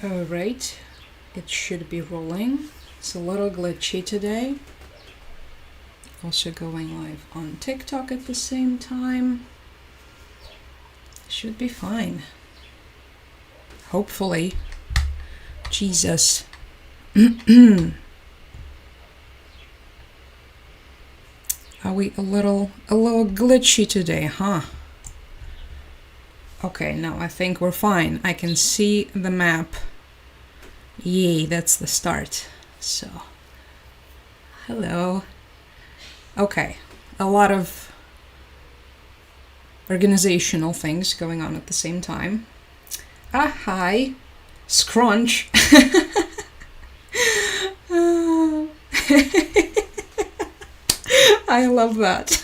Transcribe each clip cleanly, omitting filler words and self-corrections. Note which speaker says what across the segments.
Speaker 1: Alright, it should be rolling. It's a little glitchy today. Also going live on TikTok at the same time. Should be fine. Hopefully. Jesus. Are we a little glitchy today, huh? Okay, now I think we're fine. I can see the map. Yay, that's the start. So, hello. Okay, a lot of organizational things going on at the same time. Ah, hi. Scrunch. I love that.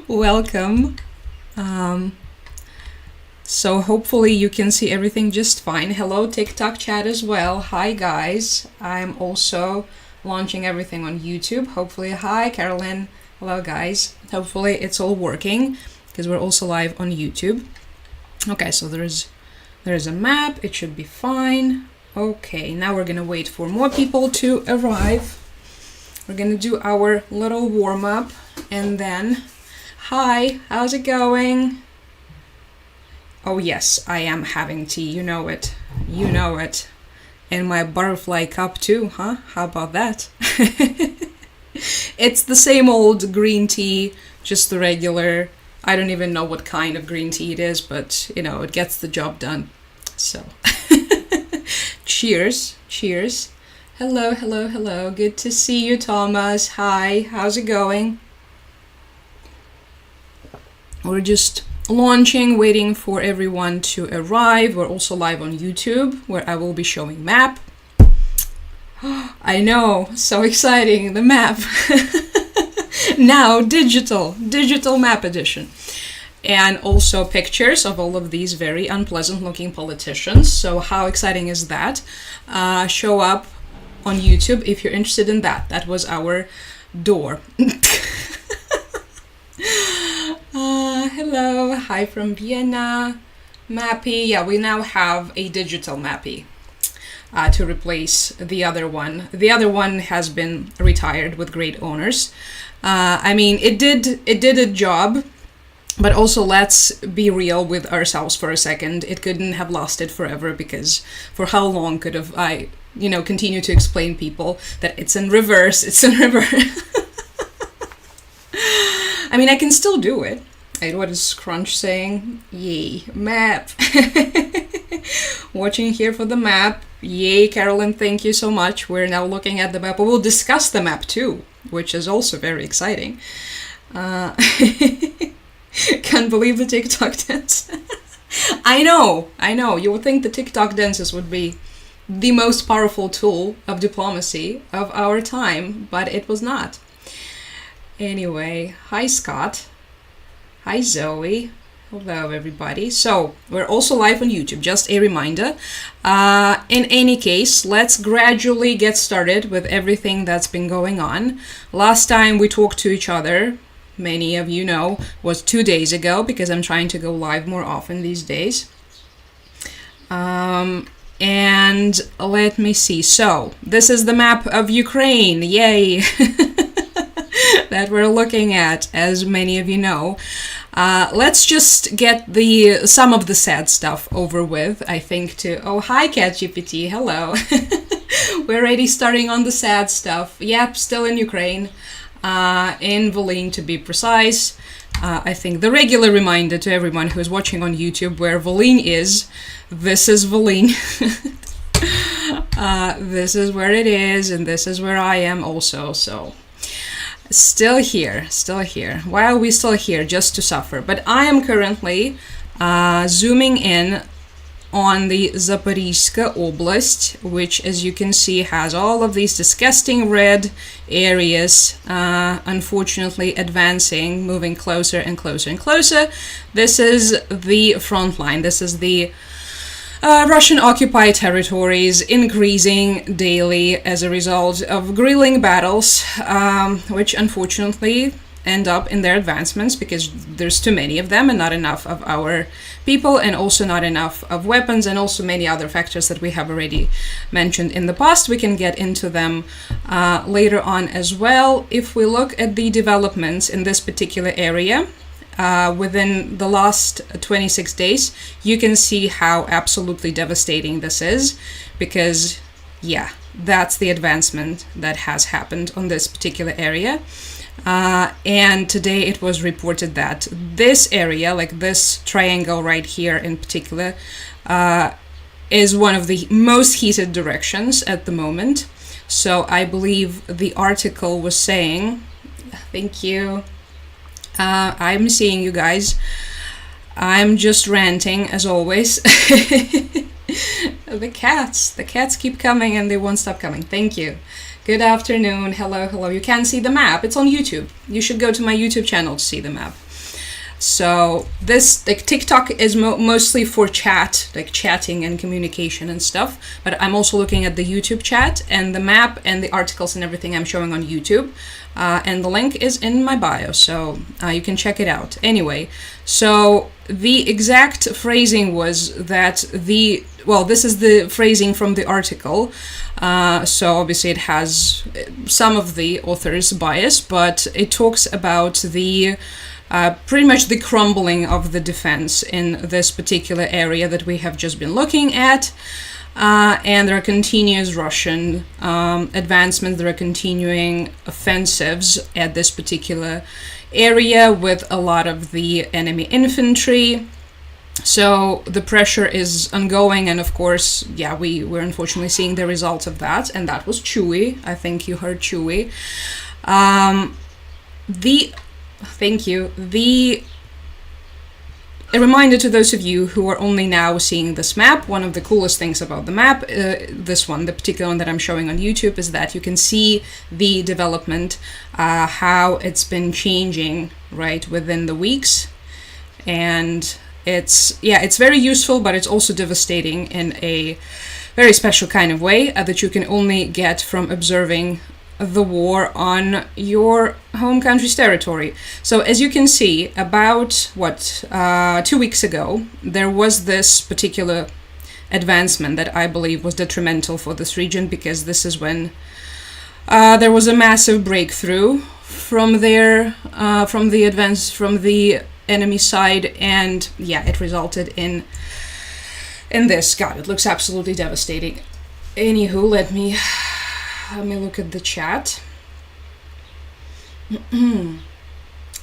Speaker 1: Welcome. So hopefully you can see everything just fine. Hello TikTok chat as well. Hi guys. I'm also launching everything on YouTube. Hopefully, hi Carolyn. Hello guys. Hopefully it's all working because we're also live on YouTube. Okay, so there's a map. It should be fine. Okay, now we're gonna wait for more people to arrive. We're gonna do our little warm-up and then, hi, how's it going? Oh yes, I am having tea, you know it. You know it. And my butterfly cup too, huh? How about that? It's the same old green tea, just the regular. I don't even know what kind of green tea it is, but you know, it gets the job done. So, cheers, cheers. Hello, hello, hello. Good to see you, Thomas. Hi, how's it going? We're just launching, waiting for everyone to arrive. We're also live on YouTube, where I will be showing map. I know, so exciting, the map. Now, digital map edition. And also pictures of all of these very unpleasant looking politicians. So how exciting is that? Show up on YouTube if you're interested in that. That was our door. Hello, hi from Vienna. Mappy, yeah, we now have a digital Mappy to replace the other one. The other one has been retired with great owners. I mean, it did a job, but also let's be real with ourselves for a second. It couldn't have lasted forever because for how long could have I, continue to explain people that it's in reverse, it's in reverse. I mean, I can still do it. What is Crunch saying? Yay, map. Watching here for the map. Yay, Carolyn, thank you so much. We're now looking at the map. We'll discuss the map too, which is also very exciting. Can't believe the TikTok dance. I know. You would think the TikTok dances would be the most powerful tool of diplomacy of our time, but it was not. Anyway, hi Scott. Hi Zoe. Hello everybody. So, we're also live on YouTube, just a reminder. In any case, let's gradually get started with everything that's been going on. Last time we talked to each other, many of you know, was 2 days ago, because I'm trying to go live more often these days. And let me see. So, this is the map of Ukraine. Yay! That we're looking at, as many of you know. Let's just get some of the sad stuff over with, I think, oh, hi, CatGPT, hello. We're already starting on the sad stuff. Yep, still in Ukraine, in Volyn to be precise. I think the regular reminder to everyone who is watching on YouTube where Volyn is, this is Volyn. This is where it is, and this is where I am also, so... Still here. Why are we still here? Just to suffer. But I am currently zooming in on the Zaporizhzhia Oblast, which, as you can see, has all of these disgusting red areas, unfortunately advancing, moving closer and closer and closer. This is the front line. This is the Russian-occupied territories increasing daily as a result of grilling battles, which unfortunately end up in their advancements because there's too many of them and not enough of our people, and also not enough of weapons, and also many other factors that we have already mentioned in the past. We can get into them later on as well. If we look at the developments in this particular area, within the last 26 days, you can see how absolutely devastating this is, because, yeah, that's the advancement that has happened on this particular area. And today it was reported that this area, like this triangle right here in particular, is one of the most heated directions at the moment. So I believe the article was saying, thank you, I'm seeing you guys, I'm just ranting as always. The cats keep coming and they won't stop coming. Thank you. Good afternoon. Hello. You can see the map. It's on YouTube. You should go to my YouTube channel to see the map. So this, like, TikTok is mostly for chat, like chatting and communication and stuff. But I'm also looking at the YouTube chat, and the map and the articles and everything I'm showing on YouTube. And the link is in my bio, so you can check it out. Anyway, so the exact phrasing was that this is the phrasing from the article. So obviously it has some of the author's bias, but it talks about the pretty much the crumbling of the defense in this particular area that we have just been looking at. And there are continuous Russian advancements, there are continuing offensives at this particular area with a lot of the enemy infantry. So the pressure is ongoing, and of course, yeah, we're unfortunately seeing the results of that, and that was Chewy. I think you heard Chewy. A reminder to those of you who are only now seeing this map, one of the coolest things about the map, this one, the particular one that I'm showing on YouTube, is that you can see the development, how it's been changing, right, within the weeks. And it's very useful, but it's also devastating in a very special kind of way that you can only get from observing the war on your home country's territory. So as you can see, about 2 weeks ago, there was this particular advancement that I believe was detrimental for this region, because this is when there was a massive breakthrough from the enemy side, and yeah, it resulted in this. God, it looks absolutely devastating. Anywho, let me look at the chat.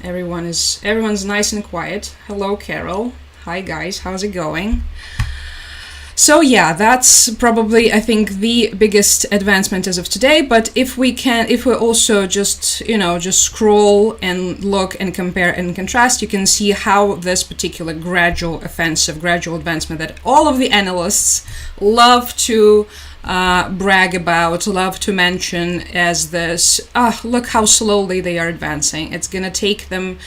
Speaker 1: Everyone's nice and quiet. Hello, Carol. Hi, guys. How's it going? So yeah, that's probably, I think, the biggest advancement as of today. But if we also just scroll and look and compare and contrast, you can see how this particular gradual advancement that all of the analysts love to brag about, love to mention as this, look how slowly they are advancing. It's going to take them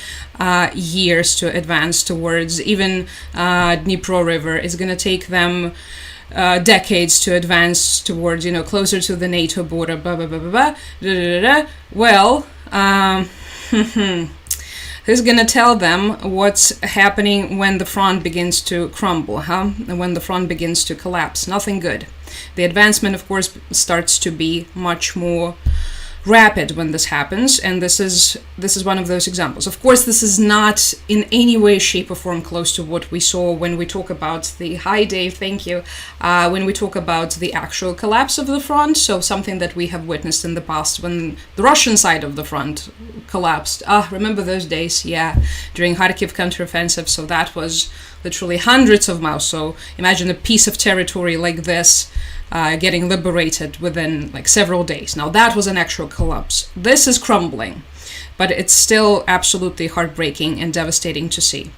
Speaker 1: years to advance towards even Dnipro River. It's going to take them decades to advance towards, closer to the NATO border, blah, blah, blah, blah, blah, da, da, da, da. Well, who's going to tell them what's happening when the front begins to crumble, and when the front begins to collapse? Nothing good. The advancement, of course, starts to be much more rapid when this happens, and this is one of those examples. Of course, this is not in any way, shape, or form close to what we saw when we talk about the when we talk about the actual collapse of the front. So something that we have witnessed in the past when the Russian side of the front collapsed. Remember those days? Yeah, during Kharkiv counteroffensive. So that was literally hundreds of miles. So imagine a piece of territory like this getting liberated within like several days. Now that was an actual collapse. This is crumbling, but it's still absolutely heartbreaking and devastating to see.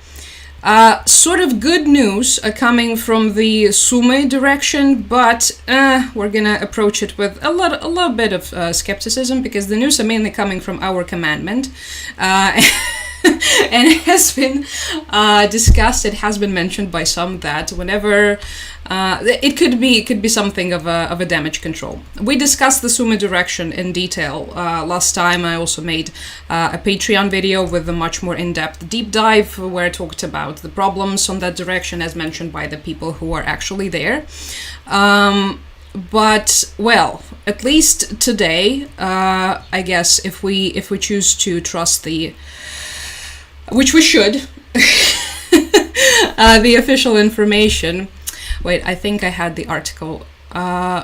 Speaker 1: Sort of good news coming from the Sumy direction, but we're gonna approach it with a little bit of skepticism, because the news are mainly coming from our commandment. And it has been discussed. It has been mentioned by some that whenever it could be something of a damage control. We discussed the Sumy direction in detail last time. I also made a Patreon video with a much more in-depth deep dive where I talked about the problems on that direction as mentioned by the people who are actually there. But well, at least today, I guess if we choose to trust which we should, the official information. Wait, I think I had the article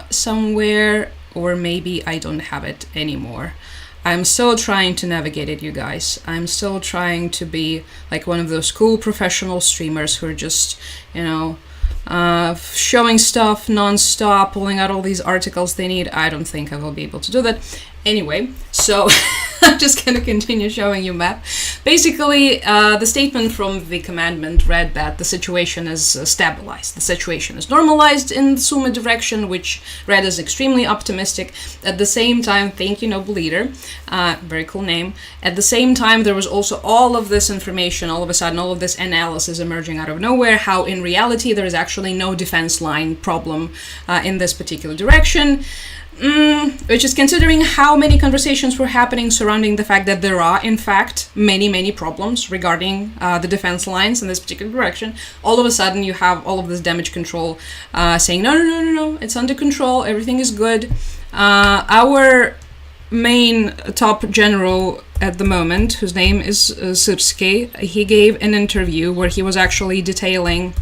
Speaker 1: somewhere, or maybe I don't have it anymore. I'm still trying to navigate it, you guys. I'm still trying to be like one of those cool professional streamers who are just, showing stuff non-stop, pulling out all these articles they need. I don't think I will be able to do that. Anyway, so I'm just going to continue showing you map. Basically, the statement from the commandment read that the situation is stabilized. The situation is normalized in the Sumy direction, which read as extremely optimistic. At the same time, thank you, noble leader. Very cool name. At the same time, there was also all of this information, all of a sudden, all of this analysis emerging out of nowhere, how in reality there is actually no defense line problem in this particular direction. Which is considering how many conversations were happening surrounding the fact that there are, in fact, many problems regarding the defense lines in this particular direction. All of a sudden, you have all of this damage control saying, no, it's under control, everything is good. Our main top general at the moment, whose name is Syrski, he gave an interview where he was actually detailing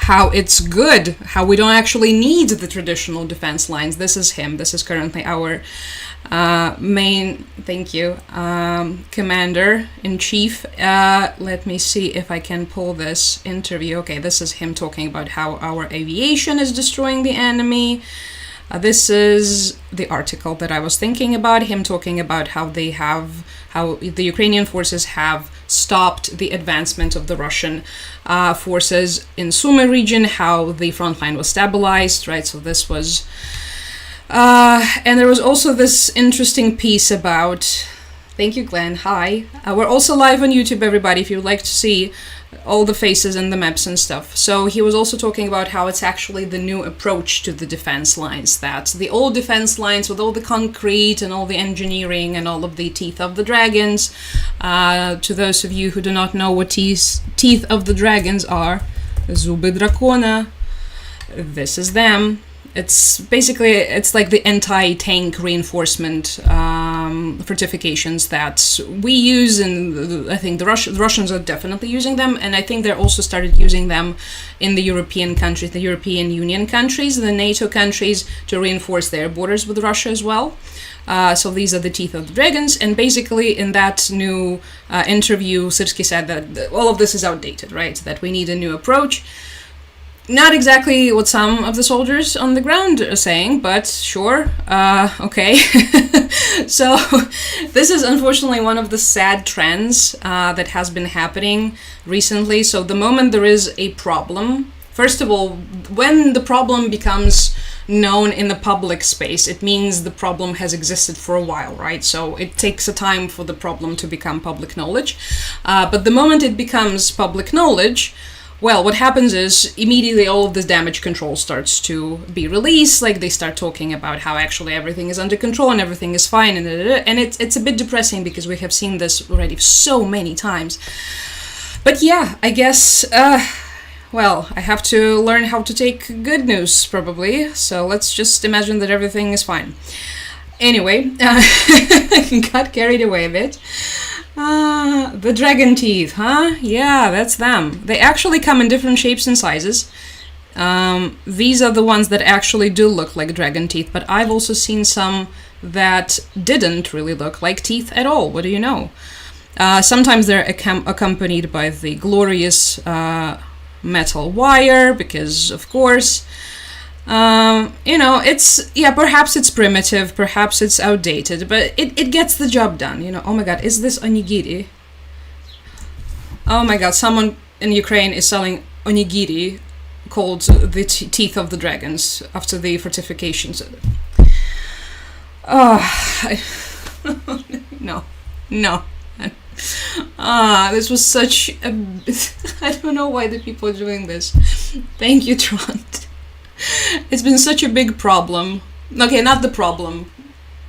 Speaker 1: how it's good, how we don't actually need the traditional defense lines. This is him. This is currently our main, thank you, commander-in-chief. Let me see if I can pull this interview. Okay, this is him talking about how our aviation is destroying the enemy. This is the article that I was thinking about, him talking about how the Ukrainian forces have stopped the advancement of the Russian forces in Sumy region, how the front line was stabilized, right? So this was... and there was also this interesting piece about... Thank you, Glenn. Hi. We're also live on YouTube, everybody, if you'd like to see all the faces and the maps and stuff. So he was also talking about how it's actually the new approach to the defense lines, that the old defense lines with all the concrete and all the engineering and all of the teeth of the dragons, to those of you who do not know what teeth of the dragons are, Zuby Dracona, this is them. It's basically, it's like the anti-tank reinforcement fortifications that we use, and I think the Russians are definitely using them, and I think they're also started using them in the European countries, the European Union countries, the NATO countries, to reinforce their borders with Russia as well. So these are the teeth of the dragons, and basically in that new interview, Syrski said that all of this is outdated, right? That we need a new approach. Not exactly what some of the soldiers on the ground are saying, but sure, okay. So this is unfortunately one of the sad trends that has been happening recently. So the moment there is a problem, first of all, when the problem becomes known in the public space, it means the problem has existed for a while, right? So it takes a time for the problem to become public knowledge. But the moment it becomes public knowledge, well, what happens is immediately all of this damage control starts to be released. Like they start talking about how actually everything is under control and everything is fine, and it's a bit depressing because we have seen this already so many times. But yeah, I guess well, I have to learn how to take good news probably. So let's just imagine that everything is fine. Anyway, I got carried away a bit. The dragon teeth, huh? Yeah, that's them. They actually come in different shapes and sizes. These are the ones that actually do look like dragon teeth, but I've also seen some that didn't really look like teeth at all. What do you know? Sometimes they're accompanied by the glorious metal wire, because of course... it's, yeah, perhaps it's primitive, perhaps it's outdated, but it gets the job done, Oh my god, is this onigiri? Oh my god, someone in Ukraine is selling onigiri called the teeth of the dragons after the fortifications. Oh, no, man. This was such a... I don't know why the people are doing this. Thank you, Trant. It's been such a big problem. Okay, not the problem.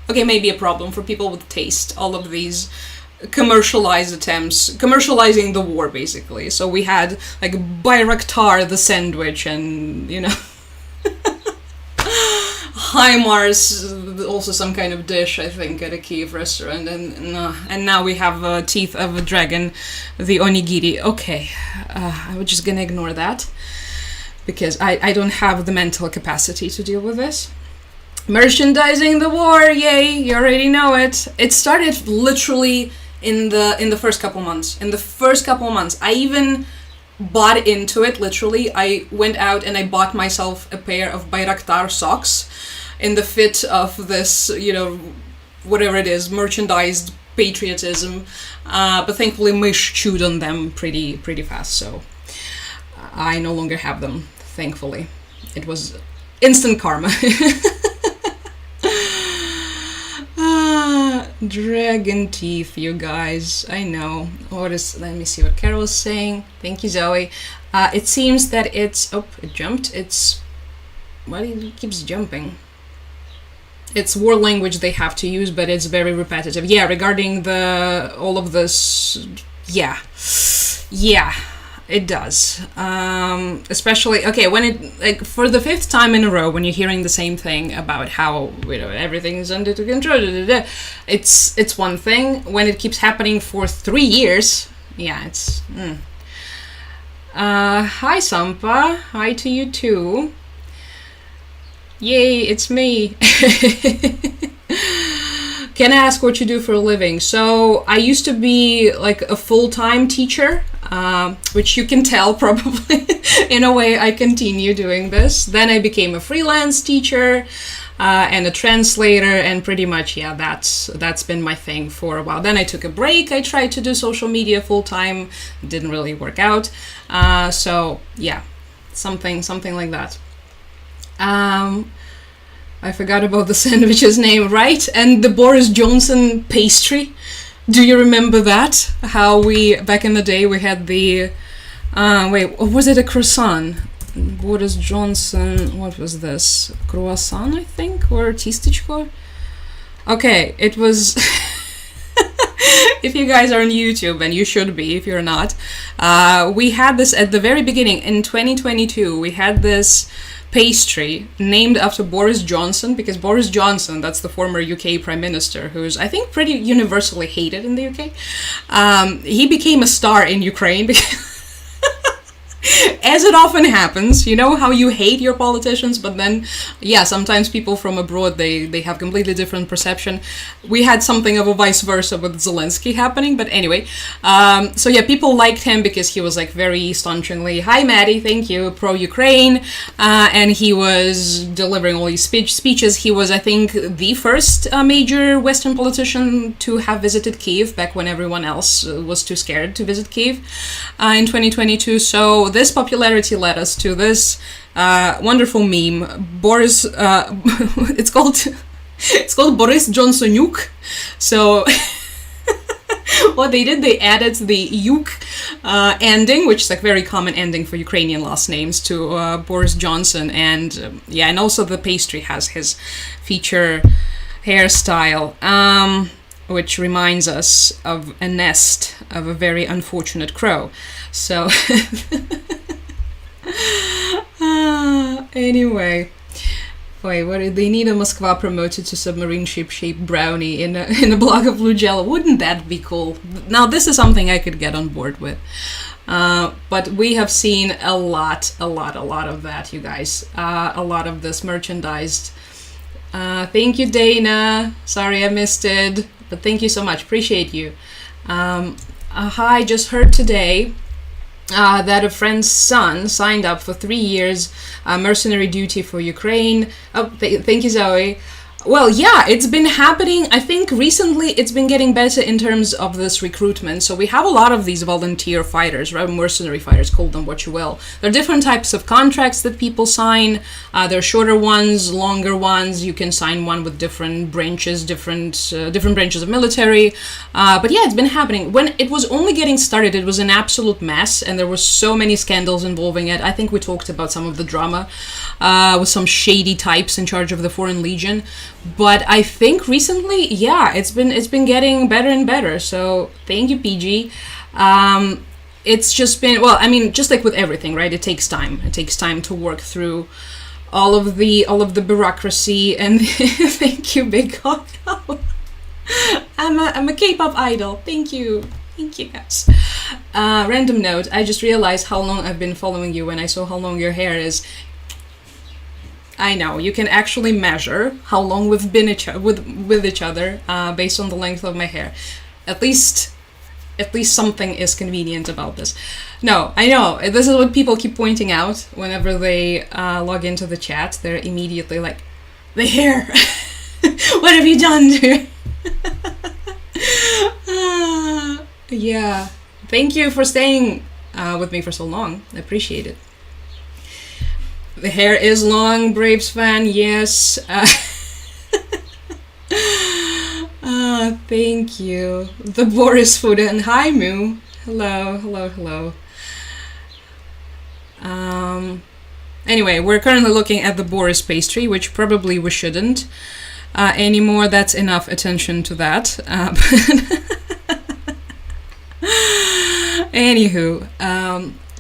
Speaker 1: Okay, maybe a problem for people with taste. All of these commercialized attempts, commercializing the war, basically. So we had, like, Bayraktar the sandwich and, you know... HIMARS, also some kind of dish, I think, at a Kiev restaurant, and now we have teeth of a dragon, the onigiri. Okay, I'm just gonna ignore that, because I don't have the mental capacity to deal with this. Merchandising the war, yay, you already know it. It started literally in the first couple months. In the first couple months, I even bought into it, literally. I went out and I bought myself a pair of Bayraktar socks in the fit of this, you know, whatever it is, merchandised patriotism. But thankfully Mish chewed on them pretty fast, so I no longer have them, thankfully. It was instant karma. Dragon teeth, you guys. I know. Let me see what Carol is saying. Thank you, Zoe. It seems that it's... Oh, it jumped. It's... Why it keeps jumping? It's war language they have to use, but it's very repetitive. Yeah, regarding all of this... Yeah. Yeah. It does. Especially, okay, when it, like, for the 5th time in a row, when you're hearing the same thing about how, you know, everything is under control, it's one thing. When it keeps happening for 3 years, yeah, it's... Hi, Sampa. Hi to you, too. Yay, it's me. Can I ask what you do for a living? So, I used to be, like, a full-time teacher, which you can tell probably. In a way, I continue doing this. Then I became a freelance teacher and a translator, and pretty much, yeah, that's been my thing for a while. Then I took a break. I tried to do social media full-time. Didn't really work out. So, yeah, something like that. I forgot about the sandwich's name, right? And the Boris Johnson pastry. Do you remember that? How we, back in the day, we had the... wait, was it a croissant? Boris Johnson... What was this? Croissant, I think? Or tistechko? Okay, it was... If you guys are on YouTube, and you should be if you're not, we had this at the very beginning, in 2022, we had this pastry named after Boris Johnson, because Boris Johnson, that's the former UK Prime Minister, who's, I think, pretty universally hated in the UK. He became a star in Ukraine because... As it often happens, you know how you hate your politicians, but then, yeah, sometimes people from abroad, they have completely different perception. We had something of a vice versa with Zelenskyy happening, but anyway. So yeah, people liked him because he was like very staunchly, hi Maddie, thank you, pro-Ukraine, and he was delivering all these speeches. He was, I think, the first major Western politician to have visited Kiev back when everyone else was too scared to visit Kiev in 2022. So this popularity led us to this wonderful meme. Boris, it's called Boris Johnsonuk. So what they did, they added the yuk ending, which is like very common ending for Ukrainian last names, to Boris Johnson, and yeah, and also the pastry has his feature hairstyle. Which reminds us of a nest of a very unfortunate crow. So, anyway. Wait, what did they need a Moskva promoted to submarine ship-shaped brownie in a block of blue jello? Wouldn't that be cool? Now, this is something I could get on board with. But we have seen a lot of that, you guys. A lot of this merchandised. Thank you, Dana. Sorry I missed it. But thank you so much. Appreciate you. Hi, just heard today that a friend's son signed up for 3 years mercenary duty for Ukraine. Oh, thank you, Zoe. Well, yeah, it's been happening. I think recently it's been getting better in terms of this recruitment. So we have a lot of these volunteer fighters, right? Mercenary fighters, call them what you will. There are different types of contracts that people sign. There are shorter ones, longer ones. You can sign one with different branches, different branches of military. But yeah, it's been happening. When it was only getting started, it was an absolute mess, and there were so many scandals involving it. I think we talked about some of the drama with some shady types in charge of the Foreign Legion. But I think recently, yeah, it's been getting better and better. So thank you, PG. It's just been, well, I mean, just like with everything, right? It takes time. It takes time to work through all of the bureaucracy. And thank you, Big God. I'm a K-pop idol. Thank you. Thank you, guys. Random note. I just realized how long I've been following you when I saw how long your hair is. I know, you can actually measure how long we've been with each other based on the length of my hair. At least something is convenient about this. No, I know, this is what people keep pointing out whenever they log into the chat. They're immediately like, the hair! What have you done to it? Yeah, thank you for staying with me for so long. I appreciate it. The hair is long, Braves fan, yes. Thank you. The Boris food and hi Moo. Hello. Anyway, we're currently looking at the Boris pastry, which probably we shouldn't anymore. That's enough attention to that. Anywho,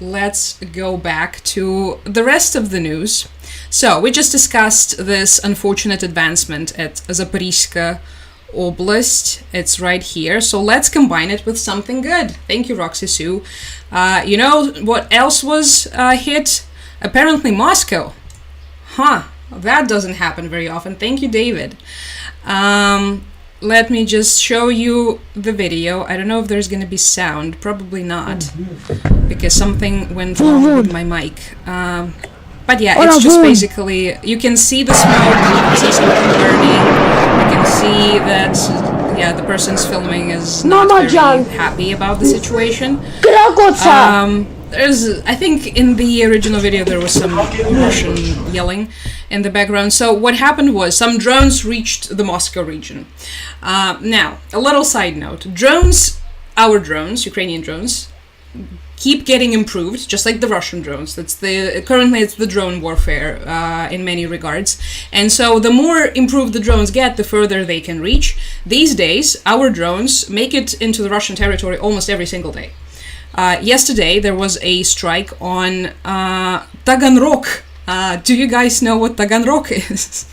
Speaker 1: let's go back to the rest of the news. So, we just discussed this unfortunate advancement at Zaporizhzhia Oblast. It's right here. So, let's combine it with something good. Thank you, Roxy Sue. You know what else was hit? Apparently Moscow. Huh. That doesn't happen very often. Thank you, David. Let me just show you the video. I don't know if there's going to be sound. Probably not. Because something went wrong with my mic. But yeah, it's just basically... You can see the smoke. You can see something burning. You can see that... Yeah, the person's filming is not very happy about the situation. I think in the original video there was some Russian yelling in the background. So what happened was some drones reached the Moscow region. Now, a little side note. Drones, our drones, Ukrainian drones, keep getting improved, just like the Russian drones. Currently it's the drone warfare in many regards. And so the more improved the drones get, the further they can reach. These days, our drones make it into the Russian territory almost every single day. Yesterday, there was a strike on Taganrog. Do you guys know what Taganrog is?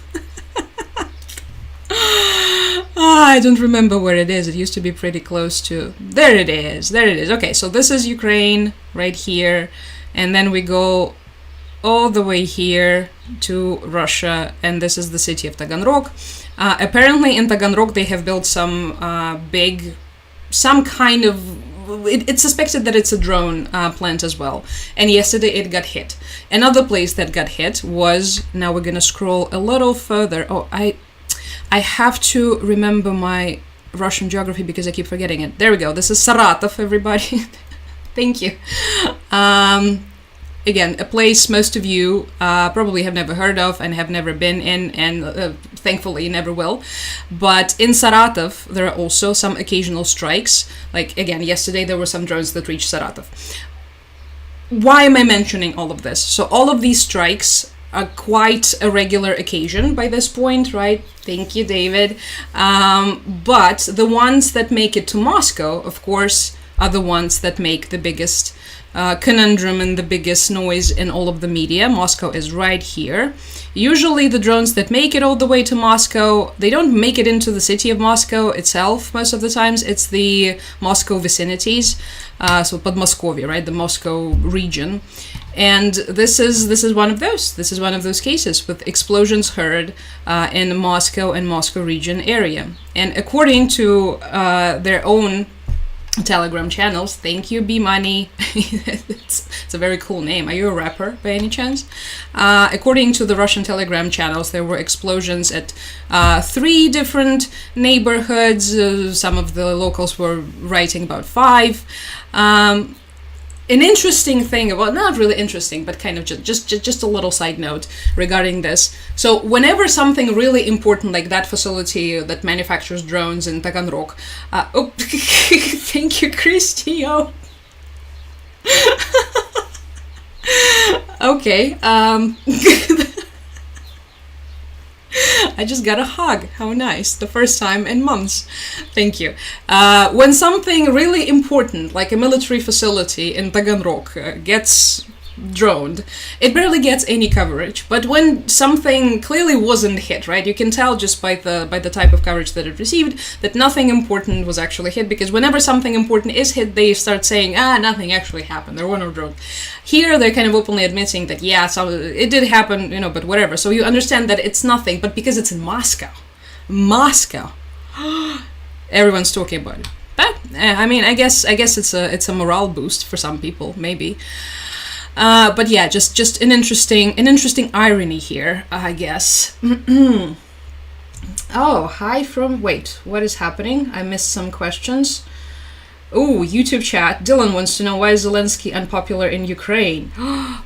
Speaker 1: I don't remember where it is. It used to be pretty close to... There it is. Okay, so this is Ukraine, right here. And then we go all the way here to Russia. And this is the city of Taganrog. Apparently, in Taganrog, they have built some kind of... It's suspected that it's a drone plant as well. And yesterday it got hit. Another place that got hit was... Now we're gonna scroll a little further. Oh, I have to remember my Russian geography because I keep forgetting it. There we go. This is Saratov, everybody. Thank you. Again, a place most of you probably have never heard of and have never been in, and thankfully never will. But in Saratov, there are also some occasional strikes. Like, again, yesterday there were some drones that reached Saratov. Why am I mentioning all of this? So all of these strikes are quite a regular occasion by this point, right? Thank you, David. But the ones that make it to Moscow, of course, are the ones that make the biggest conundrum and the biggest noise in all of the media. Moscow is right here. Usually the drones that make it all the way to Moscow, they don't make it into the city of Moscow itself most of the times. It's the Moscow vicinities, so Podmoskovia, right? The Moscow region. And this is one of those. This is one of those cases with explosions heard in Moscow and Moscow region area. And according to their own Telegram channels. Thank you, B Money. It's a very cool name. Are you a rapper by any chance? According to the Russian Telegram channels, there were explosions at 3 different neighborhoods. Some of the locals were writing about 5. An interesting thing, well, not really interesting, but kind of just a little side note regarding this. So whenever something really important like that facility that manufactures drones in Taganrog, thank you, Christio. Okay, I just got a hug. How nice. The first time in months. Thank you. When something really important, like a military facility in Taganrog, gets droned, it barely gets any coverage. But when something clearly wasn't hit, right, you can tell just by the type of coverage that it received that nothing important was actually hit, because whenever something important is hit, they start saying, nothing actually happened, there were no drones. Here, they're kind of openly admitting that, yeah, it did happen, but whatever. So you understand that it's nothing, but because it's in Moscow, everyone's talking about it. But, I mean, I guess it's a morale boost for some people, maybe. But yeah, just an interesting irony here, I guess. Oh, hi from... Wait, what is happening? I missed some questions. Oh, YouTube chat. Dylan wants to know, why is Zelenskyy unpopular in Ukraine?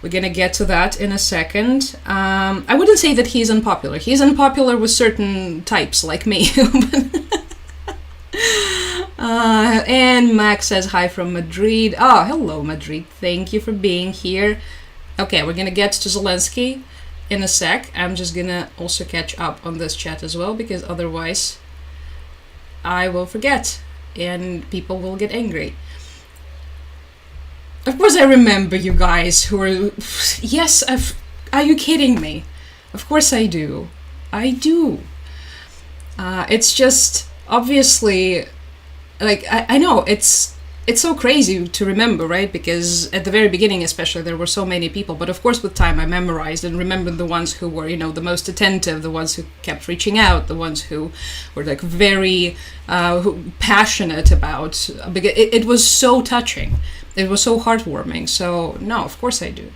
Speaker 1: We're gonna get to that in a second. I wouldn't say that he's unpopular. He's unpopular with certain types, like me. And Max says hi from Madrid. Oh, hello, Madrid. Thank you for being here. Okay, we're gonna get to Zelenskyy in a sec. I'm just gonna also catch up on this chat as well, because otherwise I will forget and people will get angry. Of course I remember you guys who are... Yes, are you kidding me? Of course I do. I do. It's just, obviously... Like, I know, it's so crazy to remember, right? Because at the very beginning, especially, there were so many people. But of course, with time, I memorized and remembered the ones who were, the most attentive, the ones who kept reaching out, the ones who were, like, very passionate about... Because it was so touching. It was so heartwarming. So, no, of course I do.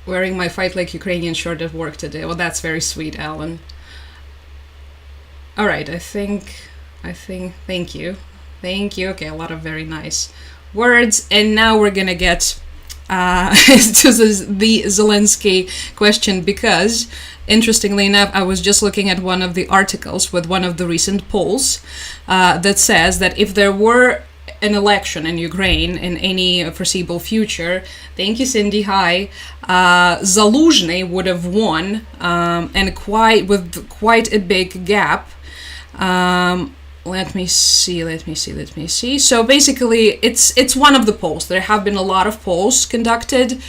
Speaker 1: Wearing my Fight Like Ukrainian shirt at work today. Well, that's very sweet, Alan. All right, I think, thank you. Okay, a lot of very nice words. And now we're gonna get to the Zelenskyy question, because, interestingly enough, I was just looking at one of the articles with one of the recent polls that says that if there were an election in Ukraine in any foreseeable future, thank you, Cindy, hi, Zaluzhny would have won, and with quite a big gap. Let me see. So basically, it's one of the polls. There have been a lot of polls conducted.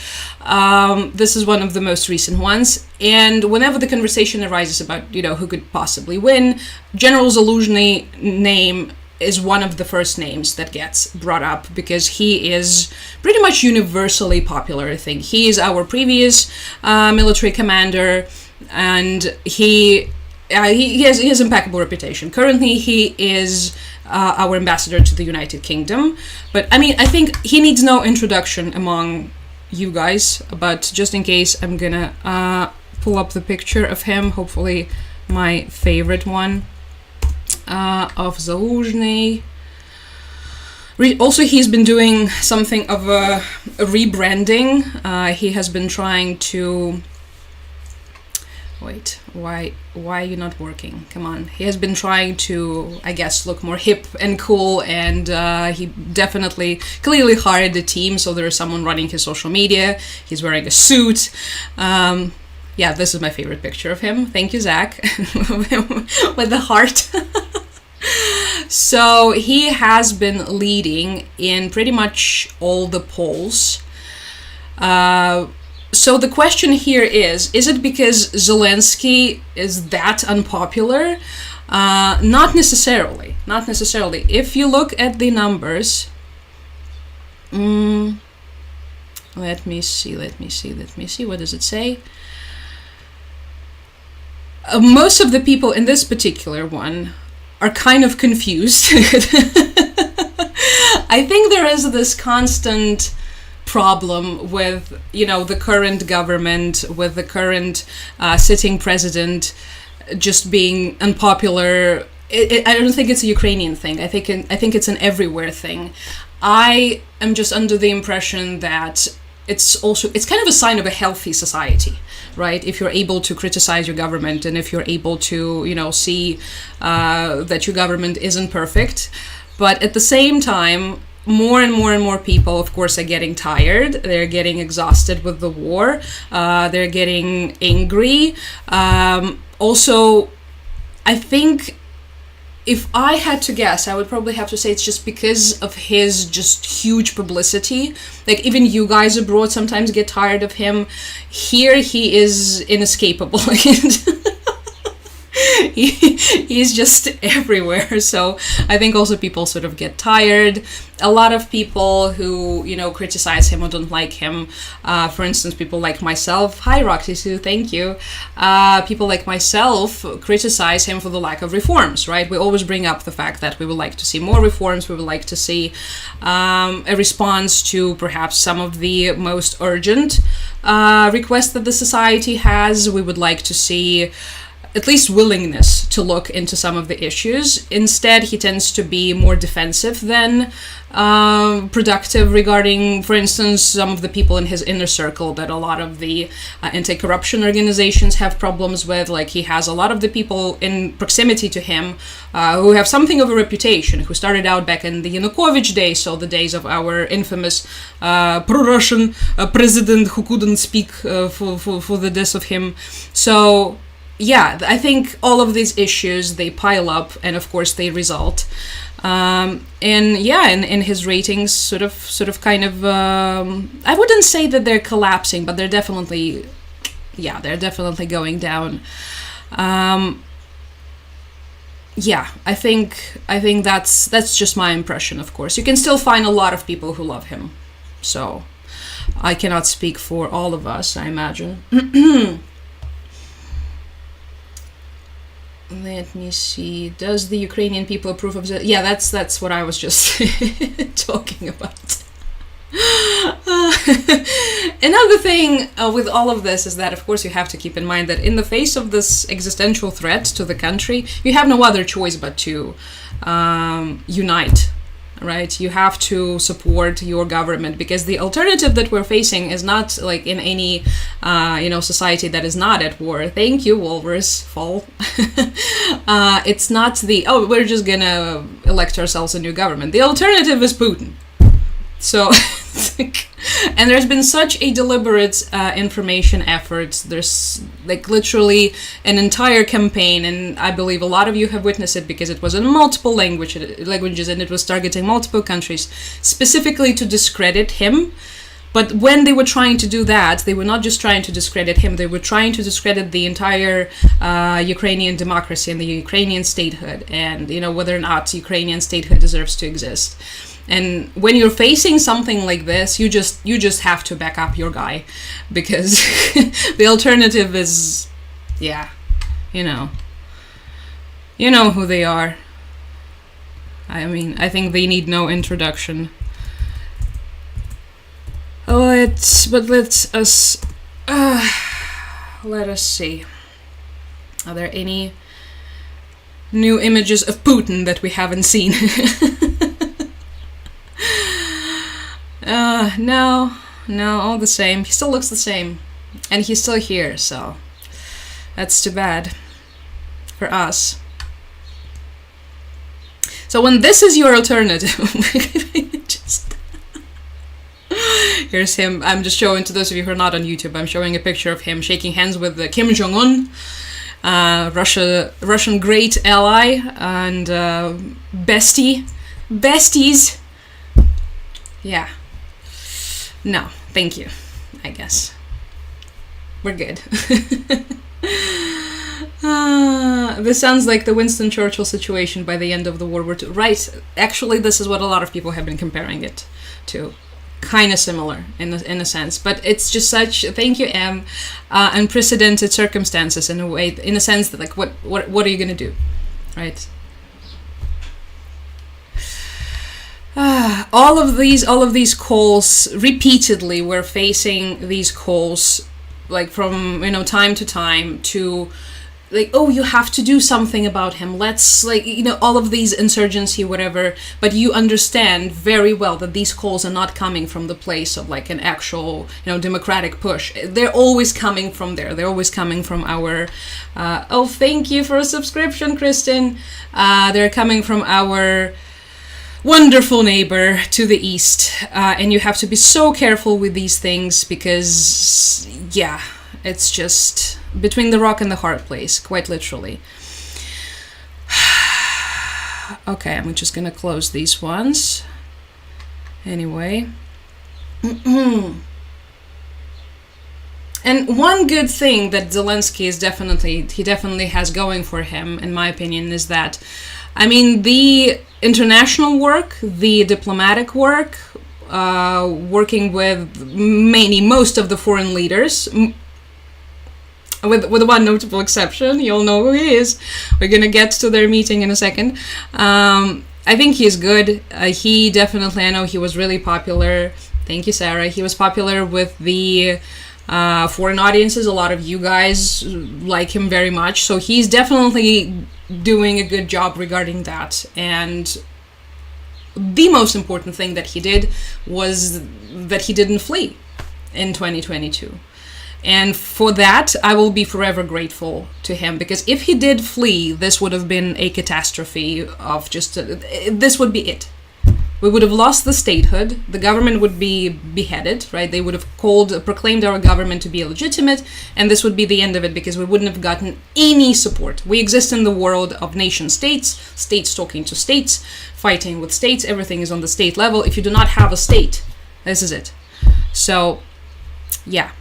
Speaker 1: This is one of the most recent ones. And whenever the conversation arises about, who could possibly win, General Zaluzhny name is one of the first names that gets brought up, because he is pretty much universally popular, I think. He is our previous military commander, and he has impeccable reputation. Currently, he is our ambassador to the United Kingdom. But, I mean, I think he needs no introduction among you guys. But just in case, I'm gonna pull up the picture of him. Hopefully, my favorite one of Zaluzhny. Also, he's been doing something of a rebranding. He has been trying to... Wait, why are you not working? Come on. He has been trying to, I guess, look more hip and cool, and he definitely clearly hired a team, so there is someone running his social media. He's wearing a suit. Yeah, this is my favorite picture of him. Thank you, Zach. With the heart. So he has been leading in pretty much all the polls. So the question here is it because Zelenskyy is that unpopular? Not necessarily. If you look at the numbers, let me see, what does it say? Most of the people in this particular one are kind of confused. I think there is this constant problem with, the current government, with the current sitting president just being unpopular. I don't think it's a Ukrainian thing. I think it's an everywhere thing. I am just under the impression that it's kind of a sign of a healthy society, right? If you're able to criticize your government, and if you're able to, see that your government isn't perfect. But at the same time, more and more and more people, of course, are getting tired. They're getting exhausted with the war. They're getting angry. Also, I think, if I had to guess, I would probably have to say it's just because of his just huge publicity. Like, even you guys abroad sometimes get tired of him. Here, he is inescapable. He's just everywhere. So I think also people sort of get tired. A lot of people who, criticize him or don't like him, for instance, people like myself, hi Roxy Sue, thank you, people like myself criticize him for the lack of reforms, right? We always bring up the fact that we would like to see more reforms, we would like to see a response to perhaps some of the most urgent requests that the society has. We would like to see at least willingness to look into some of the issues. Instead, he tends to be more defensive than productive regarding, for instance, some of the people in his inner circle that a lot of the anti-corruption organizations have problems with. Like, he has a lot of the people in proximity to him who have something of a reputation, who started out back in the Yanukovych days, so the days of our infamous pro-Russian president who couldn't speak for the death of him. So yeah, I think all of these issues, they pile up, and of course they result. And yeah, in his ratings sort of kind of, I wouldn't say that they're collapsing, but they're definitely going down. Yeah, I think that's just my impression, of course. You can still find a lot of people who love him. So I cannot speak for all of us, I imagine. Let me see. Does the Ukrainian people approve of the... Yeah, that's what I was just talking about. Another thing with all of this is that, of course, you have to keep in mind that in the face of this existential threat to the country, you have no other choice but to unite. Right, you have to support your government, because the alternative that we're facing is not like in any society that is not at war. Thank you, Walrus Fall. It's not we're just gonna elect ourselves a new government. The alternative is Putin. So and there's been such a deliberate information effort. There's like literally an entire campaign, and I believe a lot of you have witnessed it because it was in multiple languages, and it was targeting multiple countries specifically to discredit him. But when they were trying to do that, they were not just trying to discredit him, they were trying to discredit the entire Ukrainian democracy and the Ukrainian statehood, and whether or not Ukrainian statehood deserves to exist. And when you're facing something like this, you just have to back up your guy, because the alternative is, yeah, you know who they are. I mean, I think they need no introduction. Let us see. Are there any new images of Putin that we haven't seen? No, all the same. He still looks the same. And he's still here, so that's too bad for us. So when this is your alternative, here's him. I'm just showing, to those of you who are not on YouTube, I'm showing a picture of him shaking hands with Kim Jong-un, Russian great ally and besties. Yeah. No, thank you, I guess. We're good. This sounds like the Winston Churchill situation by the end of the World War II. Right, actually, this is what a lot of people have been comparing it to. Kind of similar in a sense, but it's just such, thank you, Em, unprecedented circumstances in a way, in a sense that, like, what are you gonna do, right? all of these calls repeatedly. We're facing these calls, like from time to time, to like, oh, you have to do something about him. Let's all of these insurgency, whatever. But you understand very well that these calls are not coming from the place of like an actual democratic push. They're always coming from there. They're always coming from our. Oh, thank you for a subscription, Kristen. They're coming from our wonderful neighbor to the east, and you have to be so careful with these things because, yeah, it's just between the rock and the hard place, quite literally. Okay, I'm just gonna close these ones. Anyway. And one good thing that Zelenskyy definitely has going for him, in my opinion, is that, I mean, the international work, the diplomatic work, working with most of the foreign leaders, with one notable exception, you'll know who he is. We're gonna get to their meeting in a second. I think he's good. He definitely, I know he was really popular. Thank you, Sarah. He was popular with the foreign audiences. A lot of you guys like him very much. So he's definitely doing a good job regarding that. And the most important thing that he did was that he didn't flee in 2022. And for that, I will be forever grateful to him, because if he did flee, this would have been a catastrophe of just, this would be it. We would have lost the statehood, the government would be beheaded, right? They would have proclaimed our government to be illegitimate, and this would be the end of it, because we wouldn't have gotten any support. We exist in the world of nation states, states talking to states, fighting with states, everything is on the state level. If you do not have a state, this is it. So, yeah.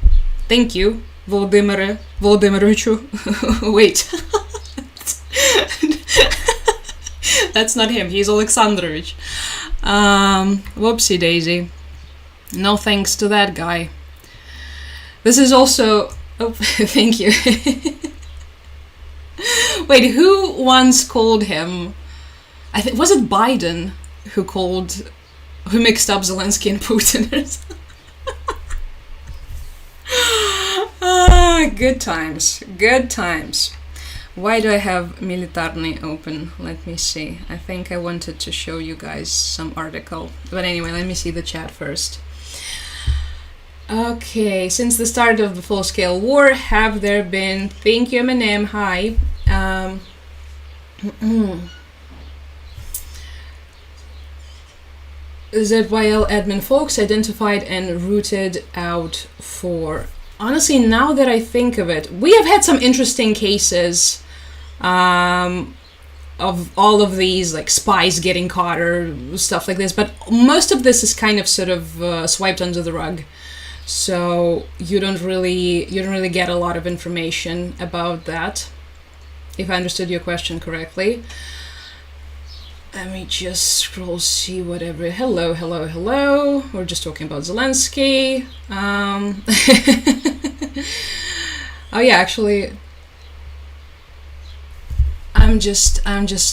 Speaker 1: Thank you, Volodymyrovичу. Wait. That's not him, he's Alexandrovich. Whoopsie daisy. No thanks to that guy. This is also... Oh, thank you. Wait, who once called him... was it Biden who mixed up Zelenskyy and Putin or something? Good times, good times. Why do I have Militarny open? Let me see. I think I wanted to show you guys some article. But anyway, let me see the chat first. Okay, since the start of the full-scale war, have there been... Thank you, Eminem. Hi. ZYL admin folks identified and rooted out for... Honestly, now that I think of it, we have had some interesting cases of all of these, like spies getting caught or stuff like this, but most of this is kind of sort of swiped under the rug. So you don't really get a lot of information about that, if I understood your question correctly. Let me just scroll, see whatever. Hello. We're just talking about Zelenskyy. Oh yeah, actually, I'm just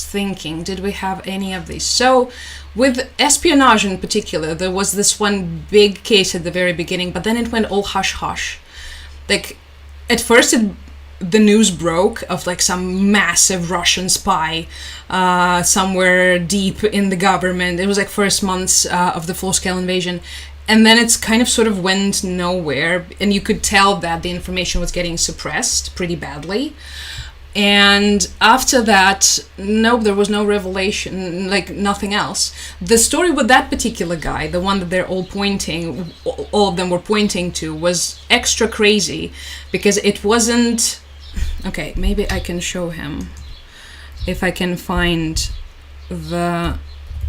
Speaker 1: thinking, did we have any of these? So, with espionage in particular, there was this one big case at the very beginning, but then it went all hush-hush. Like, at first the news broke of like some massive Russian spy somewhere deep in the government. It was like first months of the full-scale invasion. And then it's kind of sort of went nowhere. And you could tell that the information was getting suppressed pretty badly. And after that, no, there was no revelation, like nothing else. The story with that particular guy, the one that they're all of them were pointing to, was extra crazy because it wasn't... Okay, maybe I can show him if I can find the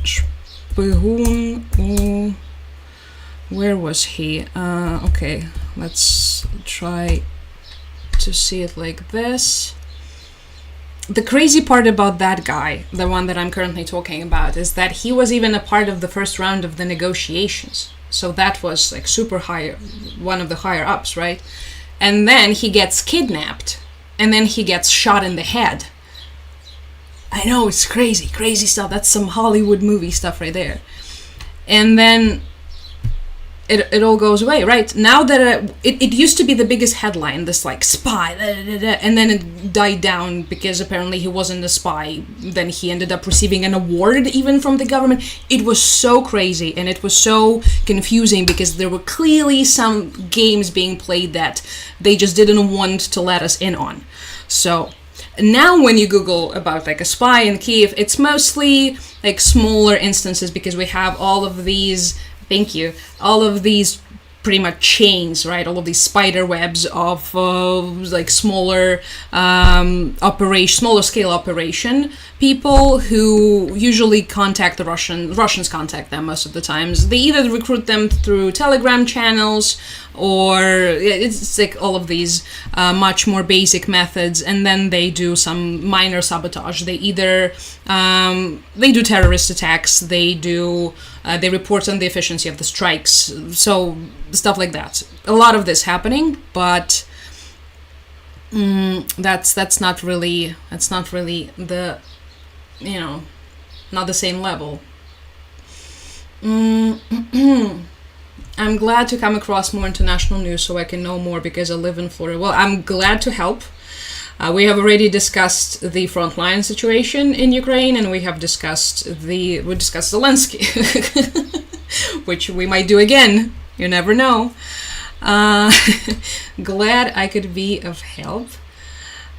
Speaker 1: Spion. Where was he? Okay, let's try to see it like this. The crazy part about that guy, the one that I'm currently talking about, is that he was even a part of the first round of the negotiations. So that was like super high, one of the higher ups, right? And then he gets kidnapped, and then he gets shot in the head. I know, it's crazy stuff. That's some Hollywood movie stuff right there. and then it all goes away, right? Now that it used to be the biggest headline, this like spy, and then it died down because apparently he wasn't a spy. Then he ended up receiving an award even from the government. It was so crazy, and it was so confusing because there were clearly some games being played that they just didn't want to let us in on. So now when you Google about like a spy in Kiev, it's mostly like smaller instances because we have all of these, thank you, all of these pretty much chains, right? All of these spider webs of like smaller smaller scale operation people who usually contact the Russians contact them most of the times. They either recruit them through Telegram channels, or it's like all of these much more basic methods, and then they do some minor sabotage. They either they do terrorist attacks, they report on the efficiency of the strikes, so stuff like that. A lot of this happening, but that's not really the, you know, not the same level. I'm glad to come across more international news so I can know more because I live in Florida. Well, I'm glad to help. We have already discussed the frontline situation in Ukraine, and we discussed Zelenskyy, which we might do again. You never know. Glad I could be of help.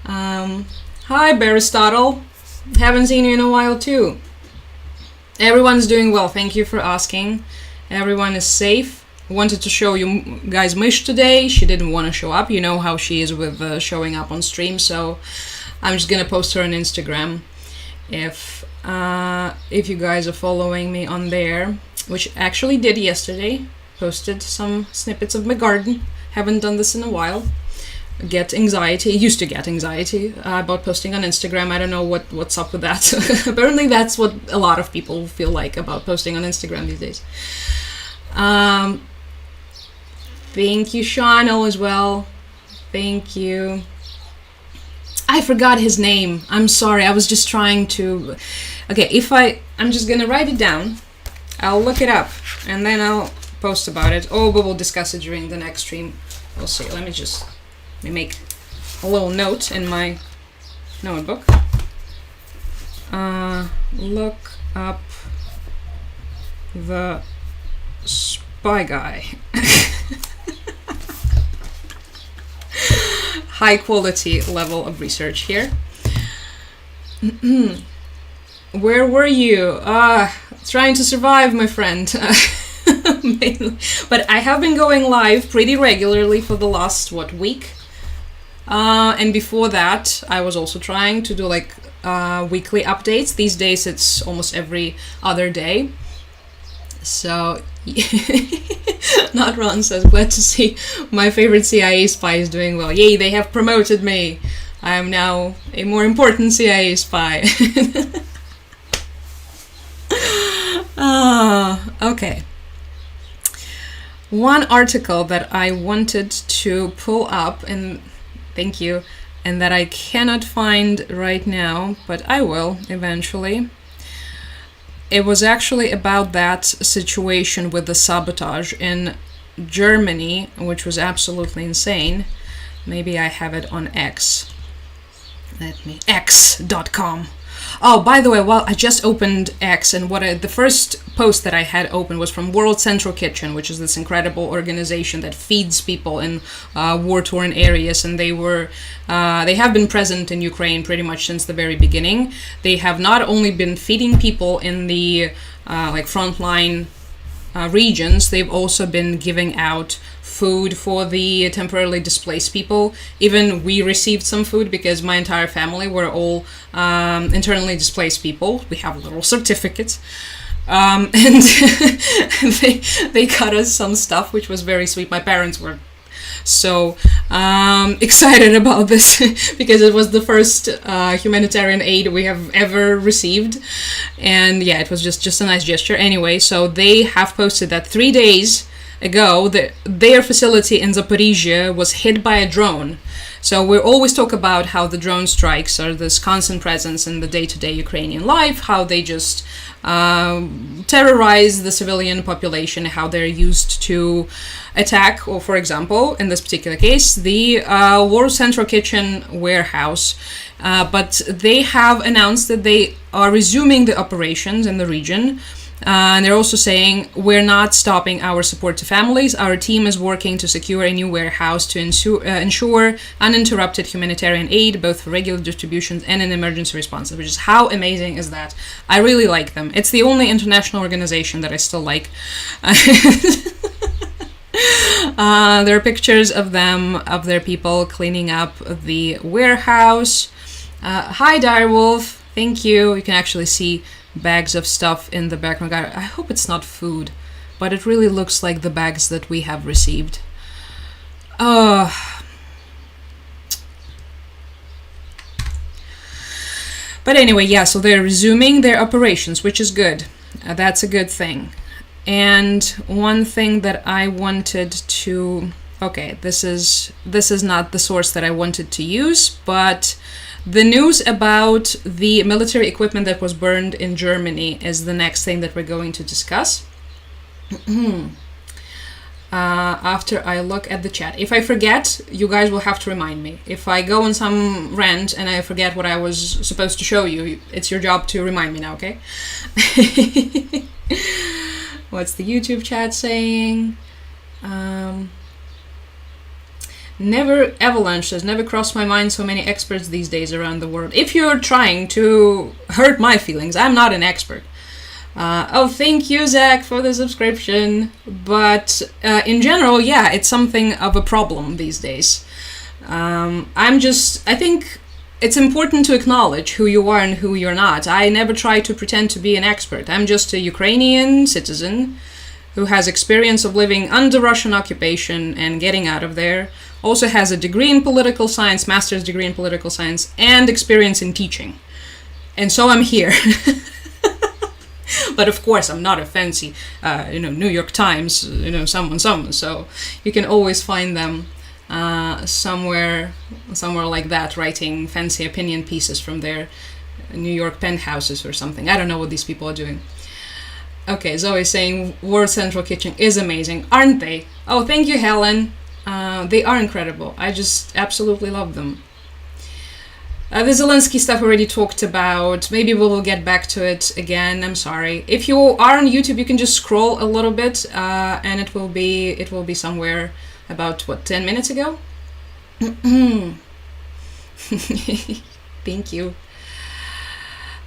Speaker 1: Hi, Aristotle. Haven't seen you in a while too. Everyone's doing well. Thank you for asking. Everyone is safe. Wanted to show you guys Mish today. She didn't want to show up. You know how she is with showing up on stream, so I'm just gonna post her on Instagram. If you guys are following me on there, which actually did yesterday, posted some snippets of my garden. Haven't done this in a while. Used to get anxiety about posting on Instagram. I don't know what's up with that. Apparently that's what a lot of people feel like about posting on Instagram these days. Thank you, Sean, all as well. Thank you. I forgot his name. I'm sorry. I was just trying to... Okay, I'm just gonna write it down. I'll look it up, and then I'll post about it. Oh, but we'll discuss it during the next stream. We'll see. Let me make a little note in my notebook. Look up the spy guy. High quality level of research here. Where were you? Trying to survive, my friend. But I have been going live pretty regularly for the last week, and before that I was also trying to do like weekly updates. These days it's almost every other day. So Not Ron says, glad to see my favorite CIA spy is doing well. Yay, they have promoted me. I am now a more important CIA spy. Okay. One article that I wanted to pull up, and thank you, and that I cannot find right now, but I will eventually. It was actually about that situation with the sabotage in Germany, which was absolutely insane. Maybe I have it on X. X.com. Oh, by the way, well, I just opened X, and the first post that I had open was from World Central Kitchen, which is this incredible organization that feeds people in war-torn areas, and they have been present in Ukraine pretty much since the very beginning. They have not only been feeding people in the frontline regions, they've also been giving out food for the temporarily displaced people. Even we received some food because my entire family were all internally displaced people. We have little certificates. And they got us some stuff, which was very sweet. My parents were so excited about this because it was the first humanitarian aid we have ever received. And yeah, it was just a nice gesture. Anyway, so they have posted that 3 days ago, their facility in Zaporizhia was hit by a drone. So we always talk about how the drone strikes are this constant presence in the day-to-day Ukrainian life, how they just terrorize the civilian population, how they're used to attack, or for example, in this particular case, the War Central Kitchen warehouse. But they have announced that they are resuming the operations in the region. And they're also saying, we're not stopping our support to families. Our team is working to secure a new warehouse to ensure uninterrupted humanitarian aid, both for regular distributions and in emergency responses, which is how amazing is that? I really like them. It's the only international organization that I still like. There are pictures of them, of their people cleaning up the warehouse. Hi, Direwolf. Thank you. You can actually see bags of stuff in the background. I hope it's not food, but it really looks like the bags that we have received. But anyway, yeah, so they're resuming their operations, which is good. That's a good thing. And one thing that I wanted to... Okay, this is not the source that I wanted to use, but the news about the military equipment that was burned in Germany is the next thing that we're going to discuss. After I look at the chat. If I forget, you guys will have to remind me. If I go on some rant and I forget what I was supposed to show you, it's your job to remind me now, okay? What's the YouTube chat saying? Never Avalanche says, never crossed my mind so many experts these days around the world. If you're trying to hurt my feelings, I'm not an expert. Oh, thank you, Zach, for the subscription. But in general, yeah, it's something of a problem these days. I think it's important to acknowledge who you are and who you're not. I never try to pretend to be an expert. I'm just a Ukrainian citizen who has experience of living under Russian occupation and getting out of there. Also has a degree in political science, master's degree in political science, and experience in teaching. And so I'm here. But of course, I'm not a fancy, New York Times, someone. So you can always find them somewhere like that, writing fancy opinion pieces from their New York penthouses or something. I don't know what these people are doing. Okay, Zoe's saying War Central Kitchen is amazing, aren't they? Oh, thank you, Helen. They are incredible. I just absolutely love them. The Zelenskyy stuff already talked about. Maybe we will get back to it again. I'm sorry. If you are on YouTube, you can just scroll a little bit, and it will be somewhere about 10 minutes ago. Thank you.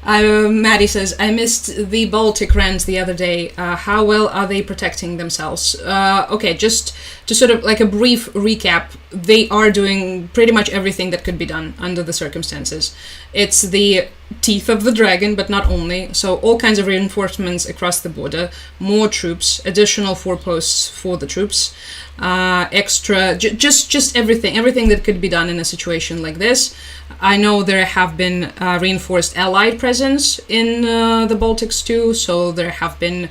Speaker 1: Maddie says, I missed the Baltic rant the other day. How well are they protecting themselves? Okay, just to sort of like a brief recap, they are doing pretty much everything that could be done under the circumstances. It's the teeth of the dragon, but not only. So all kinds of reinforcements across the border, more troops, additional foreposts for the troops, extra, just everything that could be done in a situation like this. I know there have been reinforced Allied presence in the Baltics too, so there have been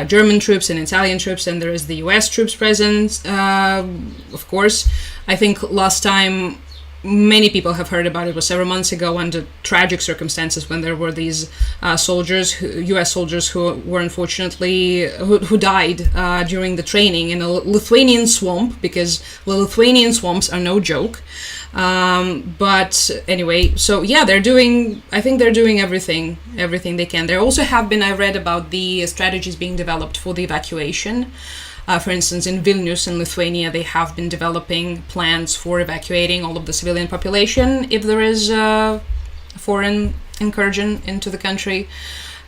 Speaker 1: German troops and Italian troops, and there is the US troops present, of course. I think last time many people have heard about it was several months ago under tragic circumstances when there were these US soldiers who were unfortunately, who died during the training in a Lithuanian swamp, because the Lithuanian swamps are no joke. But anyway, so yeah, I think they're doing everything they can. There also have been, I read about the strategies being developed for the evacuation. For instance, in Vilnius in Lithuania, they have been developing plans for evacuating all of the civilian population if there is a foreign incursion into the country.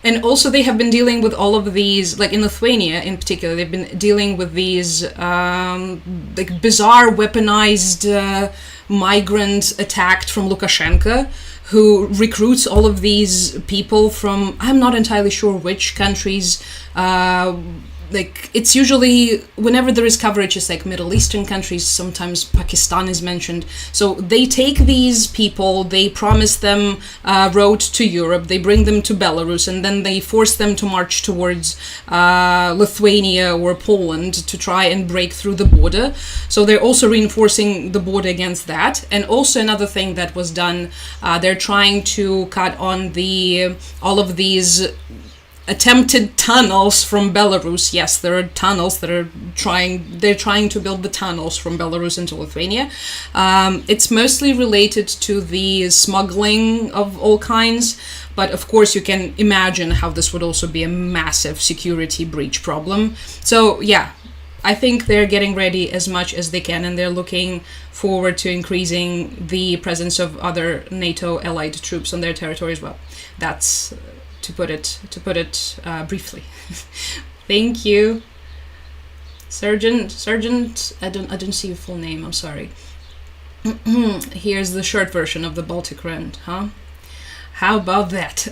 Speaker 1: And also they have been dealing with all of these, like in Lithuania in particular, they've been dealing with these like bizarre weaponized migrant attacked from Lukashenko, who recruits all of these people from, I'm not entirely sure which countries, like it's usually whenever there is coverage, it's like Middle Eastern countries, sometimes Pakistan is mentioned. So they take these people, they promise them a road to Europe, they bring them to Belarus, and then they force them to march towards Lithuania or Poland to try and break through the border. So they're also reinforcing the border against that. And also another thing that was done, they're trying to cut on all of these attempted tunnels from Belarus. Yes, there are tunnels that are they're trying to build the tunnels from Belarus into Lithuania. It's mostly related to the smuggling of all kinds, but of course you can imagine how this would also be a massive security breach problem. So yeah, I think they're getting ready as much as they can, and they're looking forward to increasing the presence of other NATO allied troops on their territory as well. That's to put it briefly. Thank you, Sergeant. I don't see your full name. I'm sorry. Here's the short version of the Baltic Round, huh? How about that?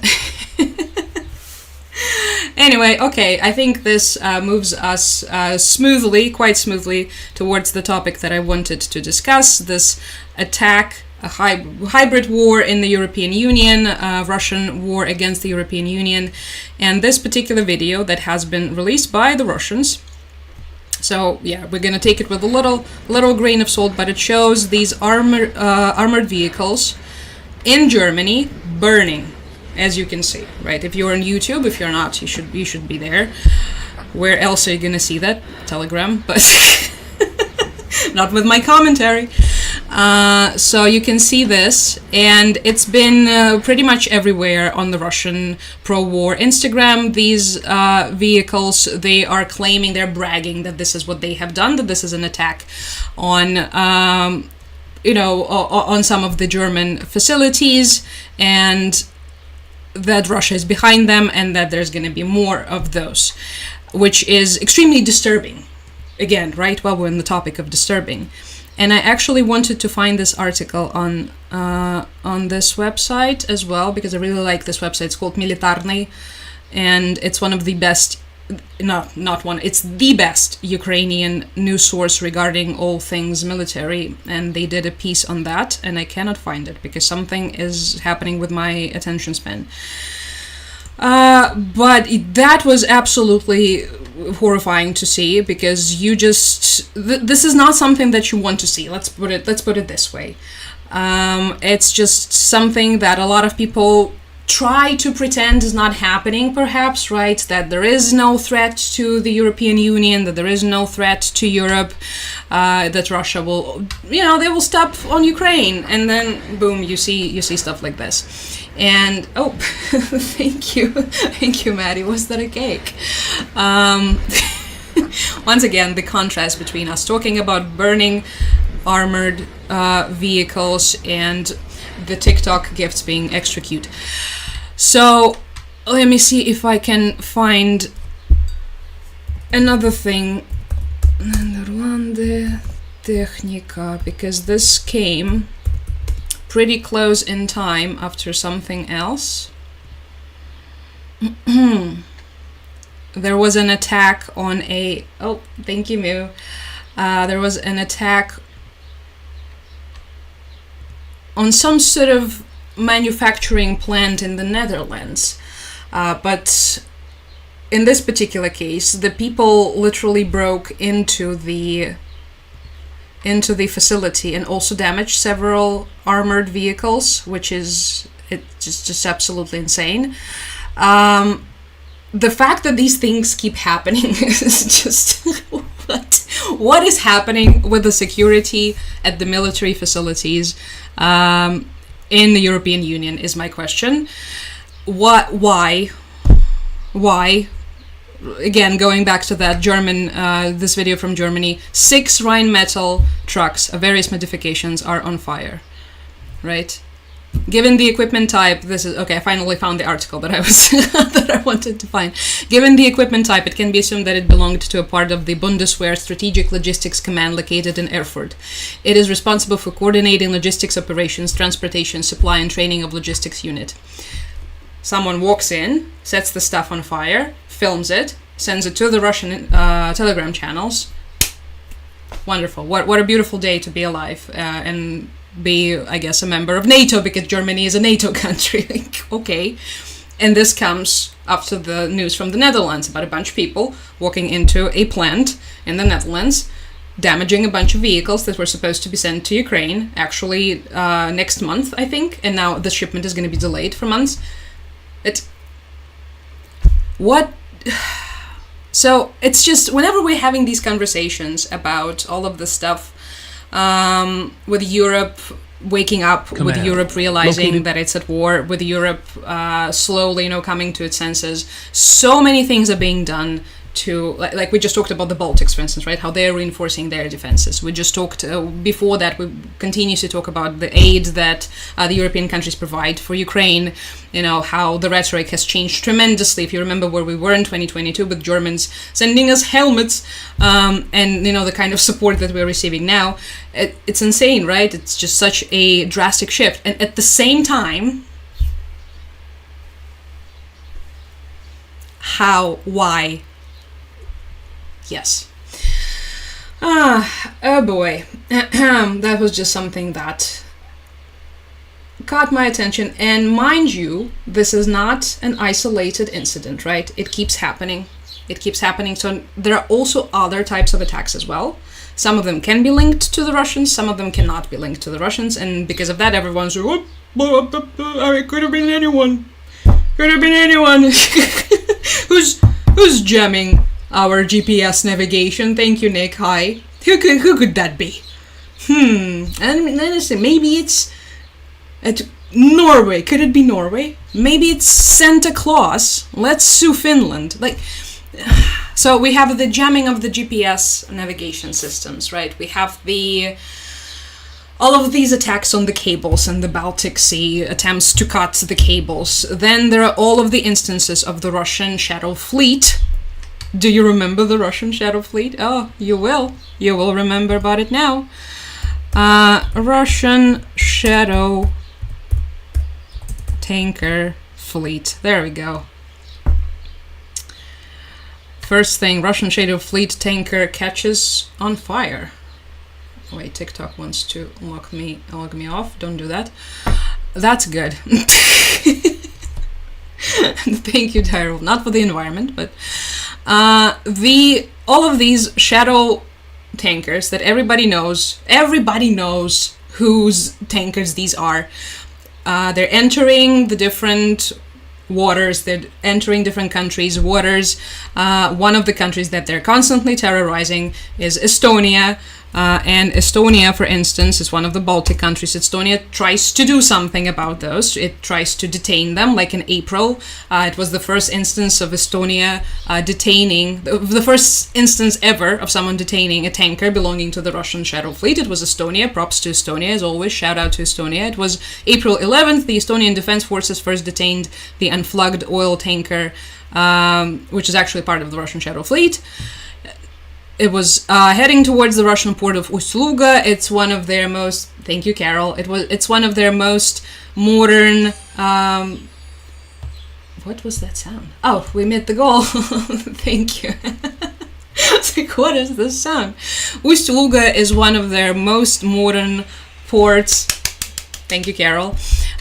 Speaker 1: Anyway, okay, I think this moves us quite smoothly towards the topic that I wanted to discuss, this attack, a hybrid war in the European Union, Russian war against the European Union, and this particular video that has been released by the Russians. So yeah, we're gonna take it with a little grain of salt, but it shows these armored vehicles in Germany burning, as you can see, right? If you're on YouTube, if you're not, you should be there. Where else are you gonna see that? Telegram, but not with my commentary. So you can see this, and it's been pretty much everywhere on the Russian pro-war Instagram. These vehicles, they are claiming, they're bragging that this is what they have done, that this is an attack on, on some of the German facilities, and that Russia is behind them, and that there's going to be more of those, which is extremely disturbing. Again, right, while we're on the topic of disturbing. And I actually wanted to find this article on this website as well, because I really like this website. It's called Militarny, and it's one of the best, it's the best Ukrainian news source regarding all things military, and they did a piece on that, and I cannot find it because something is happening with my attention span. But that was absolutely horrifying to see, because you just this is not something that you want to see. Let's put it this way. It's just something that a lot of people try to pretend is not happening, perhaps, right? That there is no threat to the European Union, that there is no threat to Europe, that Russia will, they will stop on Ukraine, and then boom, you see stuff like this. And oh, thank you, Maddie. Was that a cake? Once again, the contrast between us talking about burning armored vehicles and the TikTok gifts being extra cute. So let me see if I can find another thing. Technica, because this came pretty close in time after something else. There was an attack on a... Oh, thank you, Moo. There was an attack on some sort of manufacturing plant in the Netherlands. But in this particular case, the people literally broke into the facility and also damaged several armored vehicles, which is just absolutely insane. The fact that these things keep happening is just what is happening with the security at the military facilities in the European Union is my question. Why? Again, going back to that German, this video from Germany, 6 Rheinmetall trucks of various modifications are on fire, right? Given the equipment type, this is, okay, I finally found the article that I was, that I wanted to find. Given the equipment type, it can be assumed that it belonged to a part of the Bundeswehr Strategic Logistics Command located in Erfurt. It is responsible for coordinating logistics operations, transportation, supply, and training of logistics unit. Someone walks in, sets the stuff on fire, films it, sends it to the Russian Telegram channels. Wonderful. What a beautiful day to be alive and be, I guess, a member of NATO, because Germany is a NATO country. Like, okay. And this comes after the news from the Netherlands about a bunch of people walking into a plant in the Netherlands, damaging a bunch of vehicles that were supposed to be sent to Ukraine, actually next month, I think, and now the shipment is going to be delayed for months. So it's just, whenever we're having these conversations about all of the stuff with Europe waking up, with Europe realizing that it's at war, with Europe slowly, coming to its senses, so many things are being done to, like we just talked about the Baltics, for instance, right? How they're reinforcing their defenses. We just talked, before that, we continue to talk about the aid that the European countries provide for Ukraine, how the rhetoric has changed tremendously. If you remember where we were in 2022 with Germans sending us helmets, and, the kind of support that we're receiving now, it's insane, right? It's just such a drastic shift. And at the same time, why? Yes. Oh boy. That was just something that caught my attention. And mind you, this is not an isolated incident, right? It keeps happening. So there are also other types of attacks as well. Some of them can be linked to the Russians, some of them cannot be linked to the Russians. And because of that, everyone's like, it could have been anyone. Who's jamming our GPS navigation? Thank you, Nick. Hi. Who could that be? And then maybe it's at Norway. Could it be Norway? Maybe it's Santa Claus. Let's sue Finland. So we have the jamming of the GPS navigation systems, right? We have all of these attacks on the cables in the Baltic Sea, attempts to cut the cables. Then there are all of the instances of the Russian Shadow Fleet. Do you remember the Russian Shadow Fleet? Oh, you will. You will remember about it now. Russian Shadow Tanker Fleet. There we go. First thing, Russian Shadow Fleet tanker catches on fire. Wait, TikTok wants to log me off. Don't do that. That's good. Thank you, Tyrell. Not for the environment, but all of these shadow tankers that everybody knows whose tankers these are. They're entering the different waters, they're entering different countries' waters. One of the countries that they're constantly terrorizing is Estonia. And Estonia, for instance, is one of the Baltic countries. Estonia tries to do something about those. It tries to detain them, like in April. It was the first instance of Estonia detaining, the first instance ever of someone detaining a tanker belonging to the Russian Shadow Fleet. It was Estonia. Props to Estonia, as always. Shout out to Estonia. It was April 11th. The Estonian Defense Forces first detained the unflagged oil tanker, which is actually part of the Russian Shadow Fleet. It was heading towards the Russian port of Ust-Luga. It's one of their most... Thank you, Carol. It's one of their most modern... what was that sound? Oh, we met the goal. Thank you. It's like, what is this sound? Ust-Luga is one of their most modern ports. Thank you, Carol.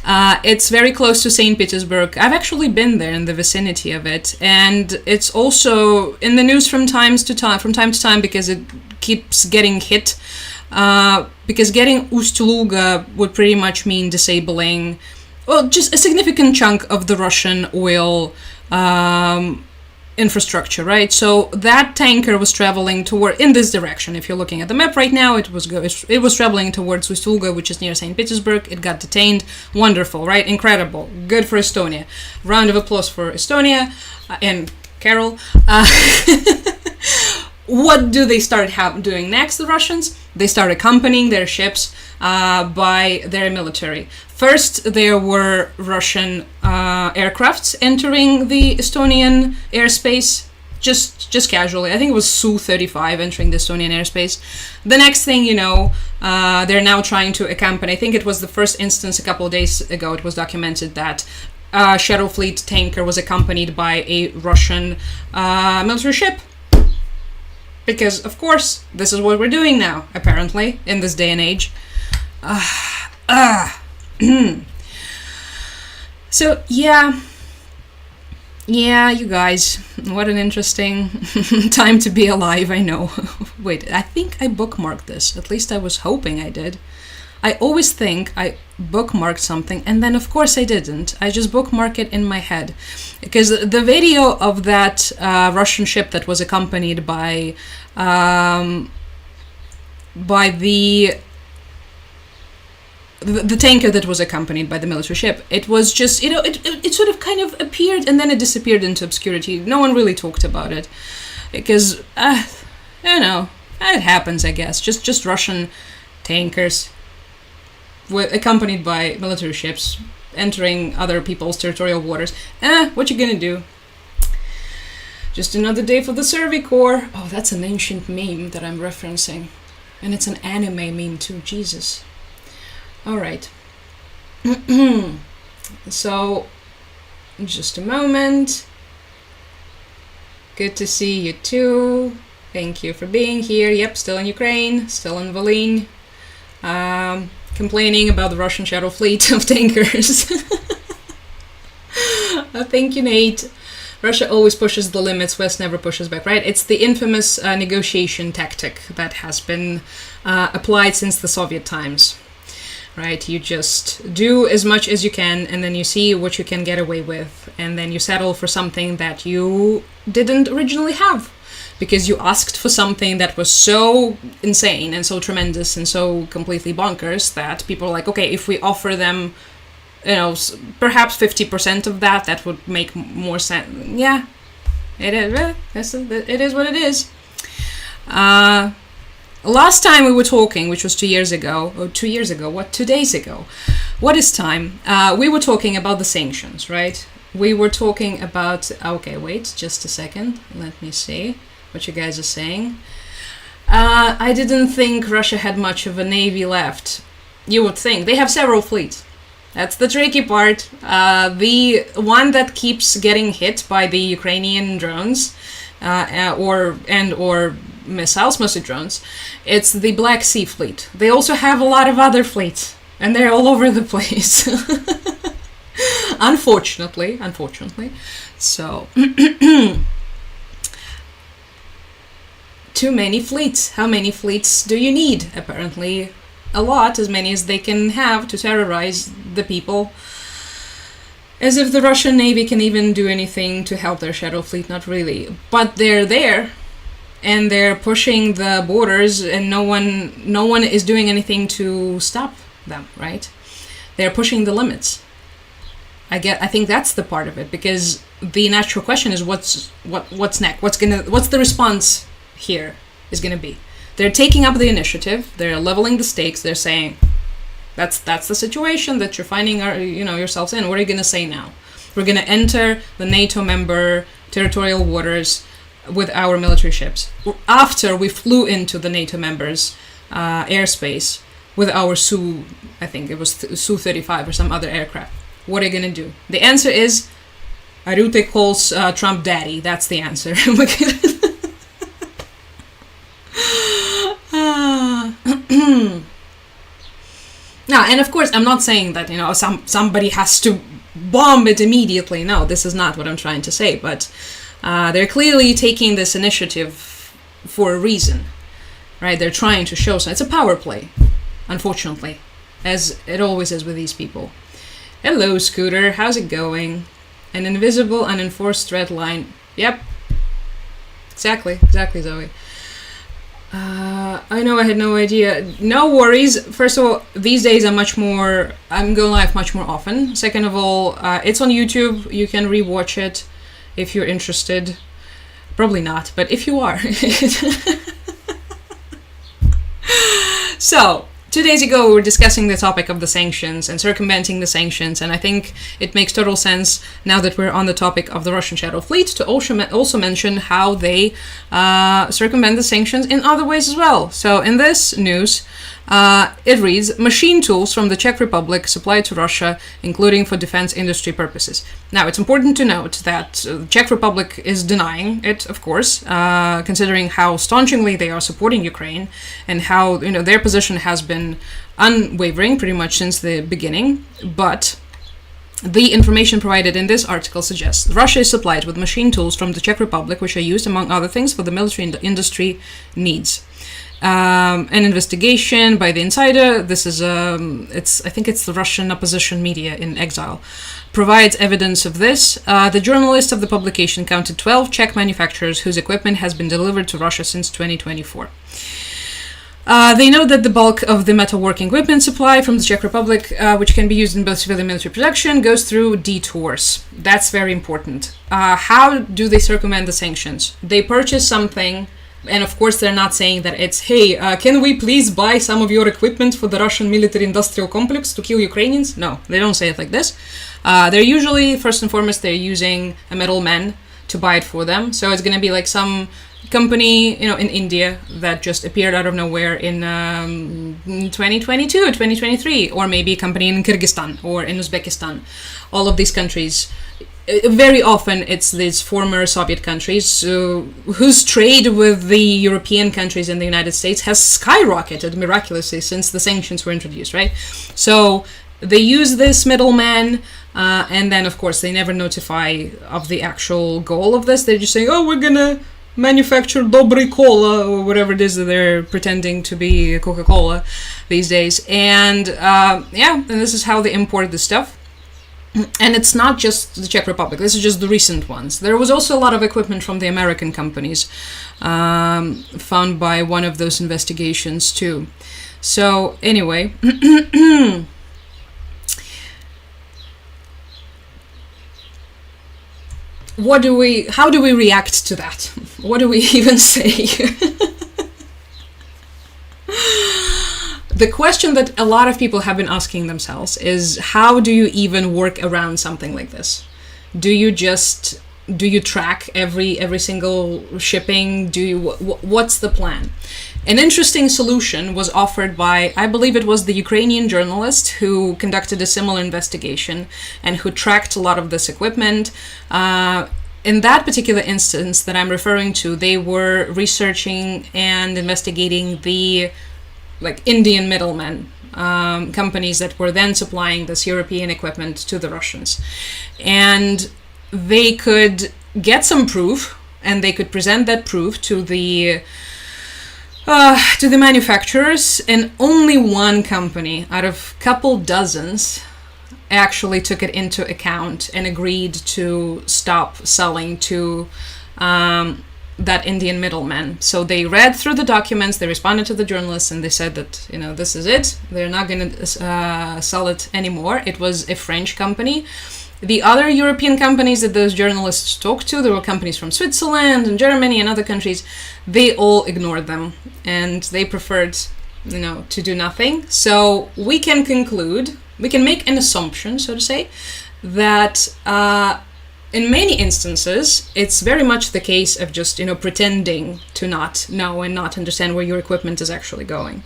Speaker 1: It's very close to St. Petersburg. I've actually been there in the vicinity of it, and it's also in the news from time to time because it keeps getting hit. Because getting Ust-Luga would pretty much mean disabling, just a significant chunk of the Russian oil infrastructure, right? So that tanker was traveling in this direction. If you're looking at the map right now, it was traveling towards Ust-Luga, which is near St. Petersburg. It got detained. Wonderful, right? Incredible. Good for Estonia. Round of applause for Estonia and Carol. What do they start doing next, the Russians? They start accompanying their ships by their military. First, there were Russian aircrafts entering the Estonian airspace, just casually. I think it was Su-35 entering the Estonian airspace. The next thing you know, they're now trying to accompany. I think it was the first instance a couple of days ago. It was documented that Shadow Fleet tanker was accompanied by a Russian military ship. Because, of course, this is what we're doing now, apparently, in this day and age. So, yeah, you guys, what an interesting time to be alive, I know. Wait, I think I bookmarked this. At least I was hoping I did. I always think I bookmarked something, and then of course I didn't. I just bookmark it in my head. Because the video of that Russian ship that was accompanied by the tanker that was accompanied by the military ship, it was just, it sort of kind of appeared and then it disappeared into obscurity. No one really talked about it. Because, it happens, I guess. Just Russian tankers accompanied by military ships entering other people's territorial waters. What you gonna do? Just another day for the Survey Corps. Oh, that's an ancient meme that I'm referencing. And it's an anime meme too, Jesus. Alright. So, just a moment. Good to see you too. Thank you for being here. Yep, still in Ukraine, still in Volyn. Complaining about the Russian Shadow Fleet of tankers. Thank you, Nate. Russia always pushes the limits, West never pushes back, right? It's the infamous negotiation tactic that has been applied since the Soviet times, right? You just do as much as you can, and then you see what you can get away with, and then you settle for something that you didn't originally have. Because you asked for something that was so insane and so tremendous and so completely bonkers that people are like, okay, if we offer them, perhaps 50% of that, that would make more sense. Yeah, it is. It is what it is. Last time we were talking, which was 2 years ago, or 2 years ago, 2 days ago? What is time? We were talking about the sanctions, right? We were talking about, okay, wait, just a second. Let me see what you guys are saying. I didn't think Russia had much of a navy left. You would think. They have several fleets. That's the tricky part. The one that keeps getting hit by the Ukrainian drones or missiles, mostly drones, it's the Black Sea Fleet. They also have a lot of other fleets, and they're all over the place. Unfortunately. So... Too many fleets. How many fleets do you need? Apparently a lot, as many as they can have to terrorize the people. As if the Russian Navy can even do anything to help their Shadow Fleet, not really. But they're there, and they're pushing the borders, and no one is doing anything to stop them, right? They're pushing the limits. I think that's the part of it, because the natural question is what's next? What's the response here is going to be? They're taking up the initiative, they're leveling the stakes, they're saying that's the situation that you're finding yourselves in. What are you going to say now? We're going to enter the NATO member territorial waters with our military ships after we flew into the NATO members airspace with our I think it was Su-35 or some other aircraft. What are you going to do? The answer is Arute calls Trump daddy. That's the answer. Now, and of course, I'm not saying that, somebody has to bomb it immediately. No, this is not what I'm trying to say. But they're clearly taking this initiative for a reason, right? They're trying to show. So it's a power play, unfortunately, as it always is with these people. Hello, Scooter. How's it going? An invisible, unenforced red line. Yep. Exactly, Zoe. I know, I had no idea. No worries. First of all, these days I'm going live much more often. Second of all, it's on YouTube. You can rewatch it if you're interested. Probably not, but if you are. So, 2 days ago, we were discussing the topic of the sanctions and circumventing the sanctions, and I think it makes total sense, now that we're on the topic of the Russian Shadow Fleet, to also mention how they circumvent the sanctions in other ways as well. So in this news, It reads, machine tools from the Czech Republic supplied to Russia, including for defense industry purposes. Now, it's important to note that the Czech Republic is denying it, of course, considering how staunchly they are supporting Ukraine and how, their position has been unwavering pretty much since the beginning. But the information provided in this article suggests Russia is supplied with machine tools from the Czech Republic, which are used, among other things, for the military industry needs. An investigation by the Insider, this is I think it's the Russian opposition media in exile, provides evidence of this. The journalist of the publication counted 12 Czech manufacturers whose equipment has been delivered to Russia since 2024. They know that the bulk of the metalworking equipment supply from the Czech Republic, which can be used in both civilian and military production, goes through detours. That's very important. How do they circumvent the sanctions? They purchase something. And of course, they're not saying that it's, hey, can we please buy some of your equipment for the Russian military-industrial complex to kill Ukrainians? No, they don't say it like this. They're usually, first and foremost, they're using a middleman to buy it for them. So it's going to be like some company, in India that just appeared out of nowhere in 2022, 2023, or maybe a company in Kyrgyzstan or in Uzbekistan. All of these countries. Very often it's these former Soviet countries whose trade with the European countries and the United States has skyrocketed miraculously since the sanctions were introduced, right? So they use this middleman, and then of course they never notify of the actual goal of this. They're just saying, oh, we're gonna manufacture Dobry Cola or whatever it is that they're pretending to be Coca-Cola these days. And and this is how they import the stuff. And it's not just the Czech Republic. This is just the recent ones. There was also a lot of equipment from the American companies found by one of those investigations too. So anyway, how do we react to that? What do we even say? The question that a lot of people have been asking themselves is, how do you even work around something like this? Do you track every single shipping? What's the plan? An interesting solution was offered by, I believe it was the Ukrainian journalist who conducted a similar investigation and who tracked a lot of this equipment. In that particular instance that I'm referring to, they were researching and investigating the Indian middlemen, companies that were then supplying this European equipment to the Russians. And they could get some proof, and they could present that proof to the manufacturers, and only one company out of couple dozens actually took it into account and agreed to stop selling to that Indian middleman. So they read through the documents, they responded to the journalists, and they said that, this is it. They're not going to sell it anymore. It was a French company. The other European companies that those journalists talked to, there were companies from Switzerland and Germany and other countries, they all ignored them, and they preferred, to do nothing. So we can conclude, we can make an assumption, so to say, that in many instances, it's very much the case of just, pretending to not know and not understand where your equipment is actually going,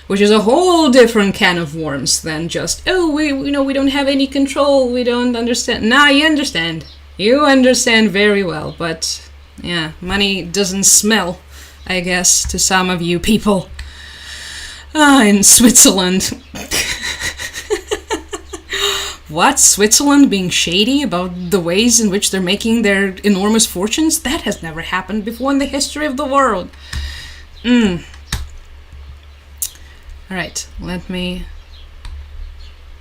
Speaker 1: which is a whole different can of worms than just, we don't have any control, we don't understand. Nah, you understand. You understand very well, but yeah, money doesn't smell, I guess, to some of you people in Switzerland. What? Switzerland being shady about the ways in which they're making their enormous fortunes? That has never happened before in the history of the world. Alright, let me...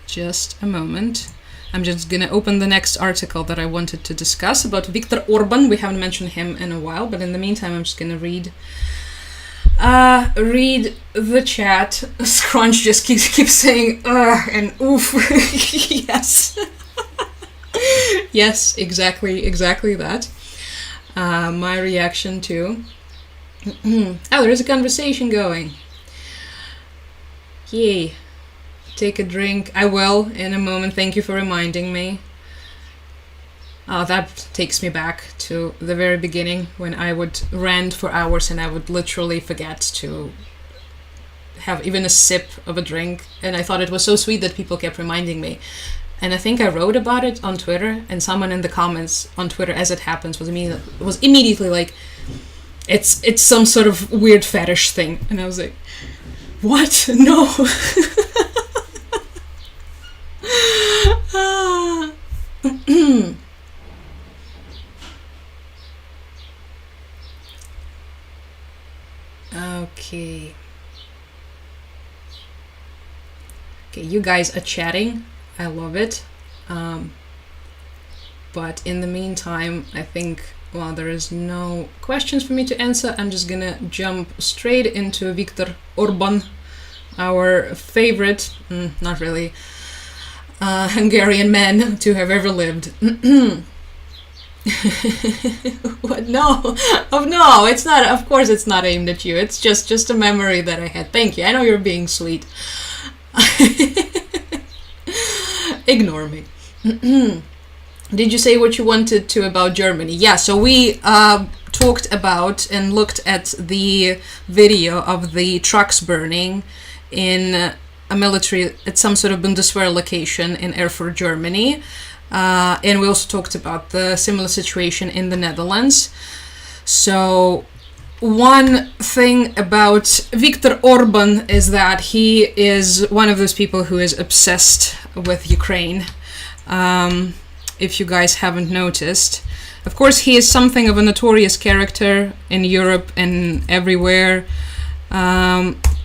Speaker 1: just a moment. I'm just gonna open the next article that I wanted to discuss about Viktor Orban. We haven't mentioned him in a while, but in the meantime I'm just gonna read the chat. Scrunch just keeps saying and oof. Yes. Yes, exactly that. My reaction too. Oh, there is a conversation going. Yay. Take a drink. I will in a moment. Thank you for reminding me. Oh, that takes me back to the very beginning when I would rant for hours and I would literally forget to have even a sip of a drink. And I thought it was so sweet that people kept reminding me. And I think I wrote about it on Twitter, and someone in the comments on Twitter, as it happens, was immediately like, it's some sort of weird fetish thing. And I was like, what? No. Okay. Okay, you guys are chatting. I love it. But in the meantime, I think while there is no questions for me to answer, I'm just gonna jump straight into Viktor Orban, our favorite, not really, Hungarian man to have ever lived. What? No. Oh no, it's not. Of course it's not aimed at you. It's just a memory that I had. Thank you. I know you're being sweet. Ignore me. Did you say what you wanted to about Germany? Yeah, so we talked about and looked at the video of the trucks burning in a military, at some sort of Bundeswehr location in Erfurt, Germany. And we also talked about the similar situation in the Netherlands. So one thing about Viktor Orban is that he is one of those people who is obsessed with Ukraine. If you guys haven't noticed. Of course, he is something of a notorious character in Europe and everywhere.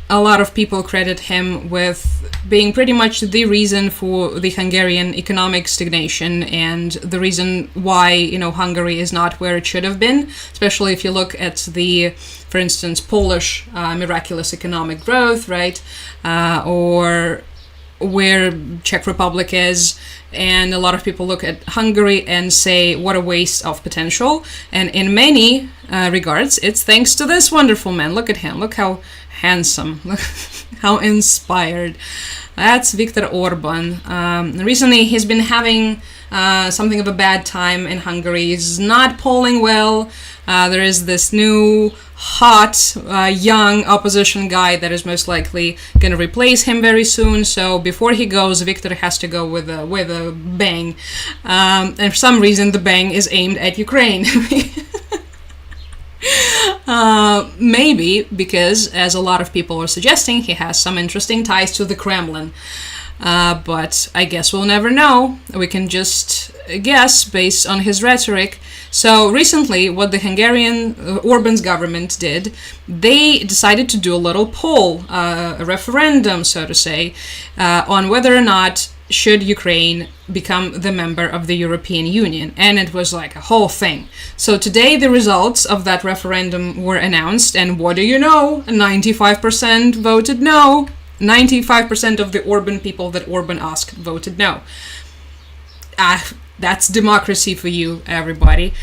Speaker 1: A lot of people credit him with being pretty much the reason for the Hungarian economic stagnation and the reason why, Hungary is not where it should have been, especially if you look at the, for instance, Polish miraculous economic growth, right? Or where Czech Republic is, and a lot of people look at Hungary and say, what a waste of potential. And in many regards, it's thanks to this wonderful man. Look at him. Look how handsome. Look how inspired. That's Viktor Orban. Recently, he's been having something of a bad time in Hungary. He's not polling well. There is this new hot young opposition guy that is most likely going to replace him very soon. So before he goes, Viktor has to go with a bang. And for some reason, the bang is aimed at Ukraine. Maybe because, as a lot of people are suggesting, he has some interesting ties to the Kremlin. But I guess we'll never know. We can just guess based on his rhetoric. So recently, what the Hungarian Orban's government did, they decided to do a little poll, a referendum, so to say, on whether or not should Ukraine become the member of the European Union. And it was like a whole thing. So today the results of that referendum were announced, and what do you know? 95% voted no. 95% of the Orban people that Orban asked voted no. That's democracy for you, everybody.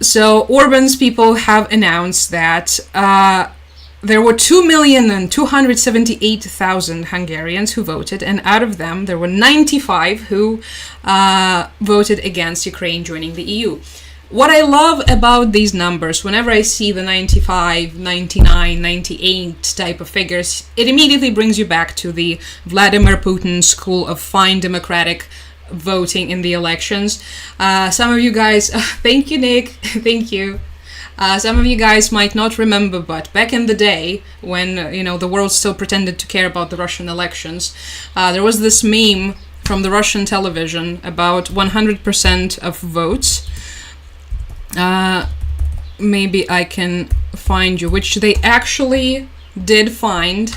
Speaker 1: So Orban's people have announced that there were 2,278,000 Hungarians who voted, and out of them there were 95 who voted against Ukraine joining the EU. What I love about these numbers, whenever I see the 95, 99, 98 type of figures, it immediately brings you back to the Vladimir Putin school of fine democratic voting in the elections. Some of you guys, thank you, Nick, thank you. Some of you guys might not remember, but back in the day, when the world still pretended to care about the Russian elections, there was this meme from the Russian television about 100% of votes. Maybe I can find you, which they actually did find.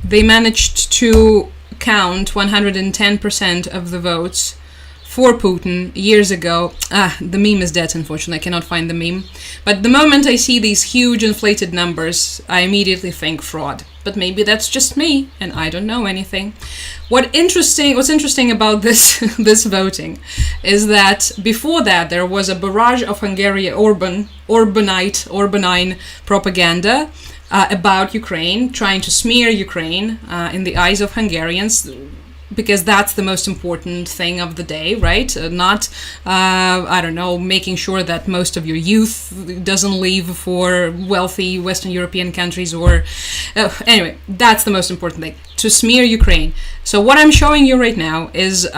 Speaker 1: They managed to count 110% of the votes for Putin years ago. The meme is dead, unfortunately. I cannot find the meme. But the moment I see these huge inflated numbers, I immediately think fraud. But maybe that's just me, and I don't know anything. What's interesting about this voting is that before that there was a barrage of Hungarian Orbanite propaganda about Ukraine, trying to smear Ukraine in the eyes of Hungarians. because that's the most important thing of the day, right? Not, I don't know, making sure that most of your youth doesn't leave for wealthy Western European countries or... anyway, that's the most important thing, to smear Ukraine. So what I'm showing you right now is...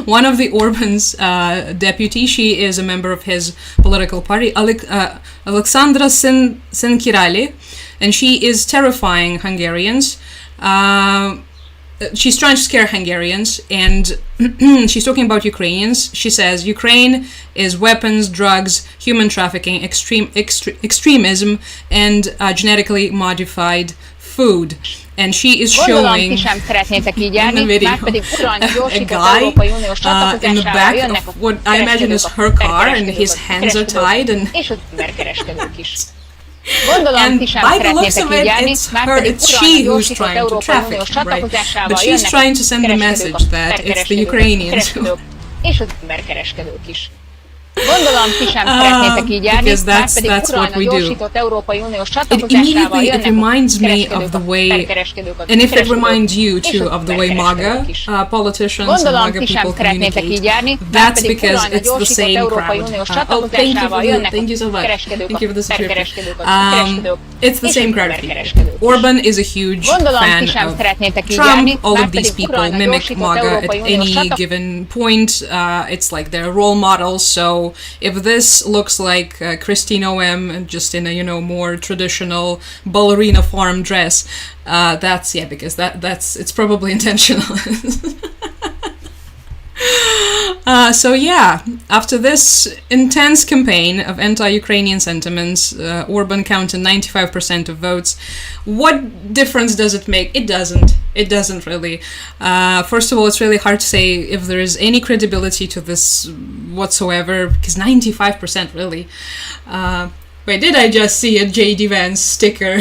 Speaker 1: one of the Orban's deputy, she is a member of his political party, Alexandra Senkirali, and she is terrifying Hungarians. She's trying to scare Hungarians, and she's talking about Ukrainians. She says Ukraine is weapons, drugs, human trafficking, extremism, and genetically modified food. And she is showing a video a guy in the back of what I imagine is her car, and his hands are tied, and by the looks of it, it's she who's trying to traffic, right? But she's trying to send the message that it's the Ukrainians who... because that's what we do. It reminds me of the way, and if it reminds you too of the way MAGA politicians and MAGA people communicate, that's because it's the same crowd. Thank you so much. Thank you for the subscription. It's the same crowd of people. Orban is a huge fan of Trump. All of these people mimic MAGA at any given point. It's like their role models. So if this looks like Christine O.M. just in a more traditional ballerina farm dress, that's because it's probably intentional. So yeah, after this intense campaign of anti-Ukrainian sentiments, Orban counted 95% of votes. What difference does it make? It doesn't. It doesn't really. First of all, it's really hard to say if there is any credibility to this whatsoever, because 95% really. Wait, did I just see a J.D. Vance sticker?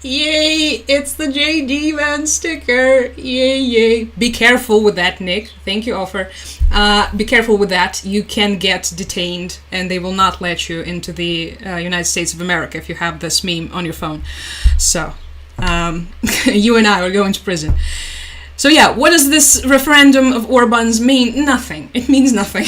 Speaker 1: Yay, it's the J.D. Vance sticker. Yay, yay. Be careful with that, Nick. Thank you, Offer. Be careful with that. You can get detained and they will not let you into the United States of America if you have this meme on your phone. So, you and I are going to prison. So yeah, what does this referendum of Orban's mean? Nothing. It means nothing.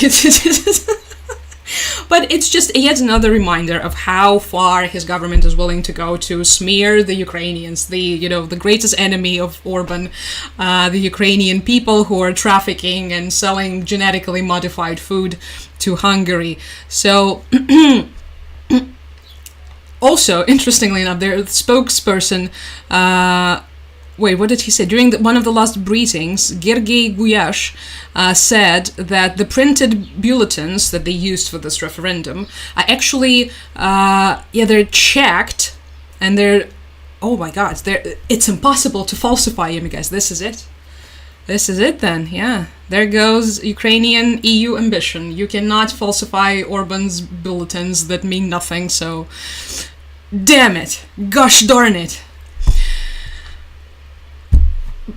Speaker 1: But it's just yet another reminder of how far his government is willing to go to smear the Ukrainians, the greatest enemy of Orban, the Ukrainian people who are trafficking and selling genetically modified food to Hungary. So, also, interestingly enough, their spokesperson, wait, what did he say? During one of the last briefings, Gergely Guyash said that the printed bulletins that they used for this referendum are actually, they're checked, and they're, oh my god, it's impossible to falsify them, guys. This is it. This is it then, yeah. There goes Ukrainian EU ambition. You cannot falsify Orban's bulletins that mean nothing, so damn it. Gosh darn it.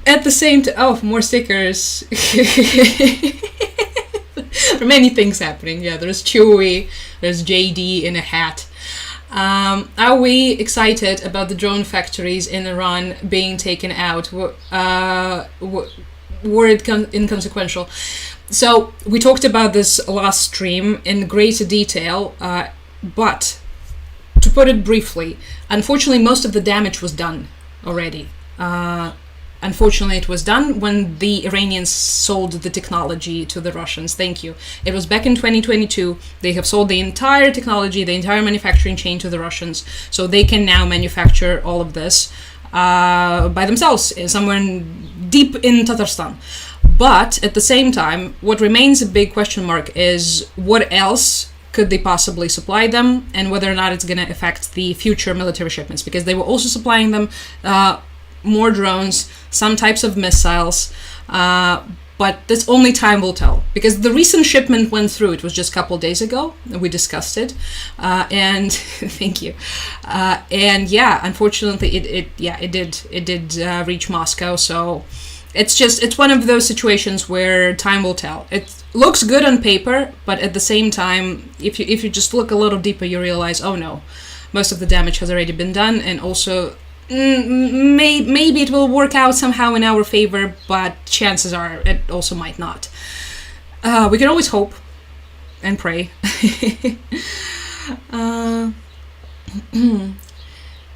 Speaker 1: At the same time, more stickers. There are many things happening. Yeah, there's Chewy, there's JD in a hat. Are we excited about the drone factories in Iran being taken out? Were it inconsequential? So we talked about this last stream in greater detail, but to put it briefly, unfortunately most of the damage was done already. Unfortunately, it was done when the Iranians sold the technology to the Russians. Thank you. It was back in 2022. They have sold the entire technology, the entire manufacturing chain to the Russians. So they can now manufacture all of this by themselves, somewhere deep in Tatarstan. But at the same time, what remains a big question mark is what else could they possibly supply them, and whether or not it's going to affect the future military shipments, because they were also supplying them more drones, some types of missiles, but this only time will tell, because the recent shipment went through. It was just a couple of days ago. We discussed it, and thank you. And yeah, unfortunately, it did reach Moscow. So it's one of those situations where time will tell. It looks good on paper, but at the same time, if you just look a little deeper, you realize, oh no, most of the damage has already been done, and also maybe it will work out somehow in our favor, but chances are it also might not. We can always hope and pray.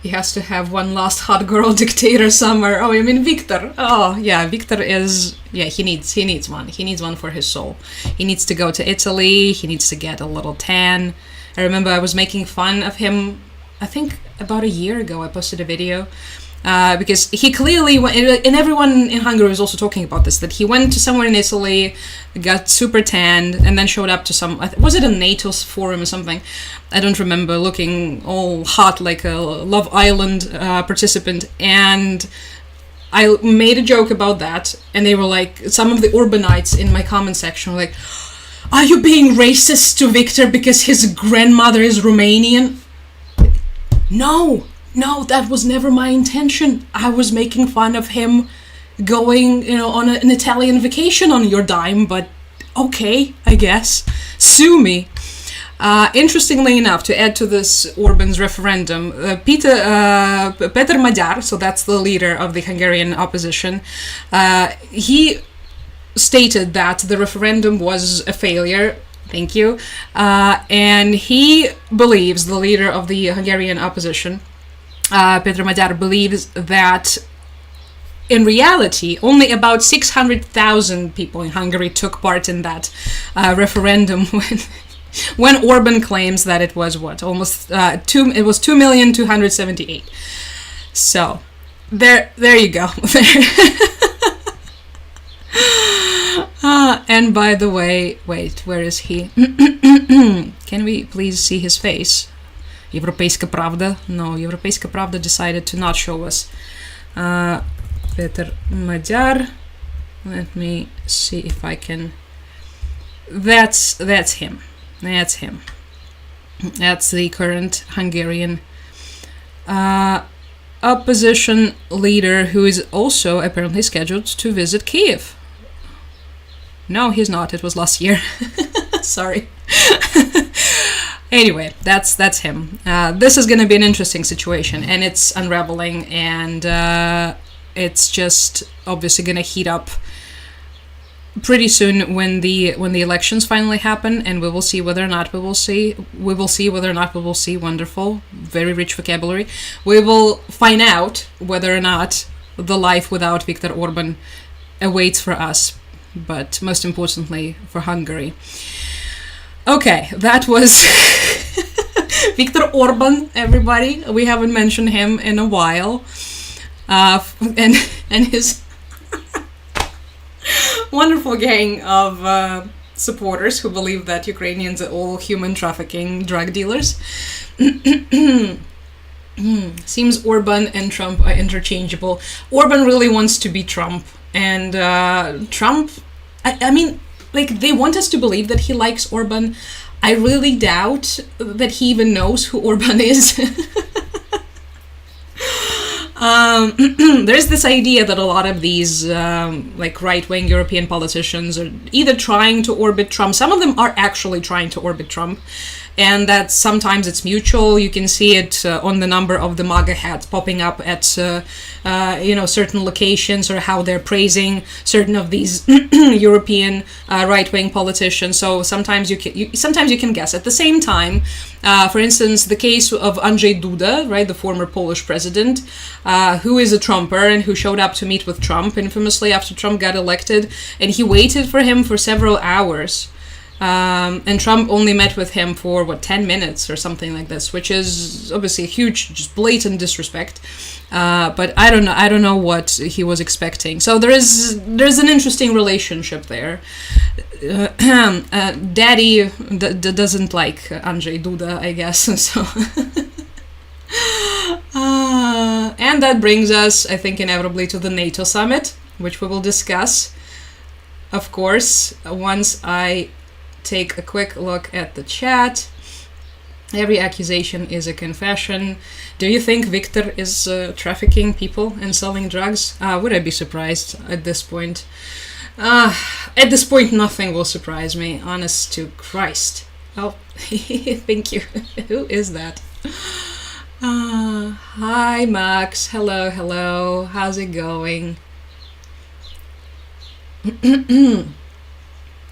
Speaker 1: He has to have one last hot girl dictator somewhere. Oh, I mean Victor. Oh, yeah, Victor is... Yeah, he needs one. He needs one for his soul. He needs to go to Italy. He needs to get a little tan. I remember I was making fun of him, I think about a year ago. I posted a video. Because he clearly went, and everyone in Hungary was also talking about this, that he went to somewhere in Italy, got super tanned, and then showed up to some, was it a NATO forum or something? I don't remember, looking all hot like a Love Island participant, and I made a joke about that, and they were like, some of the Orbanites in my comment section were like, are you being racist to Victor because his grandmother is Romanian? No, that was never my intention. I was making fun of him going, on an Italian vacation on your dime, but okay, I guess. Sue me. Interestingly enough, to add to this Orban's referendum, Peter Magyar, so that's the leader of the Hungarian opposition, he stated that the referendum was a failure. Thank you. And he believes, the leader of the Hungarian opposition, Peter Magyar, believes that in reality only about 600,000 people in Hungary took part in that referendum when Orban claims that it was almost it was 2,278,000. So there you go. And by the way, wait, where is he? Can we please see his face? Европейская правда? No, Европейская правда decided to not show us. Peter Magyar. Let me see if I can... That's him. That's him. That's the current Hungarian opposition leader, who is also apparently scheduled to visit Kiev. No, he's not. It was last year. Sorry. Anyway, that's him. This is going to be an interesting situation, and it's unraveling, and it's just obviously going to heat up pretty soon when the elections finally happen, and we will see whether or not we will see whether or not we will see wonderful, very rich vocabulary. We will find out whether or not the life without Viktor Orban awaits for us, but most importantly for Hungary. Okay, that was Viktor Orban, everybody. We haven't mentioned him in a while. And his wonderful gang of supporters who believe that Ukrainians are all human trafficking drug dealers. Seems Orban and Trump are interchangeable. Orban really wants to be Trump, and Trump, I mean, like, they want us to believe that he likes Orban. I really doubt that he even knows who Orban is. There's this idea that a lot of these like right-wing European politicians are either trying to orbit Trump. Some of them are actually trying to orbit Trump, and that sometimes it's mutual. You can see it on the number of the MAGA hats popping up at certain locations, or how they're praising certain of these European right-wing politicians. So sometimes you can guess. At the same time, for instance, the case of Andrzej Duda, right, the former Polish president, who is a Trumper and who showed up to meet with Trump infamously after Trump got elected, and he waited for him for several hours. And Trump only met with him for 10 minutes or something like this, which is obviously a huge, just blatant disrespect. But I don't know what he was expecting. So there's an interesting relationship there. Daddy doesn't like Andrzej Duda, I guess. So, and that brings us, I think, inevitably to the NATO summit, which we will discuss, of course, once I take a quick look at the chat. Every accusation is a confession. Do you think Victor is trafficking people and selling drugs? Would I be surprised at this point? At this point, nothing will surprise me, honest to Christ. Oh, thank you. Who is that? Hi, Max. Hello, hello. How's it going?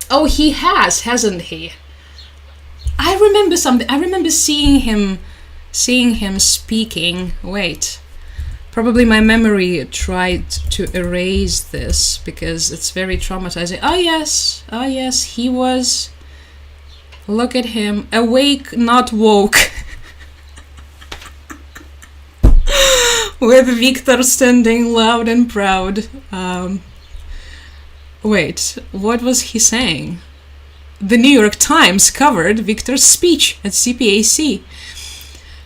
Speaker 1: Oh, he has, hasn't he? I remember something. I remember seeing him speaking. Wait. Probably my memory tried to erase this because it's very traumatizing. Oh yes, he was. Look at him, awake, not woke. With Victor standing loud and proud. Wait, what was he saying? The New York Times covered Victor's speech at CPAC.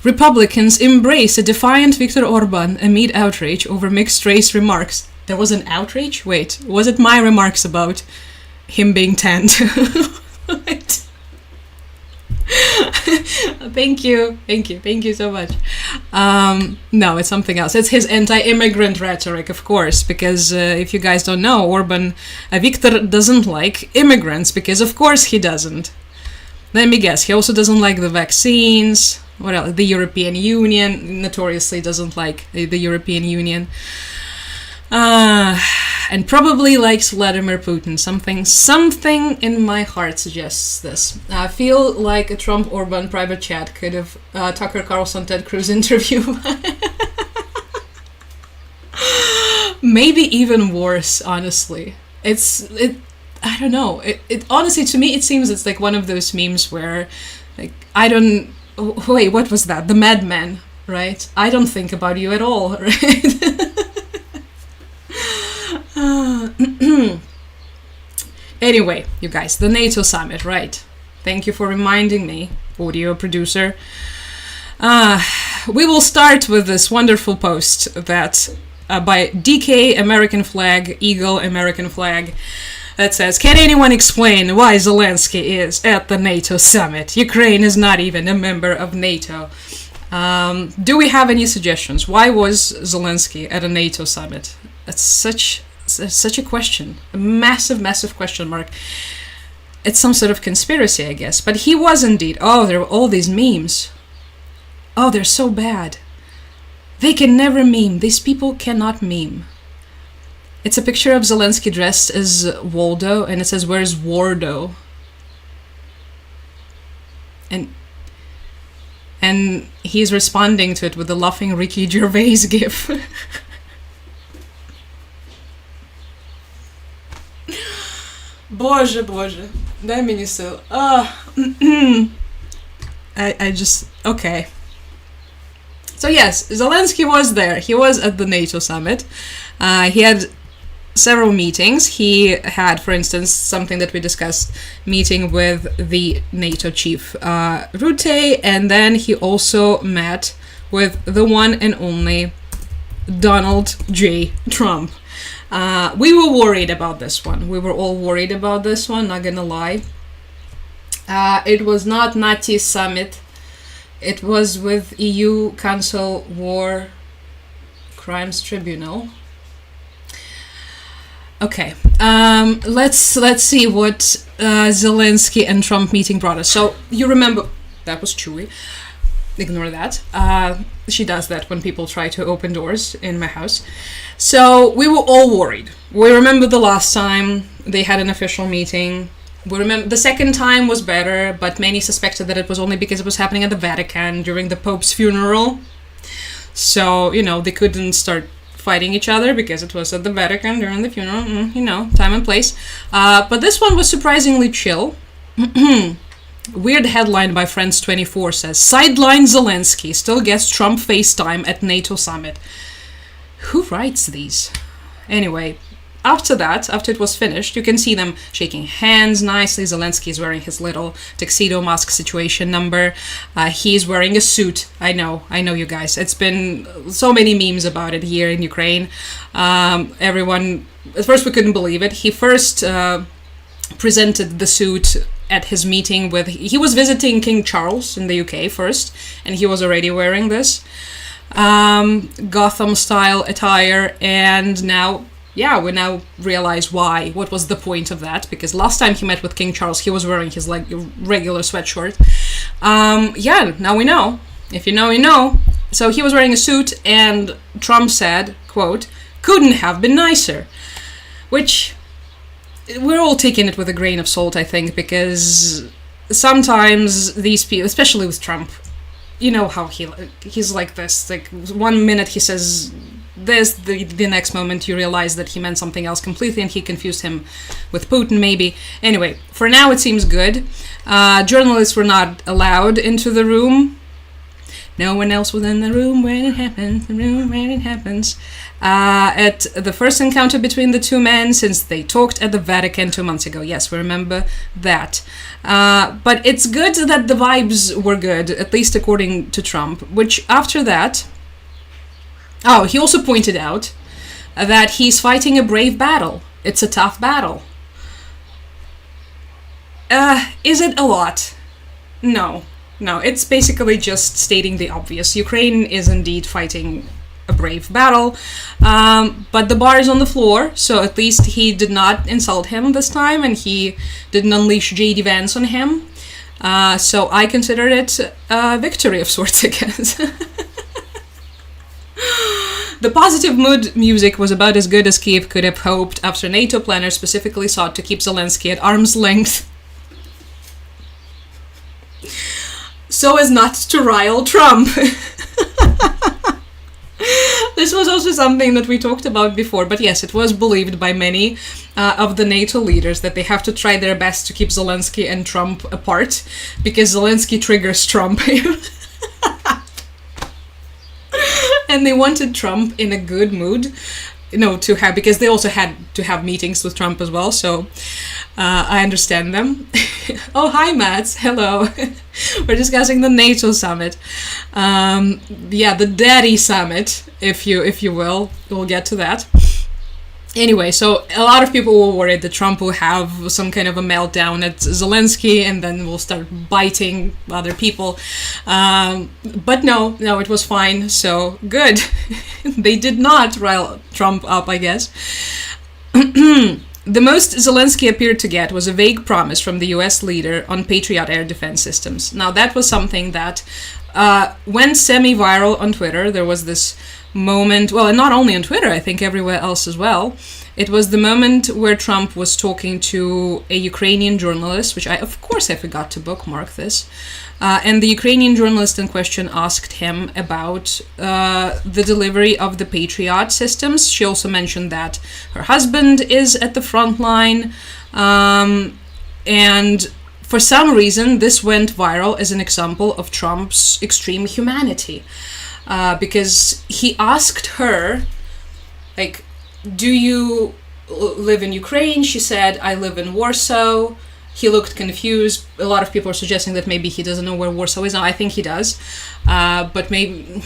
Speaker 1: Republicans embrace a defiant Viktor Orban amid outrage over mixed-race remarks. There was an outrage? Wait, was it my remarks about him being tanned? Wait. Thank you so much. No, it's something else. It's his anti-immigrant rhetoric, of course, because if you guys don't know, Viktor doesn't like immigrants, because of course he doesn't. Let me guess, he also doesn't like the vaccines. What else? The European Union, notoriously doesn't like the European Union. And probably likes Vladimir Putin. Something in my heart suggests this. I feel like a Trump-Orban private chat could have Tucker Carlson Ted Cruz interview. Maybe even worse, honestly. I don't know. It honestly, to me, it seems it's like one of those memes where, like, wait, what was that? The madman, right? I don't think about you at all, right? Anyway, you guys, the NATO summit, right? Thank you for reminding me, audio producer. We will start with this wonderful post that by DK American flag, Eagle American flag, that says, can anyone explain why Zelenskyy is at the NATO summit? Ukraine is not even a member of NATO. Do we have any suggestions? Why was Zelenskyy at a NATO summit? That's such a question. A massive question mark. It's some sort of conspiracy, I guess. But he was indeed. Oh, there were all these memes. Oh, they're so bad. They can never meme. These people cannot meme. It's a picture of Zelenskyy dressed as Waldo, and it says, where's Wardo? And he's responding to it with the laughing Ricky Gervais gif. Боже. Дай мені сил. I just... Okay. So yes, Zelenskyy was there. He was at the NATO summit. He had several meetings. He had, for instance, something that we discussed, meeting with the NATO chief, Rutte, and then he also met with the one and only Donald J. Trump. We were worried about this one. We were all worried about this one, not gonna lie. It was not NATO summit. It was with EU Council War Crimes Tribunal. Okay, let's see what Zelenskyy and Trump meeting brought us. So you remember, that was Chewy. Ignore that. She does that when people try to open doors in my house. So we were all worried. We remember the last time they had an official meeting. We remember the second time was better, but many suspected that it was only because it was happening at the Vatican during the Pope's funeral. So, they couldn't start fighting each other because it was at the Vatican during the funeral. Time and place. But this one was surprisingly chill. Weird headline by Friends24 says, sideline Zelenskyy still gets Trump FaceTime at NATO summit. Who writes these? Anyway, after it was finished, you can see them shaking hands nicely. Zelenskyy is wearing his little tuxedo mask situation number. He's wearing a suit. I know you guys. It's been so many memes about it here in Ukraine. Everyone, at first we couldn't believe it. He first presented the suit at his meeting he was visiting King Charles in the UK first, and he was already wearing this Gotham style attire, and now we now realize why. What was the point of that? Because last time he met with King Charles, he was wearing his regular sweatshirt. Now we know. If you know, you know. So he was wearing a suit, and Trump said, quote, "Couldn't have been nicer," which we're all taking it with a grain of salt, I think, because sometimes these people, especially with Trump, you know how he's like this. Like, 1 minute he says this, the next moment you realize that he meant something else completely, and he confused him with Putin, maybe. Anyway, for now it seems good. Journalists were not allowed into the room. No one else was in the room when it happens. At the first encounter between the two men since they talked at the Vatican 2 months ago. Yes, we remember that. But it's good that the vibes were good, at least according to Trump, which after that... Oh, he also pointed out that he's fighting a brave battle. It's a tough battle. Is it a lot? No. No, it's basically just stating the obvious. Ukraine is indeed fighting a brave battle, but the bar is on the floor, so at least he did not insult him this time, and he didn't unleash J.D. Vance on him. So I consider it a victory of sorts, I guess. The positive mood music was about as good as Kiev could have hoped after NATO planners specifically sought to keep Zelenskyy at arm's length, so as not to rile Trump. This was also something that we talked about before, but yes, it was believed by many of the NATO leaders that they have to try their best to keep Zelenskyy and Trump apart, because Zelenskyy triggers Trump. And they wanted Trump in a good mood, to have, because they also had to have meetings with Trump as well, so I understand them. Oh, hi, Mats. Hello. We're discussing the NATO summit. The Daddy summit, if you will. We'll get to that. Anyway, so a lot of people were worried that Trump will have some kind of a meltdown at Zelenskyy and then will start biting other people. But no, it was fine. So good. They did not rile Trump up, I guess. The most Zelenskyy appeared to get was a vague promise from the US leader on Patriot air defense systems. Now, that was something that went semi-viral on Twitter. There was this moment, well, and not only on Twitter, I think everywhere else as well. It was the moment where Trump was talking to a Ukrainian journalist, which I forgot to bookmark this. And the Ukrainian journalist in question asked him about the delivery of the Patriot systems. She also mentioned that her husband is at the front line. And for some reason, this went viral as an example of Trump's extreme humanity. Because he asked her, like, do you live in Ukraine? She said, I live in Warsaw. He looked confused. A lot of people are suggesting that maybe he doesn't know where Warsaw is. Now, I think he does. But maybe...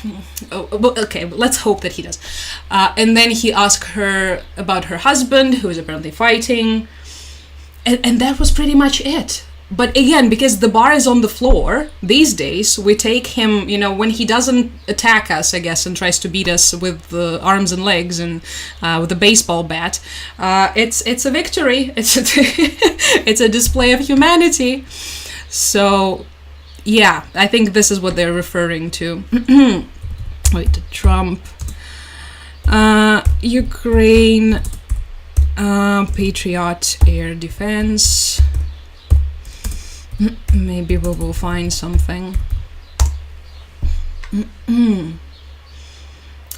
Speaker 1: okay, let's hope that he does. And then he asked her about her husband, who is apparently fighting. And that was pretty much it. But again, because the bar is on the floor, these days, we take him, when he doesn't attack us, I guess, and tries to beat us with the arms and legs and with a baseball bat, it's a victory. It's a display of humanity. So, yeah, I think this is what they're referring to. Wait, Trump. Ukraine, Patriot air defense. Maybe we will find something.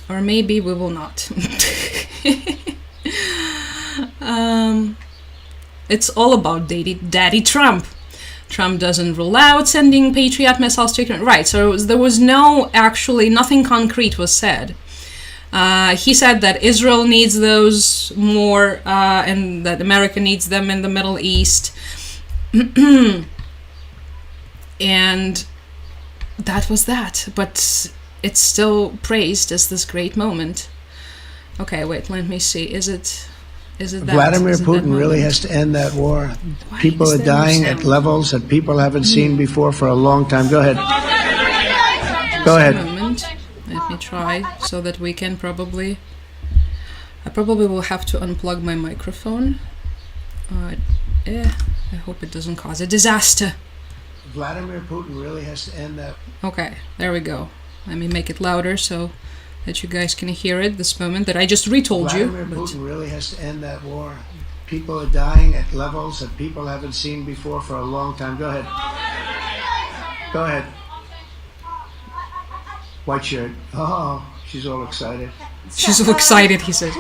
Speaker 1: Or maybe we will not. It's all about Daddy Trump. Trump doesn't rule out sending Patriot missiles to Ukraine. Right, so there was nothing concrete was said. He said that Israel needs those more, and that America needs them in the Middle East. And that was that, but it's still praised as this great moment. Okay, wait, let me see. Is it that?
Speaker 2: Vladimir Putin really has to end that war. People are dying at levels that people haven't seen before for a long time. Go ahead. Go ahead.
Speaker 1: A moment. Let me try so that we can probably... I probably will have to unplug my microphone. I hope it doesn't cause a disaster.
Speaker 2: Vladimir Putin really has to end that.
Speaker 1: Okay, there we go. Let me make it louder so that you guys can hear it this moment that I just retold you.
Speaker 2: Vladimir Putin really has to end that war. People are dying at levels that people haven't seen before for a long time. Go ahead. Go ahead. White shirt. Oh, she's all excited.
Speaker 1: She's all excited, he said.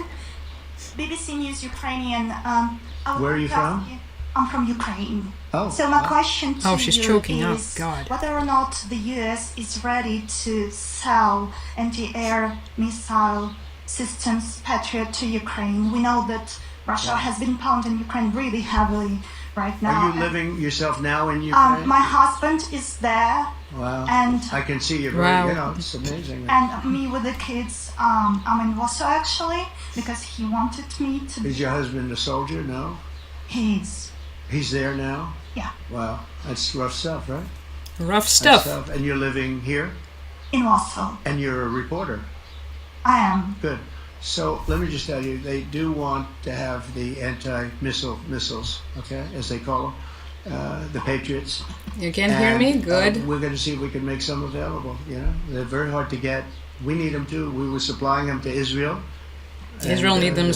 Speaker 3: BBC News Ukrainian.
Speaker 2: Where are you from?
Speaker 3: I'm from Ukraine.
Speaker 2: Oh.
Speaker 3: So my question to
Speaker 1: she's
Speaker 3: you
Speaker 1: choking.
Speaker 3: is
Speaker 1: Oh, God.
Speaker 3: whether or not the US is ready to sell anti-air missile systems Patriot to Ukraine. We know that Russia has been pounding Ukraine really heavily right now.
Speaker 2: Are you living yourself now in Ukraine?
Speaker 3: My husband is there.
Speaker 2: Wow.
Speaker 3: And
Speaker 2: I can see you.
Speaker 1: Wow.
Speaker 2: It's amazing.
Speaker 3: And me with the kids, I'm in Warsaw actually, because he wanted me to.
Speaker 2: Is your husband a soldier? No?
Speaker 3: He's.
Speaker 2: He's there now?
Speaker 3: Yeah.
Speaker 2: Wow. That's rough stuff, right?
Speaker 1: Rough stuff.
Speaker 2: That's tough. And you're living here?
Speaker 3: In Warsaw.
Speaker 2: And you're a reporter?
Speaker 3: I am.
Speaker 2: Good. So let me just tell you, they do want to have the missiles, okay, as they call them, the Patriots.
Speaker 1: You can hear me? Good.
Speaker 2: We're going to see if we can make some available. They're very hard to get. We need them too. We were supplying them to Israel.
Speaker 1: Israel need them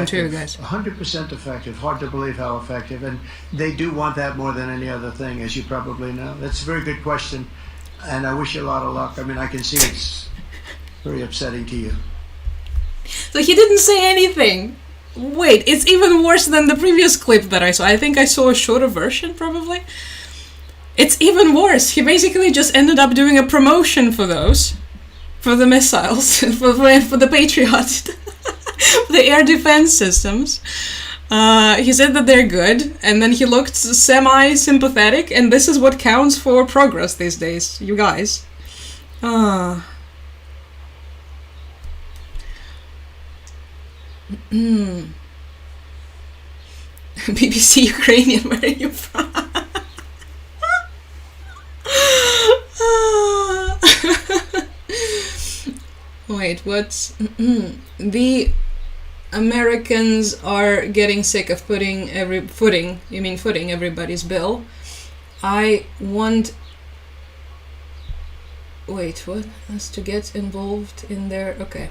Speaker 1: too, guys.
Speaker 2: 100% effective. Hard to believe how effective. And they do want that more than any other thing, as you probably know. That's a very good question. And I wish you a lot of luck. I mean, I can see it's very upsetting to you.
Speaker 1: So he didn't say anything. Wait, it's even worse than the previous clip that I saw. I think I saw a shorter version, probably. It's even worse. He basically just ended up doing a promotion for those. For the missiles. for the Patriot. The air defense systems. He said that they're good, and then he looked semi-sympathetic, and this is what counts for progress these days, you guys. BBC Ukrainian, where are you from? Wait, what's... The Americans are getting sick of footing everybody's bill. I want... Wait, what? Has to get involved in their... Okay.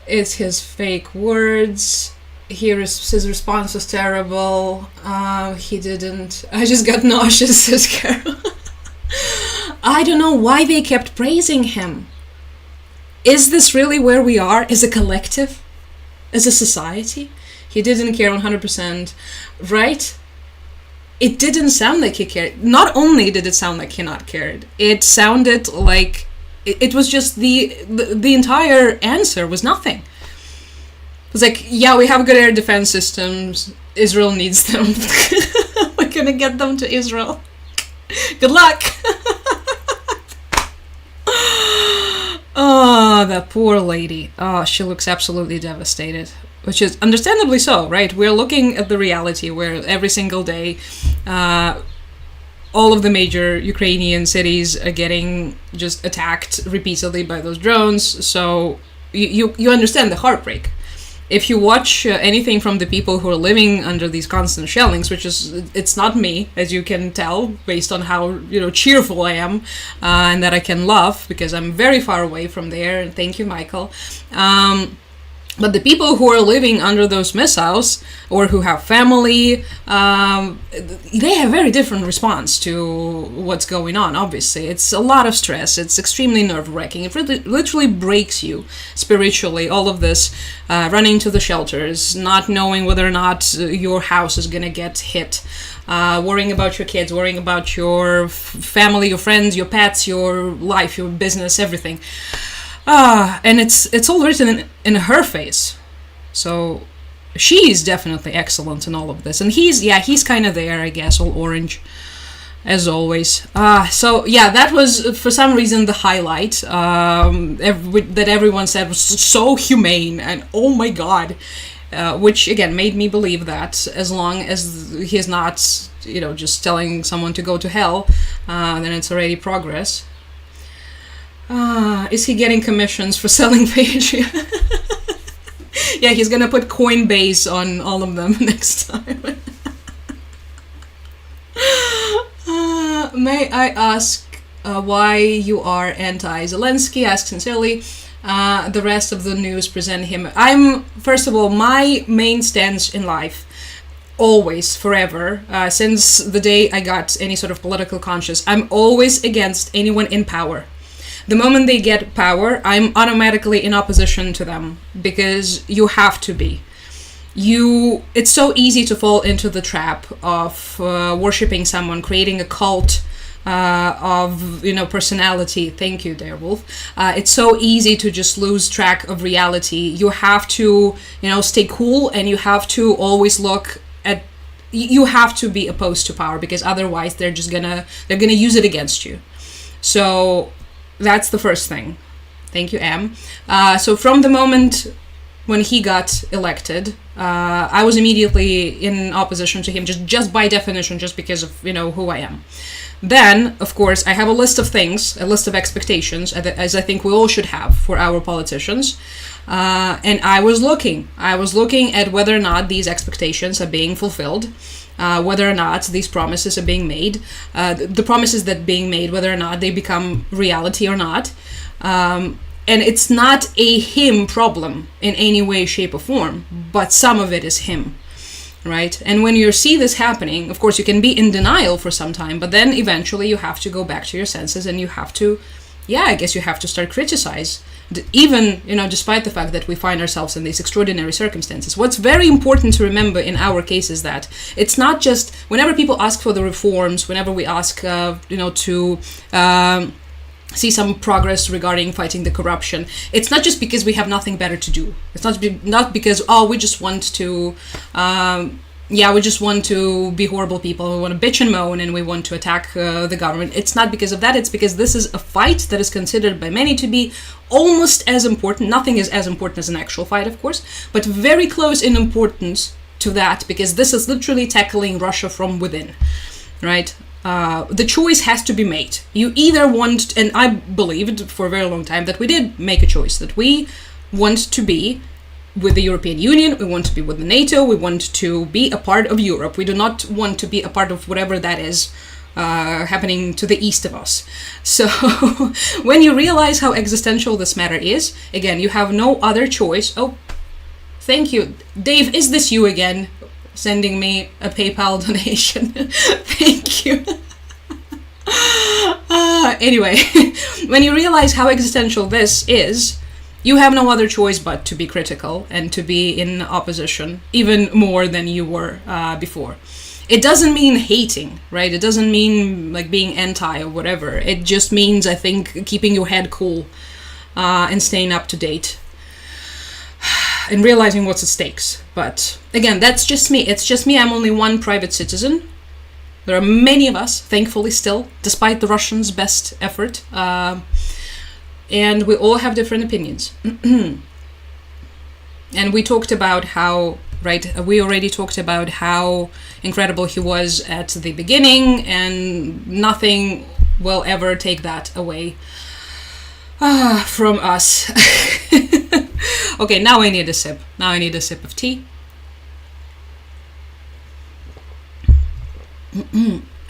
Speaker 1: It's his fake words. His response was terrible. He didn't... I just got nauseous, says Carol. I don't know why they kept praising him. Is this really where we are as a collective? As a society? He didn't care 100%, right? It didn't sound like he cared. Not only did it sound like he not cared, it sounded like it was just the entire answer was nothing. It was like, yeah, we have good air defense systems. Israel needs them. We're gonna get them to Israel. Good luck. Oh, that poor lady. Oh, she looks absolutely devastated. Which is understandably so, right? We're looking at the reality where every single day all of the major Ukrainian cities are getting just attacked repeatedly by those drones. So you understand the heartbreak. If you watch anything from the people who are living under these constant shellings, which is, it's not me, as you can tell, based on how, cheerful I am, and that I can laugh, because I'm very far away from there. Thank you, Michael. But the people who are living under those missiles, or who have family, they have very different response to what's going on, obviously. It's a lot of stress. It's extremely nerve-wracking. It really, literally breaks you spiritually, all of this. Running to the shelters, not knowing whether or not your house is going to get hit. Worrying about your kids, worrying about your family, your friends, your pets, your life, your business, everything. And it's all written in her face. So she's definitely excellent in all of this. And he's kind of there, I guess, all orange, as always. So yeah, that was, for some reason, the highlight that everyone said was so humane, and oh my god. Which, again, made me believe that as long as he's not, just telling someone to go to hell, then it's already progress. Is he getting commissions for selling Patriot? Yeah, he's gonna put Coinbase on all of them next time. May I ask why you are anti-Zelensky, ask sincerely. The rest of the news present him. First of all, my main stance in life, always, forever, since the day I got any sort of political conscience, I'm always against anyone in power. The moment they get power, I'm automatically in opposition to them, because you have to be. It's so easy to fall into the trap of worshipping someone, creating a cult of personality. Thank you, Direwolf. It's so easy to just lose track of reality. You have to stay cool, and you have to always you have to be opposed to power, because otherwise they're gonna use it against you. So that's the first thing. Thank you, Em. So from the moment when he got elected, I was immediately in opposition to him, just by definition, just because of who I am. Then, of course, I have a list of things, a list of expectations, as I think we all should have for our politicians. And I was looking at whether or not these expectations are being fulfilled, whether or not these promises are being made, the promises that are being made, whether or not they become reality or not. And it's not a him problem in any way, shape, or form, but some of it is him. Right? And when you see this happening, of course, you can be in denial for some time, but then eventually you have to go back to your senses, and you have to, I guess you have to start criticize, even, despite the fact that we find ourselves in these extraordinary circumstances. What's very important to remember in our case is that it's not just, whenever people ask for the reforms, whenever we ask, to see some progress regarding fighting the corruption, it's not just because we have nothing better to do. It's not because we just want to we just want to be horrible people, we want to bitch and moan, and we want to attack the government. It's not because of that. It's because this is a fight that is considered by many to be almost as important. Nothing is as important as an actual fight, of course, but very close in importance to that, because this is literally tackling Russia from within, right? The choice has to be made. You either want, and I believed for a very long time that we did make a choice, that we want to be with the European Union, we want to be with the NATO, we want to be a part of Europe. We do not want to be a part of whatever that is happening to the east of us. So when you realize how existential this matter is, again, you have no other choice. Oh, thank you. Dave, is this you again? Sending me a PayPal donation. Thank you. Anyway, when you realize how existential this is, you have no other choice but to be critical and to be in opposition, even more than you were before. It doesn't mean hating, right? It doesn't mean like being anti or whatever. It just means, I think, keeping your head cool and staying up to date. And realizing what's at stakes. But again, that's just me. It's just me. I'm only one private citizen. There are many of us, thankfully, still, despite the Russians' best effort. And we all have different opinions. And we talked about how, we already talked about how incredible he was at the beginning, and nothing will ever take that away from us. Okay, now I need a sip. Now I need a sip of tea.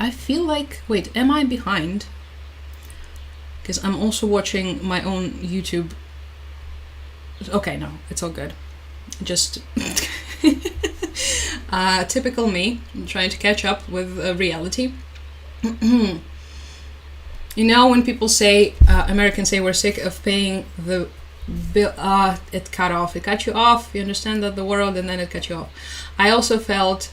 Speaker 1: I feel like... Wait, am I behind? Because I'm also watching my own YouTube. Okay, no, it's all good. Just... typical me, trying to catch up with reality. When people say, Americans say we're sick of paying the bill, it cut off. It cut you off. You understand that the world, and then it cut you off. I also felt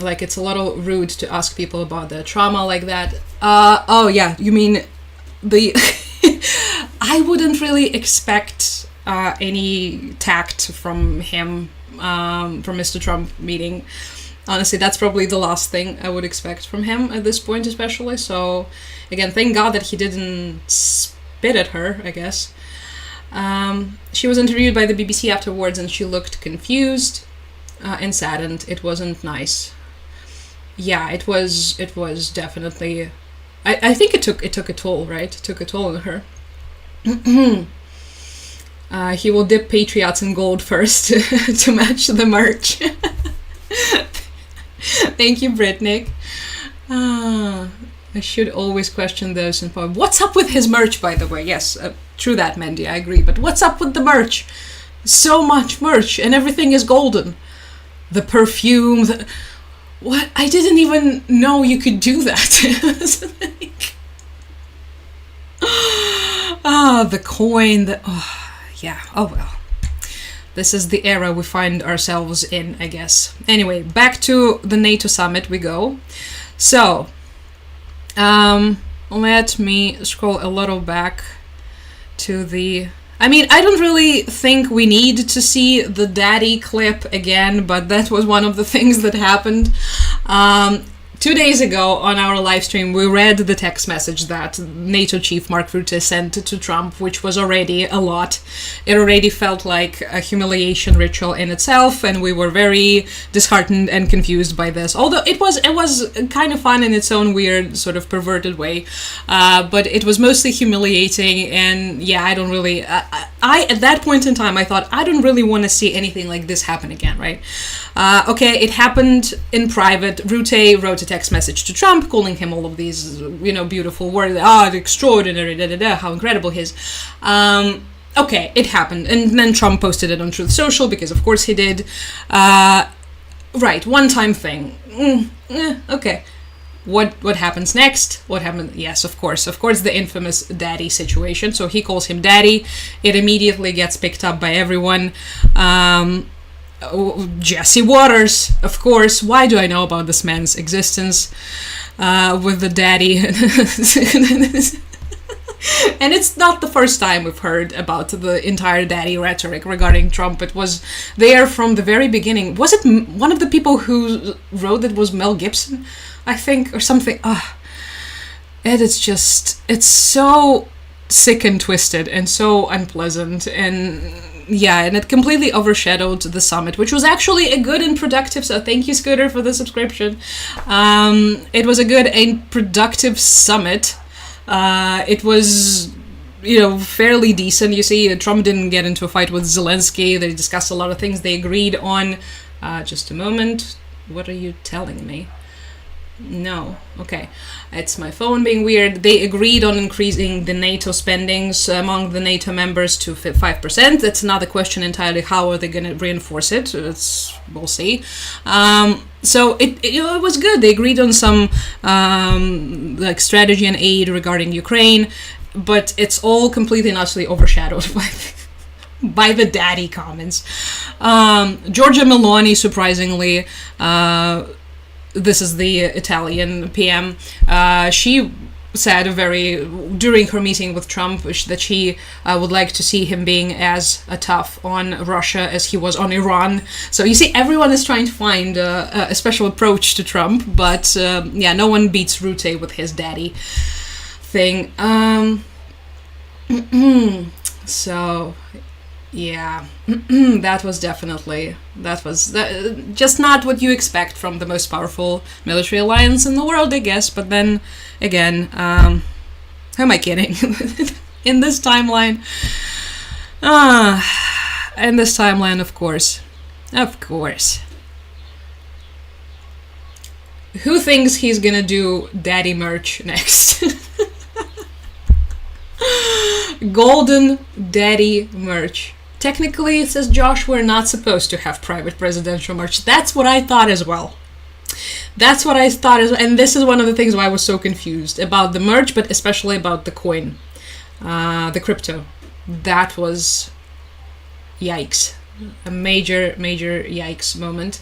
Speaker 1: like it's a little rude to ask people about their trauma like that. Oh yeah, you mean the... I wouldn't really expect any tact from him, from Mr. Trump meeting. Honestly, that's probably the last thing I would expect from him at this point, especially. So, again, thank God that he didn't spit at her, I guess. She was interviewed by the BBC afterwards, and she looked confused and saddened. It wasn't nice. Yeah, it was definitely... I think it took a toll, right? It took a toll on her. He will dip Patriots in gold first to match the merch. Thank you, Britnick. I should always question those in power. What's up with his merch, by the way? Yes, true that, Mandy, I agree. But what's up with the merch? So much merch, and everything is golden. The perfume, what? I didn't even know you could do that. The coin, yeah, oh well. This is the era we find ourselves in, I guess. Anyway, back to the NATO summit we go. So, let me scroll a little back to the... I mean, I don't really think we need to see the daddy clip again, but that was one of the things that happened. 2 days ago on our live stream, we read the text message that NATO chief Mark Rutte sent to Trump, which was already a lot. It already felt like a humiliation ritual in itself, and we were very disheartened and confused by this. Although it was kind of fun in its own weird, sort of perverted way, but it was mostly humiliating. And yeah, I don't really. I at that point in time, I thought I don't really want to see anything like this happen again, right? Okay, it happened in private. Rutte wrote a text message to Trump, calling him all of these, beautiful words. Extraordinary, how incredible he is. Okay, it happened. And then Trump posted it on Truth Social, because of course he did. Right, one-time thing. Okay. What happens next? What happened? Yes, of course, the infamous daddy situation. So he calls him daddy. It immediately gets picked up by everyone. Jesse Waters, of course. Why do I know about this man's existence with the daddy? And it's not the first time we've heard about the entire daddy rhetoric regarding Trump. It was there from the very beginning. Was it one of the people who wrote it was Mel Gibson, I think, or something? It's so sick and twisted and so unpleasant, and yeah, and it completely overshadowed the summit, which was actually a good and productive, so thank you, Scooter, for the subscription. It was a good and productive summit. It was, fairly decent. You see, Trump didn't get into a fight with Zelenskyy. They discussed a lot of things they agreed on. Just a moment. What are you telling me? No. Okay. It's my phone being weird. They agreed on increasing the NATO spendings among the NATO members to 5%. That's another question entirely. How are they going to reinforce it? We'll see. So it was good. They agreed on some strategy and aid regarding Ukraine, but it's all completely and utterly overshadowed by the daddy comments. Giorgia Meloni, surprisingly, this is the Italian PM, she said during her meeting with Trump that she would like to see him being as tough on Russia as he was on Iran. So you see, everyone is trying to find a special approach to Trump, but no one beats Rutte with his daddy thing. So yeah, that was just not what you expect from the most powerful military alliance in the world, I guess. But then again, who am I kidding? In this timeline, of course. Who thinks he's gonna do daddy merch next? Golden daddy merch. Technically, says Josh, we're not supposed to have private presidential merch. That's what I thought as well. And this is one of the things why I was so confused about the merch, but especially about the coin, the crypto. That was yikes. A major yikes moment.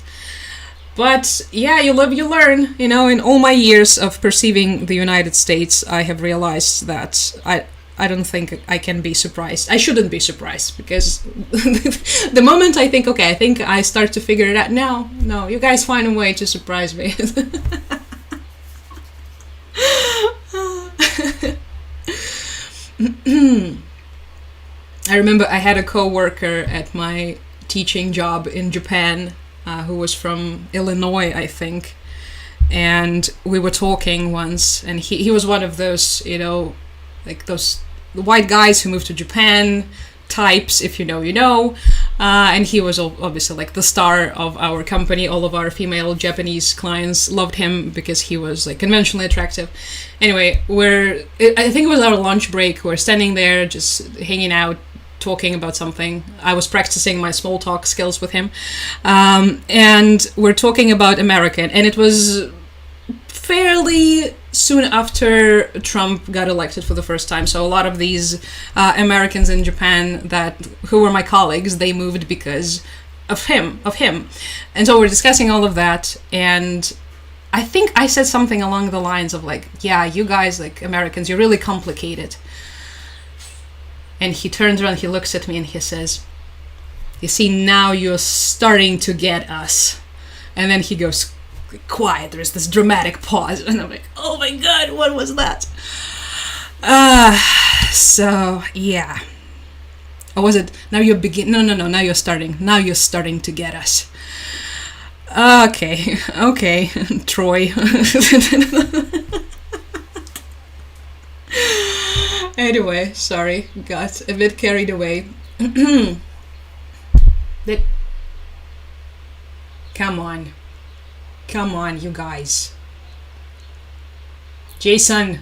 Speaker 1: But yeah, you live, you learn. In all my years of perceiving the United States, I have realized that I don't think I can be surprised. I shouldn't be surprised, because the moment I think, okay, I think I start to figure it out. No, you guys find a way to surprise me. I remember I had a co-worker at my teaching job in Japan who was from Illinois, I think. And we were talking once, and he was one of those, like those white guys who moved to Japan types, if you know, you know. And he was obviously like the star of our company. All of our female Japanese clients loved him because he was like conventionally attractive. Anyway, I think it was our lunch break. We're standing there just hanging out, talking about something. I was practicing my small talk skills with him. And we're talking about America. And it was fairly soon after Trump got elected for the first time. So a lot of these Americans in Japan who were my colleagues, they moved because of him. And so we're discussing all of that. And I think I said something along the lines of like, yeah, you guys, like Americans, you're really complicated. And he turns around, he looks at me and he says, you see, now you're starting to get us. And then he goes quiet. There's this dramatic pause. And I'm like, oh my God, what was that? So, yeah. Or was it, now you're No, now you're starting. Now you're starting to get us. Okay, Troy. Anyway, sorry, got a bit carried away. Come on, you guys. Jason,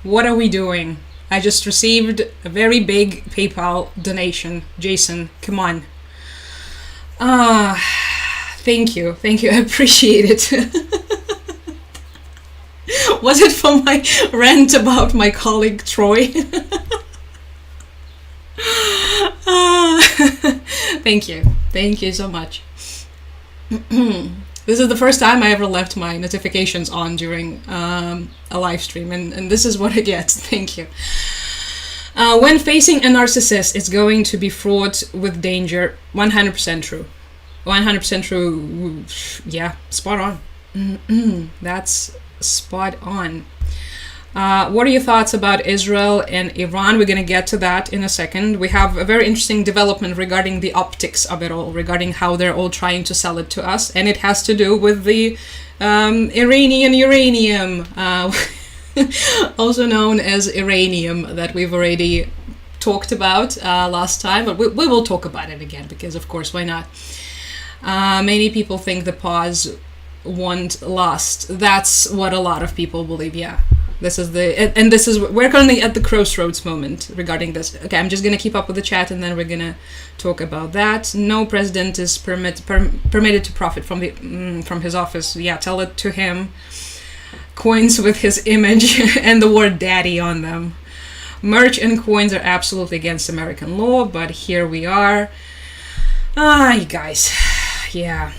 Speaker 1: what are we doing? I just received a very big PayPal donation. Jason, come on. Thank you, I appreciate it. Was it for my rant about my colleague Troy? Thank you so much. This is the first time I ever left my notifications on during a live stream, and this is what I get. Thank you. When facing a narcissist, it's going to be fraught with danger. 100% true. 100% true. Yeah, spot on. That's spot on. What are your thoughts about Israel and Iran? We're going to get to that in a second. We have a very interesting development regarding the optics of it all, regarding how they're all trying to sell it to us. And it has to do with the Iranian uranium, also known as Iranium, that we've already talked about last time. But we will talk about it again because, of course, why not? Many people think the pause won't last. That's what a lot of people believe, yeah. We're currently at the crossroads moment regarding this. Okay, I'm just gonna keep up with the chat and then we're gonna talk about that. No president is permitted to profit from his office. Yeah, tell it to him. Coins with his image and the word daddy on them. Merch and coins are absolutely against American law, but here we are. You guys, yeah.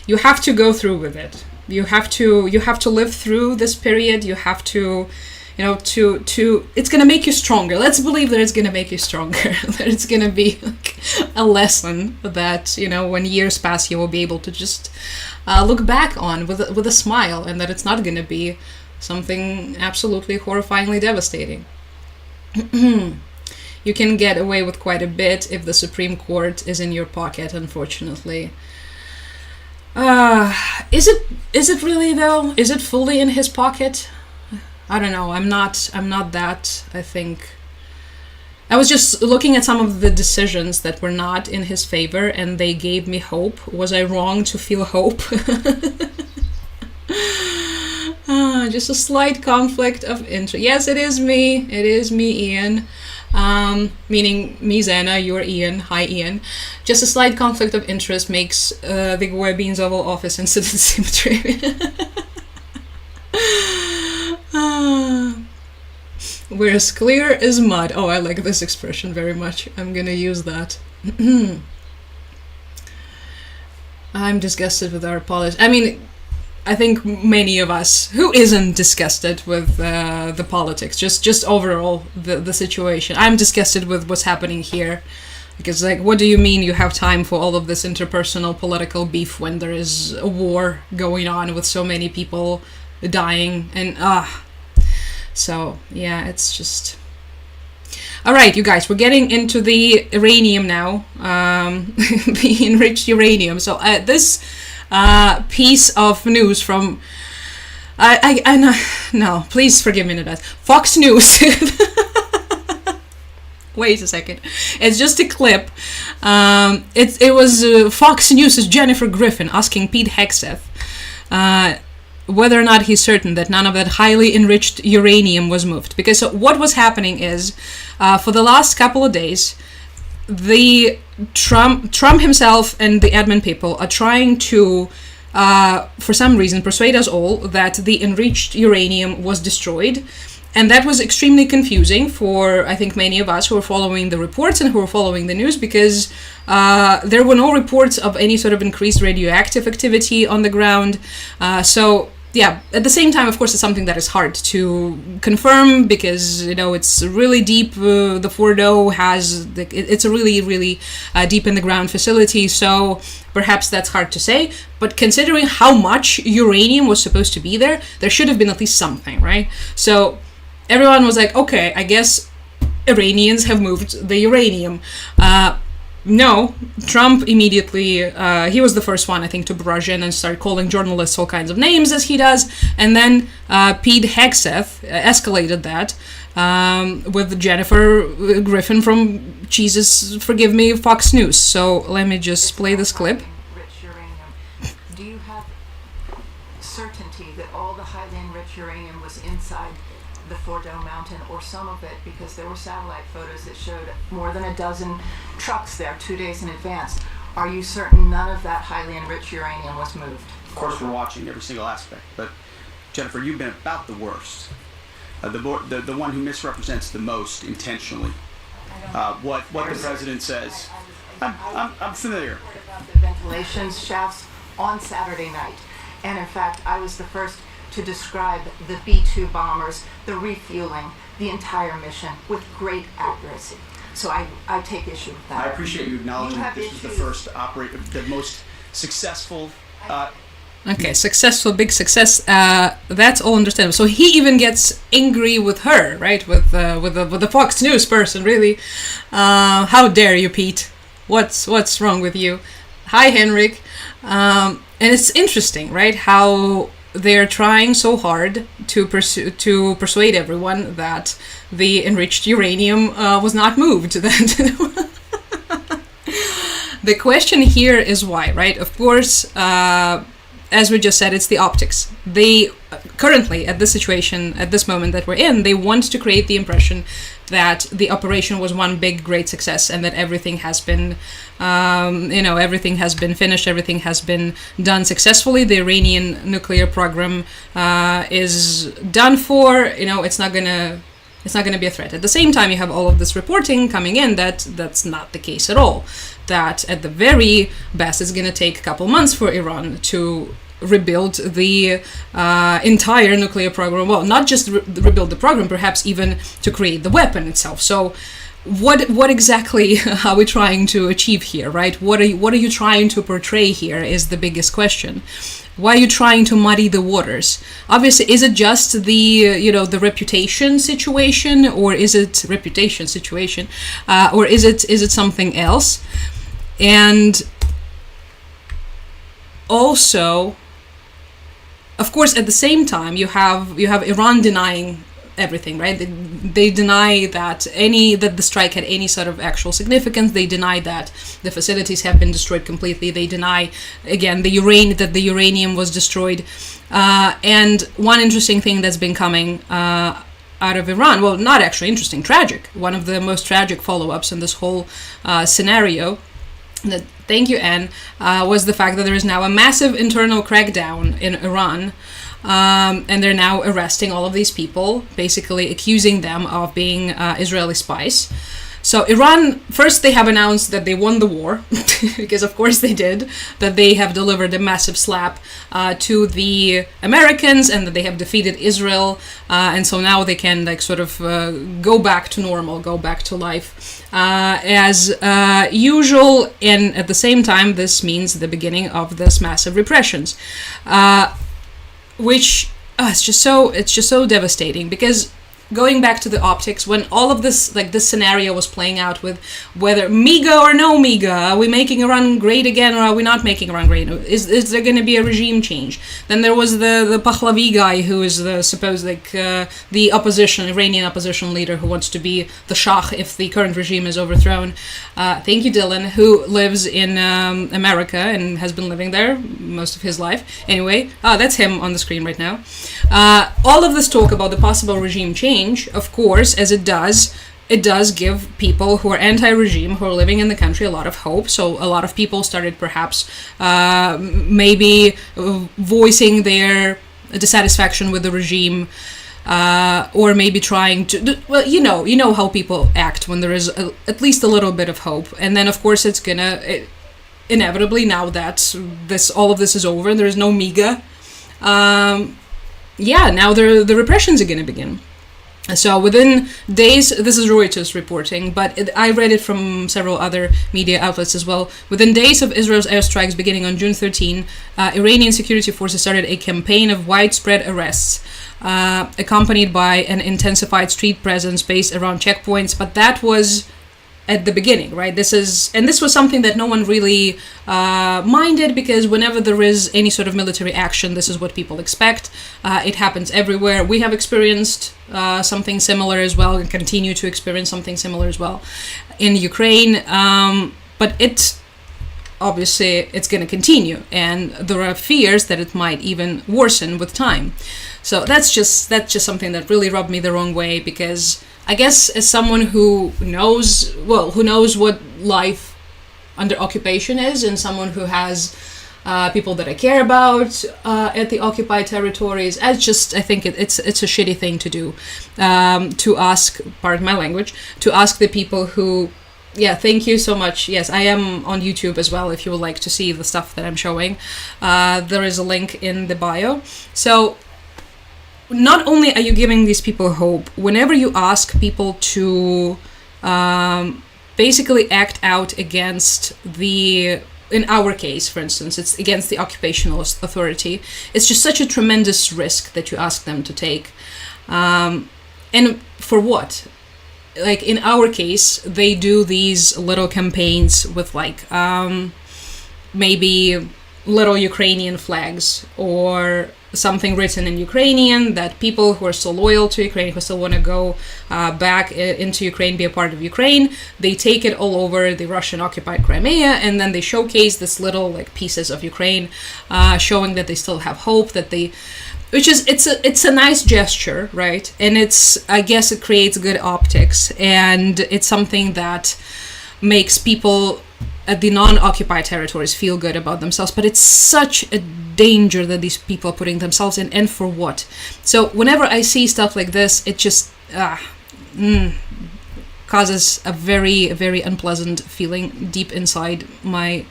Speaker 1: You have to go through with it. You have to live through this period. You have to, it's going to make you stronger. Let's believe that it's going to make you stronger. That it's going to be like a lesson that, when years pass, you will be able to just look back on with a smile, and that it's not going to be something absolutely horrifyingly devastating. You can get away with quite a bit if the Supreme Court is in your pocket, unfortunately. Is it really though? Is it fully in his pocket? I don't know. I'm not that, I think. I was just looking at some of the decisions that were not in his favor and they gave me hope. Was I wrong to feel hope? Just a slight conflict of interest. Yes, it is me. It is me, Ian. Meaning me, Zana, you're Ian. Hi, Ian. Just a slight conflict of interest makes the Goebbels Oval Office incident symmetry. We're as clear as mud. Oh, I like this expression very much. I'm gonna use that. I'm disgusted with our politics. I mean, I think many of us, who isn't disgusted with the politics, just overall the situation. I'm disgusted with what's happening here. Because, what do you mean you have time for all of this interpersonal political beef when there is a war going on with so many people dying? And, So, yeah, it's just... Alright, you guys, we're getting into the uranium now. The enriched uranium. So, this... piece of news from no, please forgive me in advance. Fox News. Wait a second. It's just a clip. It was Fox News' Jennifer Griffin asking Pete Hegseth whether or not he's certain that none of that highly enriched uranium was moved. Because what was happening is, for the last couple of days, the Trump himself and the admin people are trying to, for some reason, persuade us all that the enriched uranium was destroyed. And that was extremely confusing for, I think, many of us who were following the reports and who were following the news, because there were no reports of any sort of increased radioactive activity on the ground. So, yeah, at the same time, of course, it's something that is hard to confirm because, you know, it's really deep. The Fordo it's a really, really deep in the ground facility. So perhaps that's hard to say. But considering how much uranium was supposed to be there should have been at least something, right? So everyone was like, okay, I guess Iranians have moved the uranium. No, Trump immediately, he was the first one, I think, to barrage in and start calling journalists all kinds of names, as he does. And then Pete Hegseth escalated that with Jennifer Griffin from, Jesus forgive me, Fox News. So let me just play this clip.
Speaker 4: Rich uranium. Do you have certainty that all the highly enriched uranium was inside the Fordo Mountain, or some of it, because there were satellite photos that showed more than a dozen trucks there 2 days in advance? Are you certain none of that highly enriched uranium was moved?
Speaker 5: Of course, we're watching every single aspect, but Jennifer, you've been about the worst, the one who misrepresents the most intentionally. What the president says. I'm familiar.
Speaker 4: About the ventilation shafts on Saturday night, and in fact, I was the first to describe the B-2 bombers, the refueling, the entire mission with great accuracy. So I take issue with that.
Speaker 5: I appreciate you acknowledging that this was the first the most successful.
Speaker 1: Okay, successful, big success. That's all understandable. So he even gets angry with her, right? With the Fox News person, really. How dare you, Pete? What's wrong with you? Hi, Henrik. And it's interesting, right? How they're trying so hard to persuade everyone that the enriched uranium was not moved. The question here is why, right? Of course, as we just said, it's the optics. They currently, at this situation, at this moment that we're in, they want to create the impression that the operation was one big, great success and that everything has been, everything has been finished, everything has been done successfully. The Iranian nuclear program is done for. It's not gonna be a threat. At the same time, you have all of this reporting coming in that that's not the case at all. That at the very best, it's gonna take a couple months for Iran to rebuild the entire nuclear program. Well, not just rebuild the program, perhaps even to create the weapon itself. So what exactly are we trying to achieve here, right? What are you trying to portray here is the biggest question. Why are you trying to muddy the waters? Obviously, is it just the reputation situation, or is it something else? And also, of course, at the same time, you have Iran denying everything, right? They deny that the strike had any sort of actual significance. They deny that the facilities have been destroyed completely. They deny, again, that the uranium was destroyed. And one interesting thing that's been coming out of Iran, well, not actually interesting, tragic. One of the most tragic follow-ups in this whole scenario, thank you, Anne, was the fact that there is now a massive internal crackdown in Iran. And they're now arresting all of these people, basically accusing them of being Israeli spies. So Iran, first they have announced that they won the war, because of course they did, that they have delivered a massive slap to the Americans and that they have defeated Israel. And so now they can go back to normal, go back to life as usual. And at the same time, this means the beginning of this massive repressions. Which it's just so devastating, because going back to the optics, when all of this, like this scenario was playing out with whether MIGA or no MIGA, are we making Iran great again or are we not making Iran great? Is there going to be a regime change? Then there was the Pahlavi guy who is the supposed the opposition, Iranian opposition leader who wants to be the Shah if the current regime is overthrown. Thank you, Dylan, who lives in America and has been living there most of his life. Anyway, that's him on the screen right now. All of this talk about the possible regime change, of course, as it does give people who are anti-regime, who are living in the country, a lot of hope. So a lot of people started perhaps maybe voicing their dissatisfaction with the regime, or maybe trying to, well, you know how people act when there is at least a little bit of hope. And then, of course, it's gonna inevitably, now that all of this is over and there is no MIGA, now the repressions are gonna begin. So within days, this is Reuters reporting, but I read it from several other media outlets as well. Within days of Israel's airstrikes beginning on June 13, Iranian security forces started a campaign of widespread arrests, accompanied by an intensified street presence based around checkpoints. But that was at the beginning, right? This was something that no one really minded, because whenever there is any sort of military action, this is what people expect. It happens everywhere. We have experienced something similar as well, and continue to experience something similar as well in Ukraine. But obviously it's going to continue, and there are fears that it might even worsen with time. So that's just something that really rubbed me the wrong way, because I guess as someone who knows what life under occupation is, and someone who has people that I care about at the occupied territories, I think it's a shitty thing to do, to ask, pardon my language, to ask the people who, thank you so much. Yes, I am on YouTube as well if you would like to see the stuff that I'm showing. There is a link in the bio. So not only are you giving these people hope, whenever you ask people to basically act out against in our case, for instance, it's against the occupational authority, it's just such a tremendous risk that you ask them to take. And for what? Like in our case, they do these little campaigns with maybe little Ukrainian flags or something written in Ukrainian, that people who are still loyal to Ukraine, who still want to go back into Ukraine, be a part of Ukraine, they take it all over the Russian occupied Crimea, and then they showcase this little pieces of Ukraine, showing that they still have hope, it's a nice gesture, right? And I guess it creates good optics, and it's something that makes people at the non-occupied territories feel good about themselves. But it's such a danger that these people are putting themselves in, and for what? So whenever I see stuff like this, it just causes a very, very unpleasant feeling deep inside my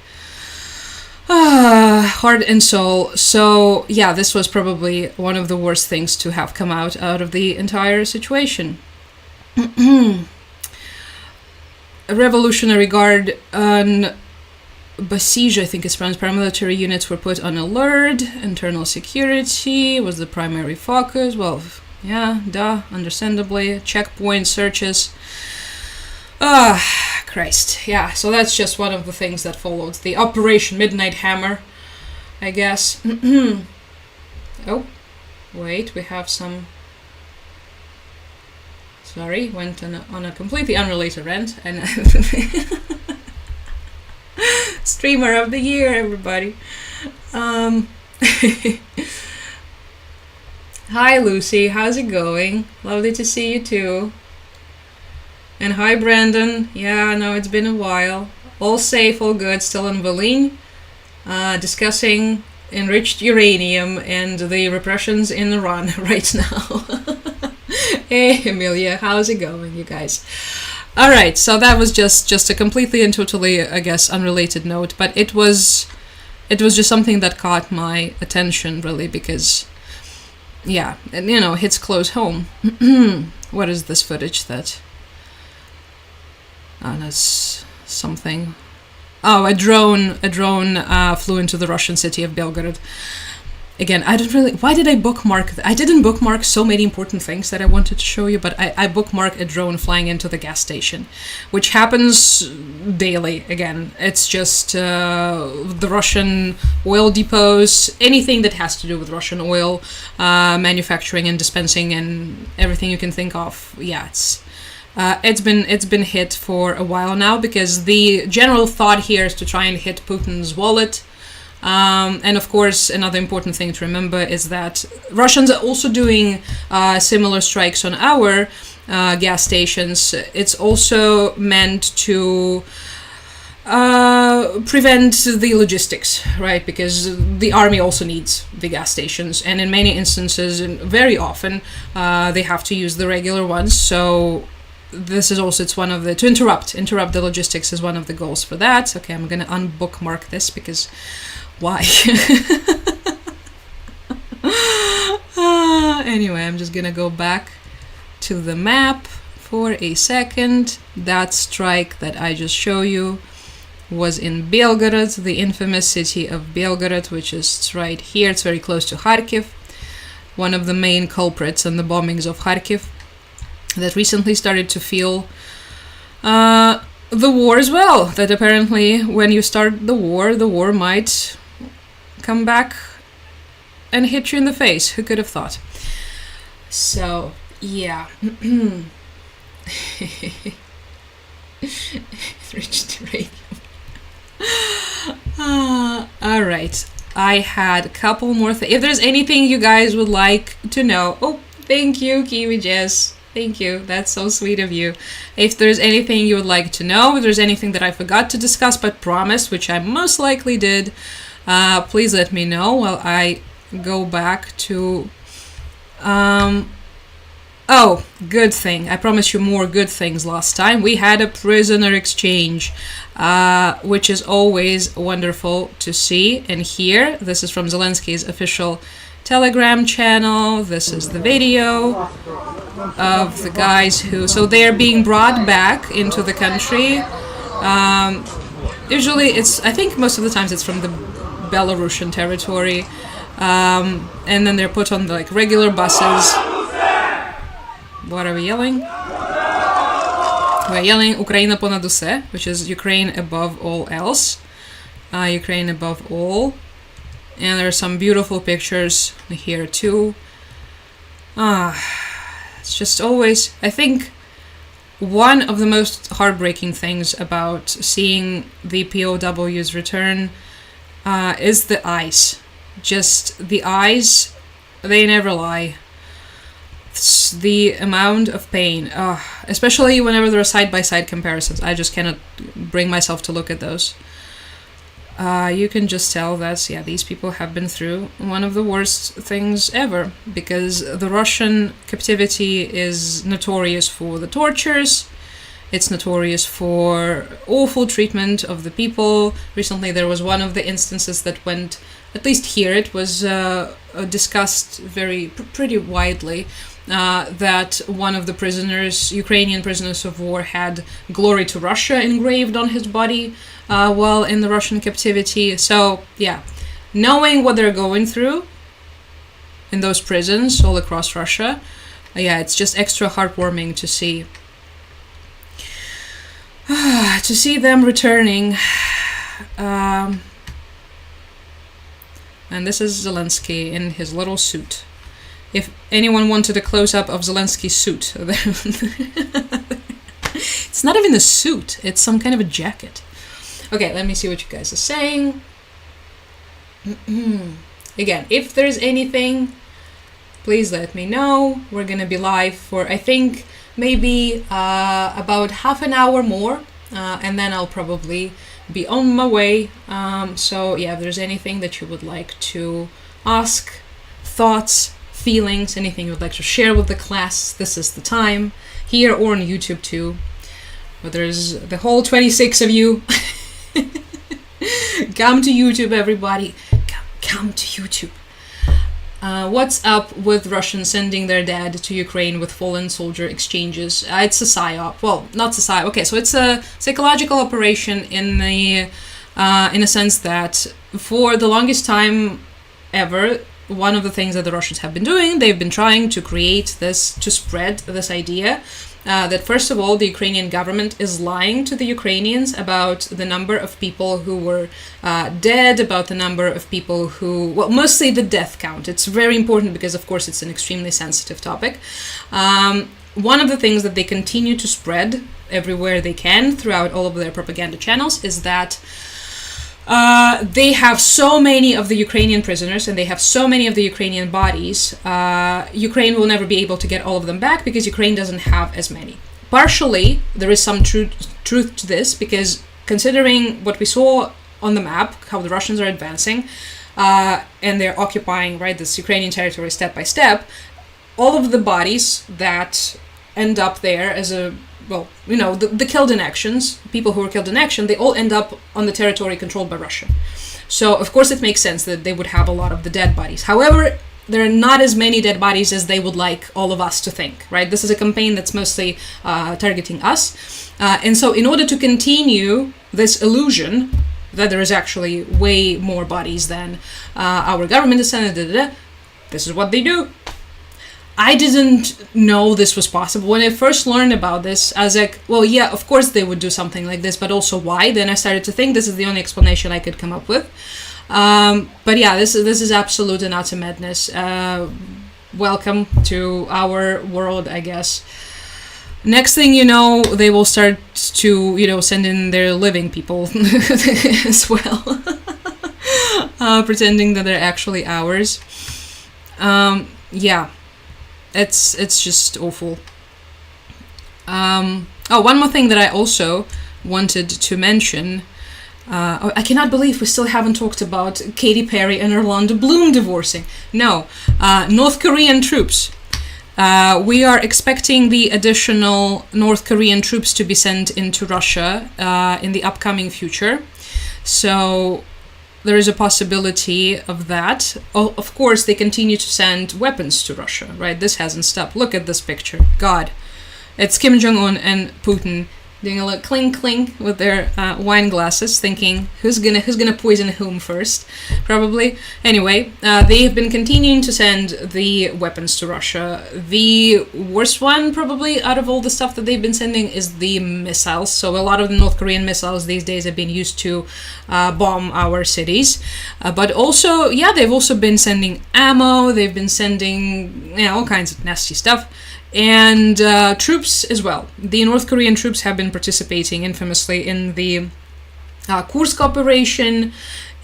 Speaker 1: heart and soul. So this was probably one of the worst things to have come out of the entire situation. A Revolutionary Guard and Basij, I think it's pronounced, paramilitary units were put on alert. Internal security was the primary focus. Well, understandably. Checkpoint searches. Christ. Yeah, so that's just one of the things that followed. The Operation Midnight Hammer, I guess. Oh, wait, we have some... Sorry, went on a completely unrelated rant, and streamer of the year, everybody. Hi Lucy, how's it going? Lovely to see you too. And hi Brandon. Yeah, I know it's been a while. All safe, all good, still in Berlin, discussing enriched uranium and the repressions in Iran right now. Hey Amelia, how's it going, you guys? Alright, so that was just a completely and totally, I guess, unrelated note, but it was just something that caught my attention, really, because, and hits close home. What is this footage that... Oh, that's something... Oh, a drone flew into the Russian city of Belgorod. again, I don't really, why did I bookmark? I didn't bookmark so many important things that I wanted to show you, but I bookmarked a drone flying into the gas station, which happens daily. Again, it's just the Russian oil depots, anything that has to do with Russian oil manufacturing and dispensing and everything you can think of. Yeah, it's been hit for a while now, because the general thought here is to try and hit Putin's wallet. And of course, another important thing to remember is that Russians are also doing similar strikes on our gas stations. It's also meant to prevent the logistics, right? Because the army also needs the gas stations, and in many instances, and very often, they have to use the regular ones. So this is also, it's one of the, to interrupt the logistics is one of the goals for that. Okay, I'm gonna unbookmark this because why? Anyway, I'm just gonna go back to the map for a second. That strike that I just showed you was in Belgorod, the infamous city of Belgorod, which is right here. It's very close to Kharkiv, one of the main culprits in the bombings of Kharkiv, that recently started to feel the war as well. That apparently when you start the war might come back and hit you in the face. Who could have thought? So, yeah. Reached the radio. Alright. I had a couple more things. If there's anything you guys would like to know. Oh, thank you, Kiwi Jess. Thank you. That's so sweet of you. If there's anything you would like to know, if there's anything that I forgot to discuss but promised, which I most likely did, please let me know while I go back to... Oh, good thing. I promised you more good things last time. We had a prisoner exchange, which is always wonderful to see and hear. This is from Zelensky's official Telegram channel. This is the video of the guys who... So they're being brought back into the country. Usually it's... I think most of the times it's from the Belarusian territory. And then they're put on like regular buses. What are we yelling? We're yelling Ukraina ponad uсе, which is Ukraine above all else. Ukraine above all. And there are some beautiful pictures here too. It's just always... I think one of the most heartbreaking things about seeing the POWs return is the eyes. Just the eyes, they never lie. The amount of pain, especially whenever there are side-by-side comparisons. I just cannot bring myself to look at those. You can just tell that, yeah, these people have been through one of the worst things ever, because the Russian captivity is notorious for the tortures. It's notorious for awful treatment of the people. Recently there was one of the instances that went, at least here it was discussed pretty widely, that one of the prisoners, Ukrainian prisoners of war, had "Glory to Russia" engraved on his body while in the Russian captivity. So, yeah, knowing what they're going through in those prisons all across Russia, yeah, it's just extra heartwarming to see. To see them returning. And this is Zelensky in his little suit. If anyone wanted a close-up of Zelensky's suit, it's not even a suit, it's some kind of a jacket. Okay, let me see what you guys are saying. Again, if there's anything, please let me know. We're gonna be live for, I think, maybe about half an hour more, and then I'll probably be on my way. So yeah, if there's anything that you would like to ask, thoughts, feelings, anything you would like to share with the class, this is the time, here or on YouTube too. But there's the whole 26 of you. Come to YouTube, everybody. Come to YouTube. What's up with Russians sending their dad to Ukraine with fallen soldier exchanges? It's a psyop. Well, not a psyop. Okay, so it's a psychological operation in a sense that for the longest time ever, one of the things that the Russians have been doing, they've been trying to spread this idea that, first of all, the Ukrainian government is lying to the Ukrainians about the number of people who were dead, about the number of people who, well, mostly the death count. It's very important because, of course, it's an extremely sensitive topic. One of the things that they continue to spread everywhere they can throughout all of their propaganda channels is that they have so many of the Ukrainian prisoners and they have so many of the Ukrainian bodies. Ukraine will never be able to get all of them back because Ukraine doesn't have as many. Partially, there is some truth to this because considering what we saw on the map, how the Russians are advancing and they're occupying, right, this Ukrainian territory step by step, all of the bodies that end up there as a, well, you know, the killed in actions, people who were killed in action, they all end up on the territory controlled by Russia. So, of course, it makes sense that they would have a lot of the dead bodies. However, there are not as many dead bodies as they would like all of us to think, right? This is a campaign that's mostly targeting us. And so in order to continue this illusion that there is actually way more bodies than our government is saying, this is what they do. I didn't know this was possible. When I first learned about this, I was like, well, yeah, of course they would do something like this, but also why? Then I started to think this is the only explanation I could come up with. But yeah, this is absolute and utter madness. Welcome to our world, I guess. Next thing you know, they will start to, you know, send in their living people as well, pretending that they're actually ours. Yeah. It's just awful. One more thing that I also wanted to mention. I cannot believe we still haven't talked about Katy Perry and Orlando Bloom divorcing. No, North Korean troops. We are expecting the additional North Korean troops to be sent into Russia in the upcoming future. So there is a possibility of that. Of course, they continue to send weapons to Russia, right? This hasn't stopped. Look at this picture. God. It's Kim Jong-un and Putin doing a little clink with their wine glasses, thinking who's gonna poison whom first, probably. Anyway, they have been continuing to send the weapons to Russia. The worst one, probably, out of all the stuff that they've been sending is the missiles. So a lot of the North Korean missiles these days have been used to bomb our cities. But also, yeah, they've also been sending ammo. They've been sending, you know, all kinds of nasty stuff. And troops as well. The North Korean troops have been participating infamously in the Kursk operation,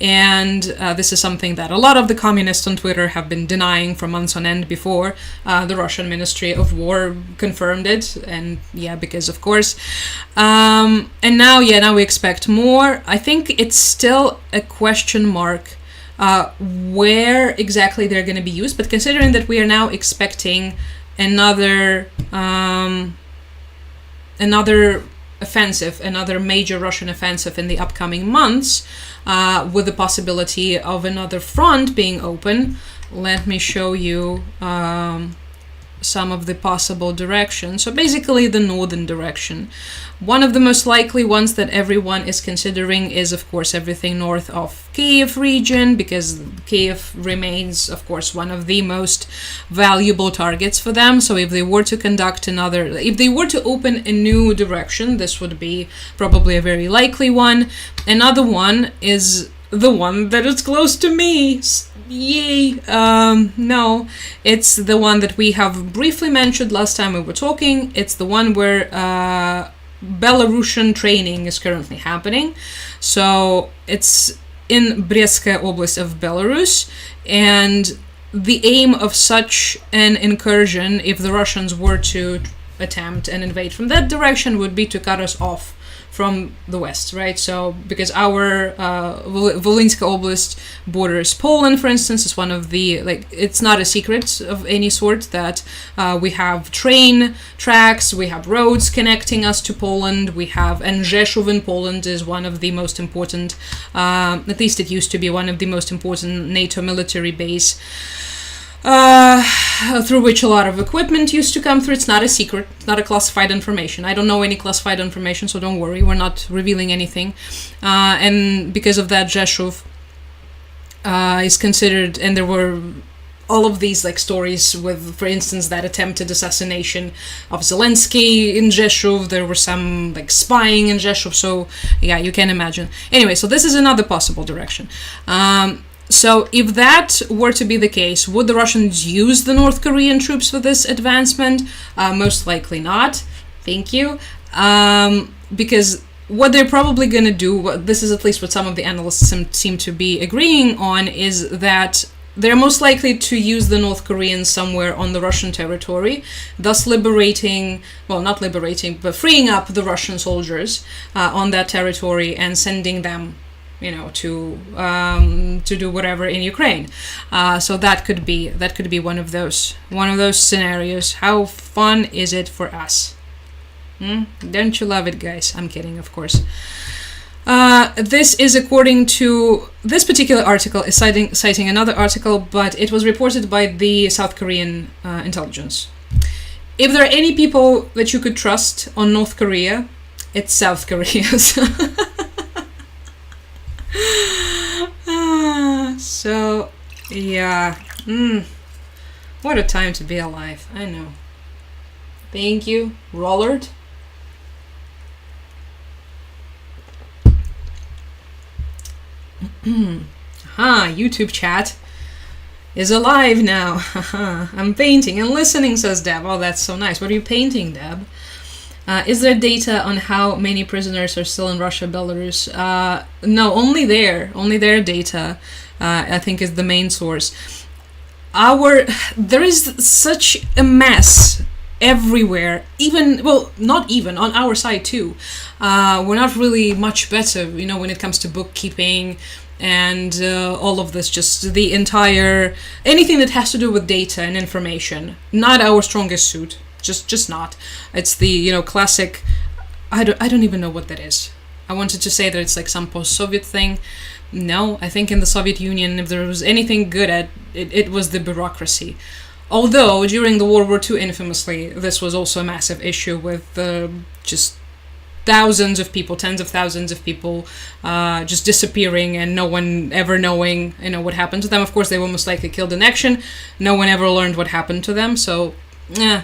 Speaker 1: and this is something that a lot of the communists on Twitter have been denying for months on end before the Russian Ministry of War confirmed it, and yeah, because of course. And now we expect more. I think it's still a question mark where exactly they're going to be used, but considering that we are now expecting another offensive, another major Russian offensive in the upcoming months, with the possibility of another front being open. Let me show you some of the possible directions. So basically the northern direction. One of the most likely ones that everyone is considering is, of course, everything north of Kiev region, because Kiev remains, of course, one of the most valuable targets for them. So if they were to if they were to open a new direction, this would be probably a very likely one. Another one is the one that is close to me. Yay! No, it's the one that we have briefly mentioned last time we were talking. It's the one where Belarusian training is currently happening. So it's in Brestskaya Oblast of Belarus, and the aim of such an incursion, if the Russians were to attempt and invade from that direction, would be to cut us off from the west, right? So because our Volynska Oblast borders Poland, for instance, is one of the, it's not a secret of any sort that we have train tracks, we have roads connecting us to Poland, and Rzeszów in Poland is one of the most important, at least it used to be one of the most important NATO military base, through which a lot of equipment used to come through. It's not a secret, it's not a classified information. I don't know any classified information, so don't worry, we're not revealing anything. And because of that, Rzeszów is considered, and there were all of these like stories with, for instance, that attempted assassination of Zelenskyy in Rzeszów. There were some like spying in Rzeszów. So yeah, you can imagine. Anyway, so this is another possible direction. So if that were to be the case, would the Russians use the North Korean troops for this advancement? Most likely not. Thank you. Because what they're probably going to do, this is at least what some of the analysts seem to be agreeing on, is that they're most likely to use the North Koreans somewhere on the Russian territory, thus liberating, well, not liberating, but freeing up the Russian soldiers on that territory and sending them, you know, to do whatever in Ukraine. So that could be one of those scenarios. How fun is it for us? Don't you love it, guys? I'm kidding, of course. This is according to this particular article, is citing another article, but it was reported by the South Korean intelligence. If there are any people that you could trust on North Korea, it's South Korea's. So, yeah. What a time to be alive. I know. Thank you, Rollard. YouTube chat is alive now. I'm painting and listening, says Deb. Oh, that's so nice. What are you painting, Deb? Is there data on how many prisoners are still in Russia, Belarus? No, only their data, I think, is the main source. There is such a mess everywhere, not even on our side too. We're not really much better, you know, when it comes to bookkeeping and all of this, just the entire, anything that has to do with data and information, not our strongest suit. Just not. It's the, you know, classic, I don't even know what that is. I wanted to say that it's like some post-Soviet thing. No, I think in the Soviet Union, if there was anything good at it, it was the bureaucracy. Although during the World War II, infamously, this was also a massive issue with just thousands of people, tens of thousands of people just disappearing and no one ever knowing, you know, what happened to them. Of course, they were most likely killed in action. No one ever learned what happened to them. So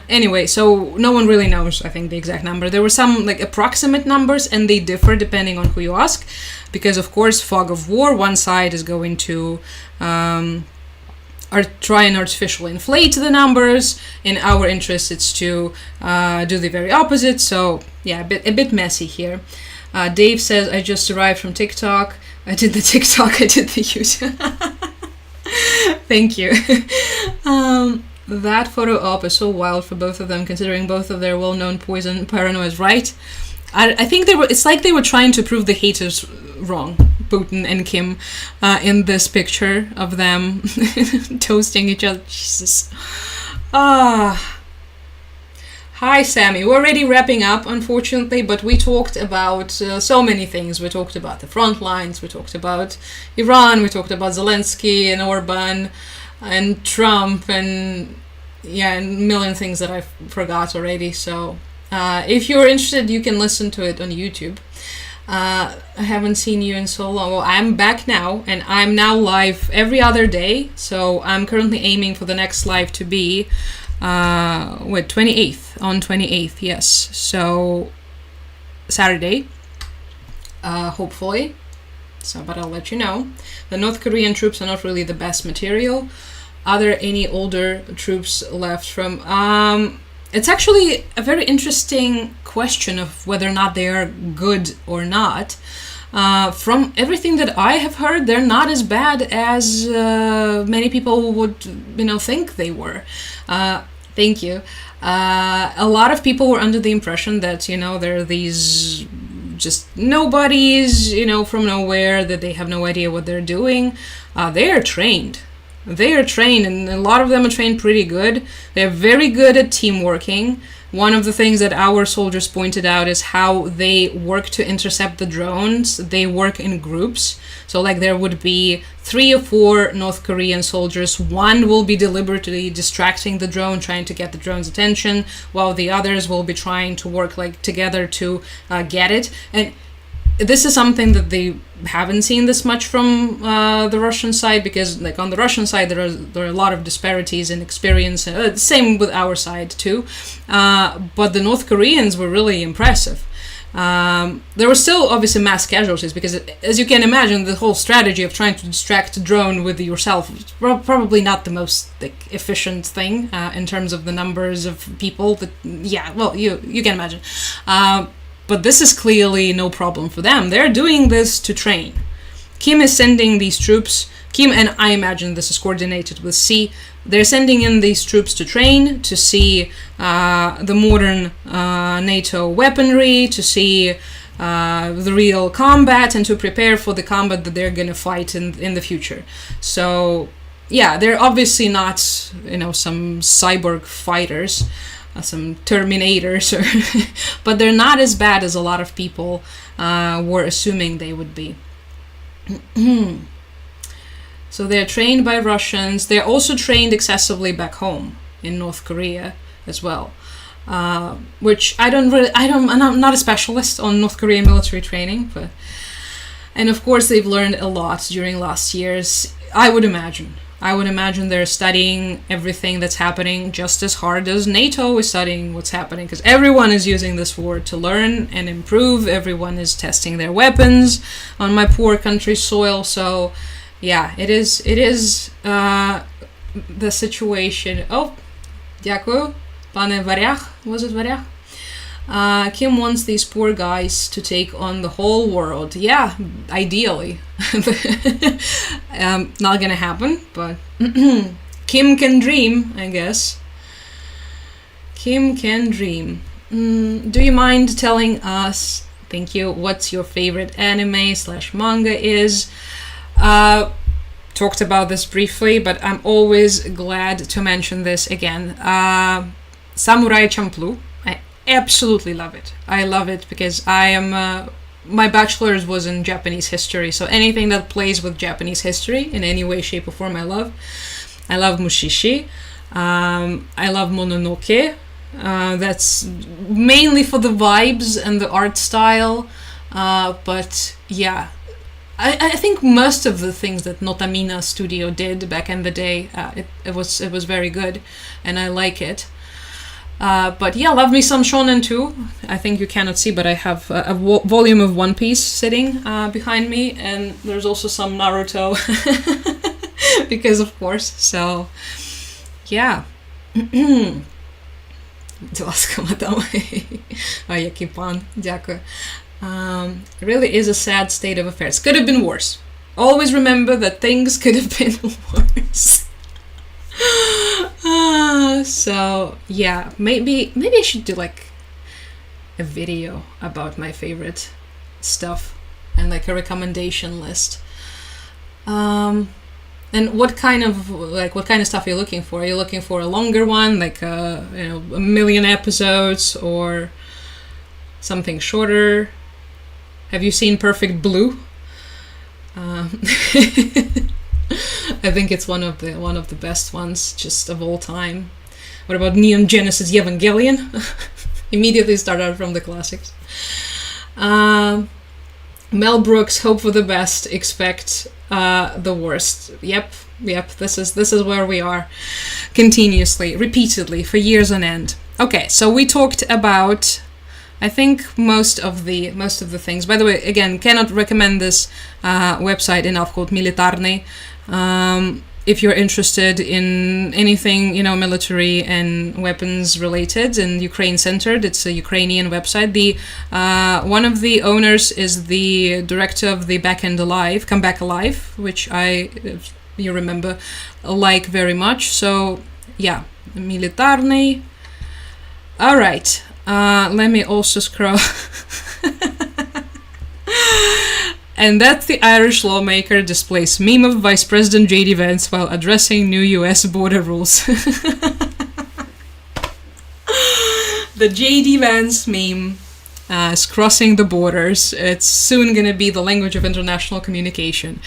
Speaker 1: anyway, so no one really knows, I think, the exact number. There were some like approximate numbers, and they differ depending on who you ask, because of course, fog of war, one side is going to try and artificially inflate the numbers. In our interest, it's to do the very opposite. So yeah, a bit messy here. Dave says, I just arrived from TikTok. I did the TikTok, I did the YouTube. Thank you. That photo op is so wild for both of them, considering both of their well-known poison paranoias, right? I think it's like they were trying to prove the haters wrong, Putin and Kim, in this picture of them toasting each other. Jesus. Hi, Sammy. We're already wrapping up, unfortunately, but we talked about so many things. We talked about the front lines, we talked about Iran, we talked about Zelenskyy and Orban and Trump, and yeah, and a million things that I forgot already. So if you're interested, you can listen to it on YouTube. I haven't seen you in so long. Well, I'm back now, and I'm now live every other day. So I'm currently aiming for the next live to be 28th, on 28th, yes. So Saturday, hopefully. So, but I'll let you know. The North Korean troops are not really the best material. Are there any older troops left from... it's actually a very interesting question of whether or not they are good or not. From everything that I have heard, they're not as bad as many people would, think they were. Thank you. A lot of people were under the impression that, there are these just nobodies, from nowhere, that they have no idea what they're doing. They are trained. They are trained, and a lot of them are trained pretty good. They're very good at team working. One of the things that our soldiers pointed out is how they work to intercept the drones. They work in groups. So like there would be 3 or 4 North Korean soldiers. One will be deliberately distracting the drone, trying to get the drone's attention, while the others will be trying to work like together to get it. And this is something that they haven't seen this much from the Russian side, because like on the Russian side there are a lot of disparities in experience. Same with our side too, but the North Koreans were really impressive. There were still obviously mass casualties, because as you can imagine, the whole strategy of trying to distract a drone with yourself is probably not the most like efficient thing in terms of the numbers of people that, yeah, well, you can imagine. But this is clearly no problem for them. They're doing this to train. Kim is sending these troops, Kim, and I imagine this is coordinated with C, they're sending in these troops to train, to see the modern NATO weaponry, to see the real combat, and to prepare for the combat that they're going to fight in the future. So, yeah, they're obviously not, some cyborg fighters, some Terminators, but they're not as bad as a lot of people were assuming they would be. So they're trained by Russians. They're also trained excessively back home in North Korea as well, which I'm not a specialist on North Korean military training, and of course they've learned a lot during last years. I would imagine they're studying everything that's happening just as hard as NATO is studying what's happening, because everyone is using this war to learn and improve. Everyone is testing their weapons on my poor country's soil. So yeah, it is the situation. Oh, дякую, пане Варях. Was it Варях? Kim wants these poor guys to take on the whole world. Yeah, ideally. Not gonna happen, but Kim can dream, I guess. Kim can dream. Do you mind telling us, thank you, what's your favorite anime/manga is? Talked about this briefly, but I'm always glad to mention this again. Samurai Champloo. I absolutely love it. I love it because I am my bachelor's was in Japanese history, so anything that plays with Japanese history in any way, shape, or form, I love. I love Mushishi. I love Mononoke. That's mainly for the vibes and the art style, but yeah, I think most of the things that Notamina Studio did back in the day, it was very good, and I like it. But yeah, love me some shonen too. I think you cannot see, but I have a volume of One Piece sitting behind me, and there's also some Naruto, because of course. So yeah. Будь ласка, мадам. Який пан, дякую. It really is a sad state of affairs. Could have been worse. Always remember that things could have been worse. So yeah, maybe I should do like a video about my favorite stuff and like a recommendation list. And what kind of stuff are you looking for? Are you looking for a longer one, like a million episodes, or something shorter? Have you seen Perfect Blue? I think it's one of the best ones just of all time. What about Neon Genesis Evangelion? Immediately start out from the classics. Mel Brooks, hope for the best, expect the worst. Yep. This is where we are, continuously, repeatedly, for years on end. Okay, so we talked about, I think, most of the things. By the way, again, cannot recommend this website enough, called Militarny. If you're interested in anything, military and weapons related and Ukraine centered, it's a Ukrainian website. One of the owners is the director of the Come Back Alive, which you remember, like very much. So yeah, Militarny. All right. Let me also scroll. And that's the Irish lawmaker displays meme of Vice President J.D. Vance while addressing new U.S. border rules. The J.D. Vance meme is crossing the borders. It's soon going to be the language of international communication.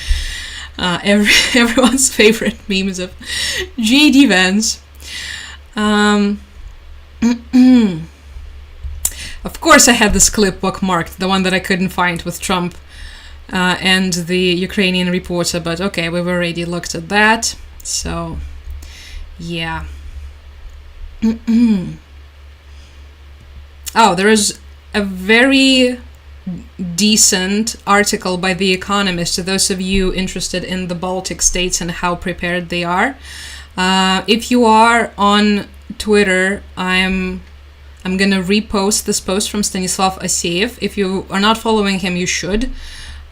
Speaker 1: Everyone's favorite memes of J.D. Vance. Of course I had this clip bookmarked, the one that I couldn't find with Trump and the Ukrainian reporter, but okay, we've already looked at that. So, yeah. Oh, there is a very decent article by The Economist to those of you interested in the Baltic states and how prepared they are. If you are on Twitter, I'm gonna repost this post from Stanislav Aseev. If you are not following him, you should.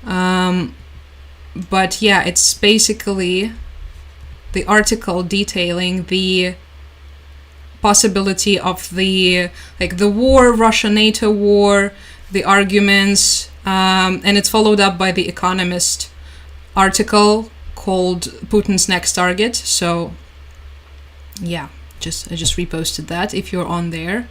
Speaker 1: But yeah, it's basically the article detailing the possibility of the war, Russia-NATO war, the arguments, and it's followed up by The Economist article called Putin's Next Target. So yeah, I just reposted that if you're on there.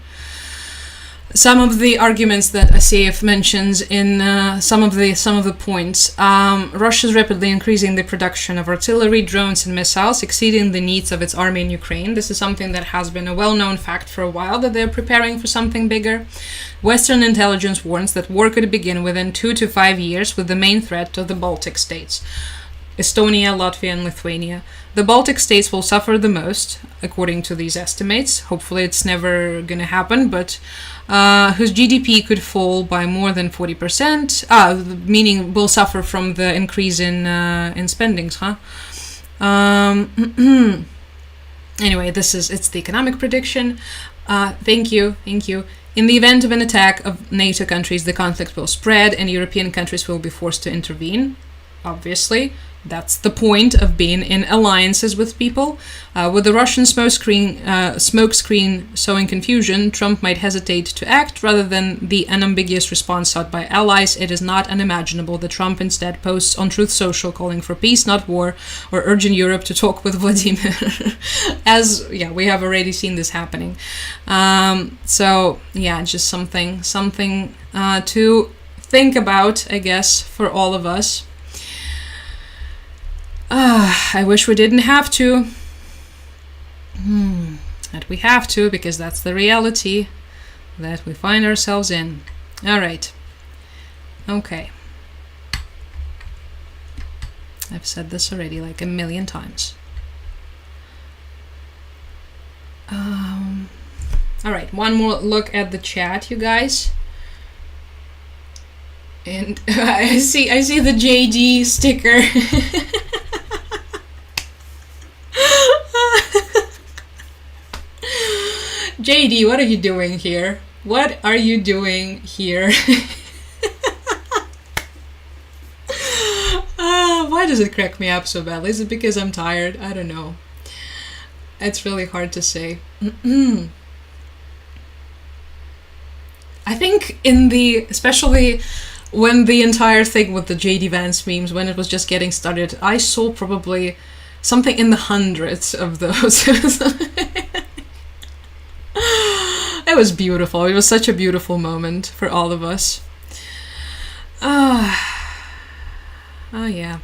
Speaker 1: Some of the arguments that Aseev mentions in some of the points. Russia is rapidly increasing the production of artillery, drones, and missiles, exceeding the needs of its army in Ukraine. This is something that has been a well-known fact for a while, that they're preparing for something bigger. Western intelligence warns that war could begin within 2 to 5 years, with the main threat to the Baltic states: Estonia, Latvia, and Lithuania. The Baltic states will suffer the most, according to these estimates. Hopefully it's never gonna happen, but whose GDP could fall by more than 40%, meaning will suffer from the increase in spendings, huh? Anyway, it's the economic prediction. Thank you. In the event of an attack of NATO countries, the conflict will spread and European countries will be forced to intervene. Obviously, that's the point of being in alliances with people. With the Russian smokescreen sowing confusion, Trump might hesitate to act rather than the unambiguous response sought by allies. It is not unimaginable that Trump instead posts on Truth Social calling for peace, not war, or urging Europe to talk with Vladimir. We have already seen this happening. So yeah, just something to think about, I guess, for all of us. I wish we didn't have to. But we have to, because that's the reality that we find ourselves in. Alright. Okay. I've said this already like a million times. Alright, one more look at the chat, you guys. And I see the JD sticker. JD, what are you doing here? What are you doing here? Why does it crack me up so badly? Is it because I'm tired? I don't know. It's really hard to say. I think especially when the entire thing with the JD Vance memes, when it was just getting started, I saw probably something in the hundreds of those. It was beautiful. It was such a beautiful moment for all of us. Oh yeah.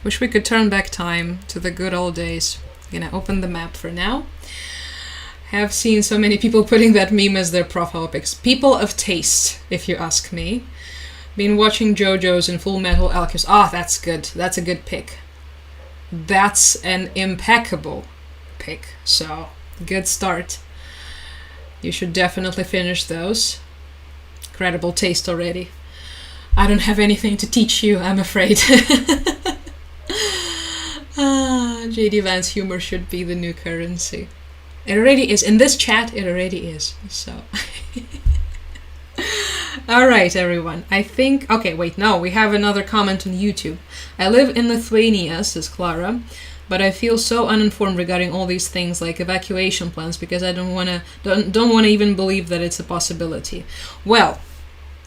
Speaker 1: Wish we could turn back time to the good old days. I'm gonna open the map for now. Have seen so many people putting that meme as their profile pics. People of taste, if you ask me. Been watching JoJo's and Full Metal Alchemist. That's good. That's a good pick. That's an impeccable pick. So, good start. You should definitely finish those. Incredible taste already. I don't have anything to teach you, I'm afraid. JD Vance humor should be the new currency. It already is. In this chat, it already is. So. Alright, everyone. I think... Okay, wait, no. We have another comment on YouTube. I live in Lithuania, says Clara. But I feel so uninformed regarding all these things like evacuation plans because I don't want to even believe that it's a possibility. Well,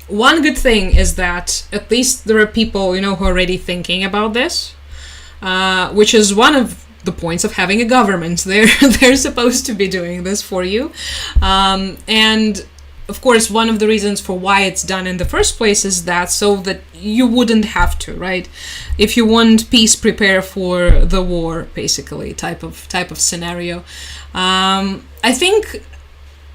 Speaker 1: one good thing is that at least there are people, who are already thinking about this, which is one of the points of having a government. They're supposed to be doing this for you. And of course, one of the reasons for why it's done in the first place is that so that you wouldn't have to, right? If you want peace, prepare for the war, basically, type of scenario. I think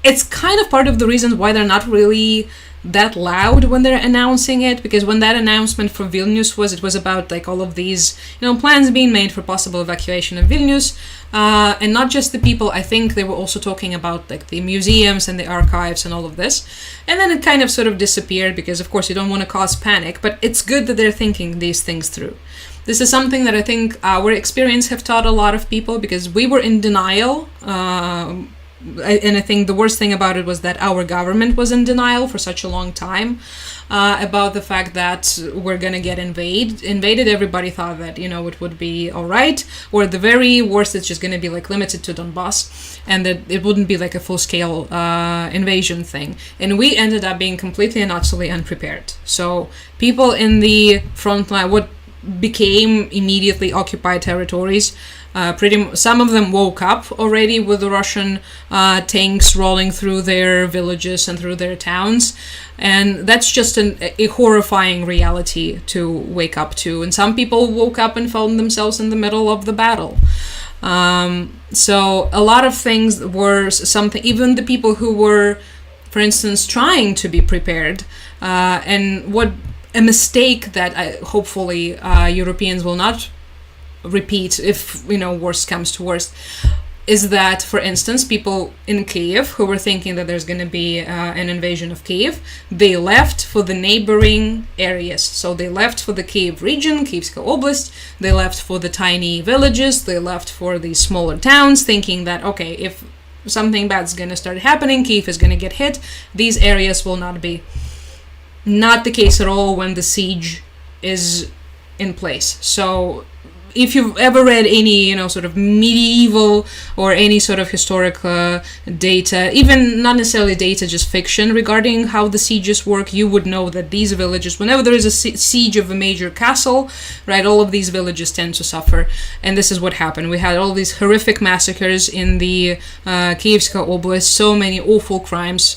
Speaker 1: it's kind of part of the reasons why they're not really that loud when they're announcing it, because when that announcement for Vilnius was, it was about like all of these, plans being made for possible evacuation of Vilnius, and not just the people. I think they were also talking about like the museums and the archives and all of this, and then it kind of sort of disappeared because of course you don't want to cause panic, but it's good that they're thinking these things through. This is something that I think our experience have taught a lot of people, because we were in denial, and I think the worst thing about it was that our government was in denial for such a long time about the fact that we're gonna get invaded. Everybody thought that, it would be all right, or at the very worst, it's just gonna be like limited to Donbass, and that it wouldn't be like a full-scale invasion thing. And we ended up being completely and utterly unprepared. So people in the front line, what became immediately occupied territories, some of them woke up already with the Russian tanks rolling through their villages and through their towns, and that's just a horrifying reality to wake up to. And some people woke up and found themselves in the middle of the battle. So a lot of things were something, even the people who were, for instance, trying to be prepared, and what a mistake that hopefully Europeans will not repeat if worst comes to worst, is that, for instance, people in Kyiv who were thinking that there's going to be an invasion of Kyiv, they left for the neighboring areas. So they left for the Kyiv region, Kyivska Oblast, they left for the tiny villages, they left for the smaller towns, thinking that, okay, if something bad's going to start happening, Kyiv is going to get hit, these areas will not be. Not the case at all when the siege is in place. So if you've ever read any, sort of medieval or any sort of historic data, even not necessarily data, just fiction regarding how the sieges work, you would know that these villages, whenever there is a siege of a major castle, right, all of these villages tend to suffer. And this is what happened. We had all these horrific massacres in the Kyivska Oblast, so many awful crimes.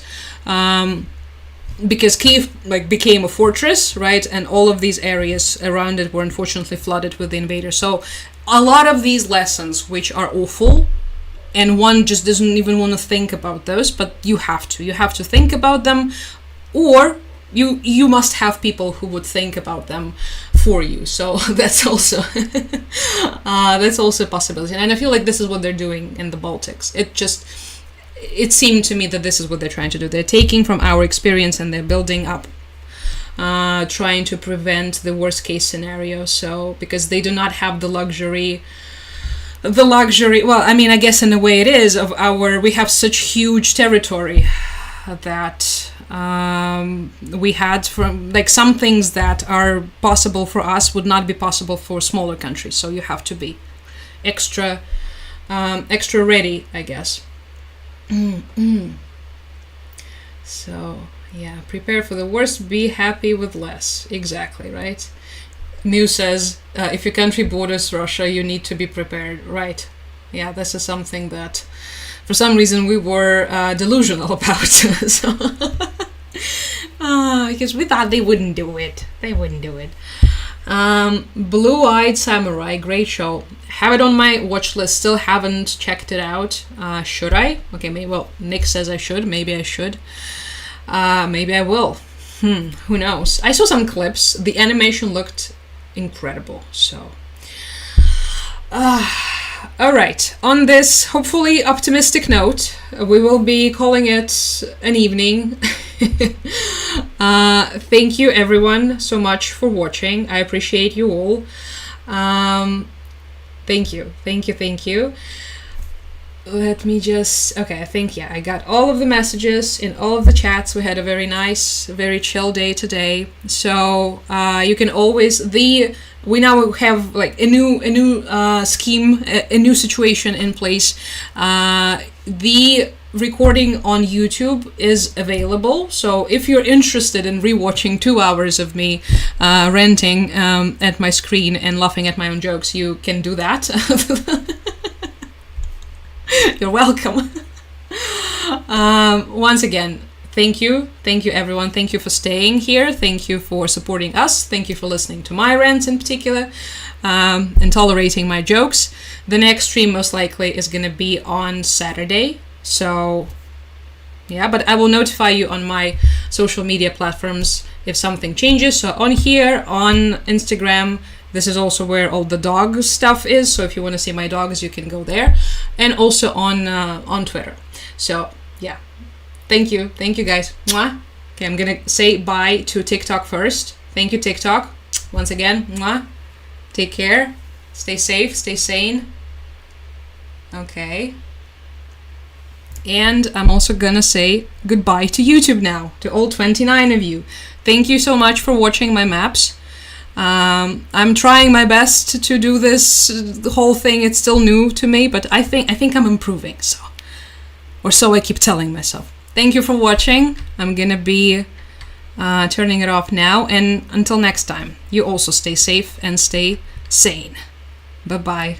Speaker 1: Because Kyiv became a fortress, right, and all of these areas around it were unfortunately flooded with the invaders. So a lot of these lessons, which are awful, and one just doesn't even want to think about those, but you have to think about them, or you must have people who would think about them for you. So that's also a possibility. And I feel like this is what they're doing in the Baltics. It seemed to me that this is what they're trying to do. They're taking from our experience and they're building up, trying to prevent the worst case scenario. So, because they do not have the luxury, well, I mean, I guess in a way it is, we have such huge territory that we had from, like, some things that are possible for us would not be possible for smaller countries. So you have to be extra ready, I guess. So, yeah, prepare for the worst, be happy with less. Exactly, right? New says, if your country borders Russia, you need to be prepared. Right. Yeah, this is something that, for some reason, we were delusional about. So, because we thought they wouldn't do it. Blue-Eyed Samurai, great show. Have it on my watch list. Still haven't checked it out. Should I? Okay, maybe. Well, Nick says I should. Maybe I should. Maybe I will. Who knows? I saw some clips. The animation looked incredible. So, all right. On this hopefully optimistic note, we will be calling it an evening. Thank you everyone so much for watching. I appreciate you all. Thank you. Let me just, okay, I think, yeah, I got all of the messages in all of the chats. We had a very nice, very chill day today. So you can always, we now have like a new scheme, a new situation in place. The recording on YouTube is available, so if you're interested in rewatching 2 hours of me ranting at my screen and laughing at my own jokes, you can do that. You're welcome. Once again, thank you everyone. Thank you for staying here. Thank you for supporting us. Thank you for listening to my rants in particular, and tolerating my jokes. The next stream most likely is going to be on Saturday. So Yeah, but I will notify you on my social media platforms if something changes. So on here, on Instagram, this is also where all the dog stuff is. So if you want to see my dogs, you can go there. And also on Twitter. So yeah, thank you guys. Mwah. Okay, I'm gonna say bye to TikTok first. Thank you, TikTok. Once again, mwah. Take care. Stay safe. Stay sane. Okay. And I'm also gonna say goodbye to YouTube now, to all 29 of you. Thank you so much for watching my maps. I'm trying my best to do this the whole thing. It's still new to me, but I think I'm improving. So I keep telling myself. Thank you for watching. I'm gonna be turning it off now, and until next time, you also stay safe and stay sane. Bye bye.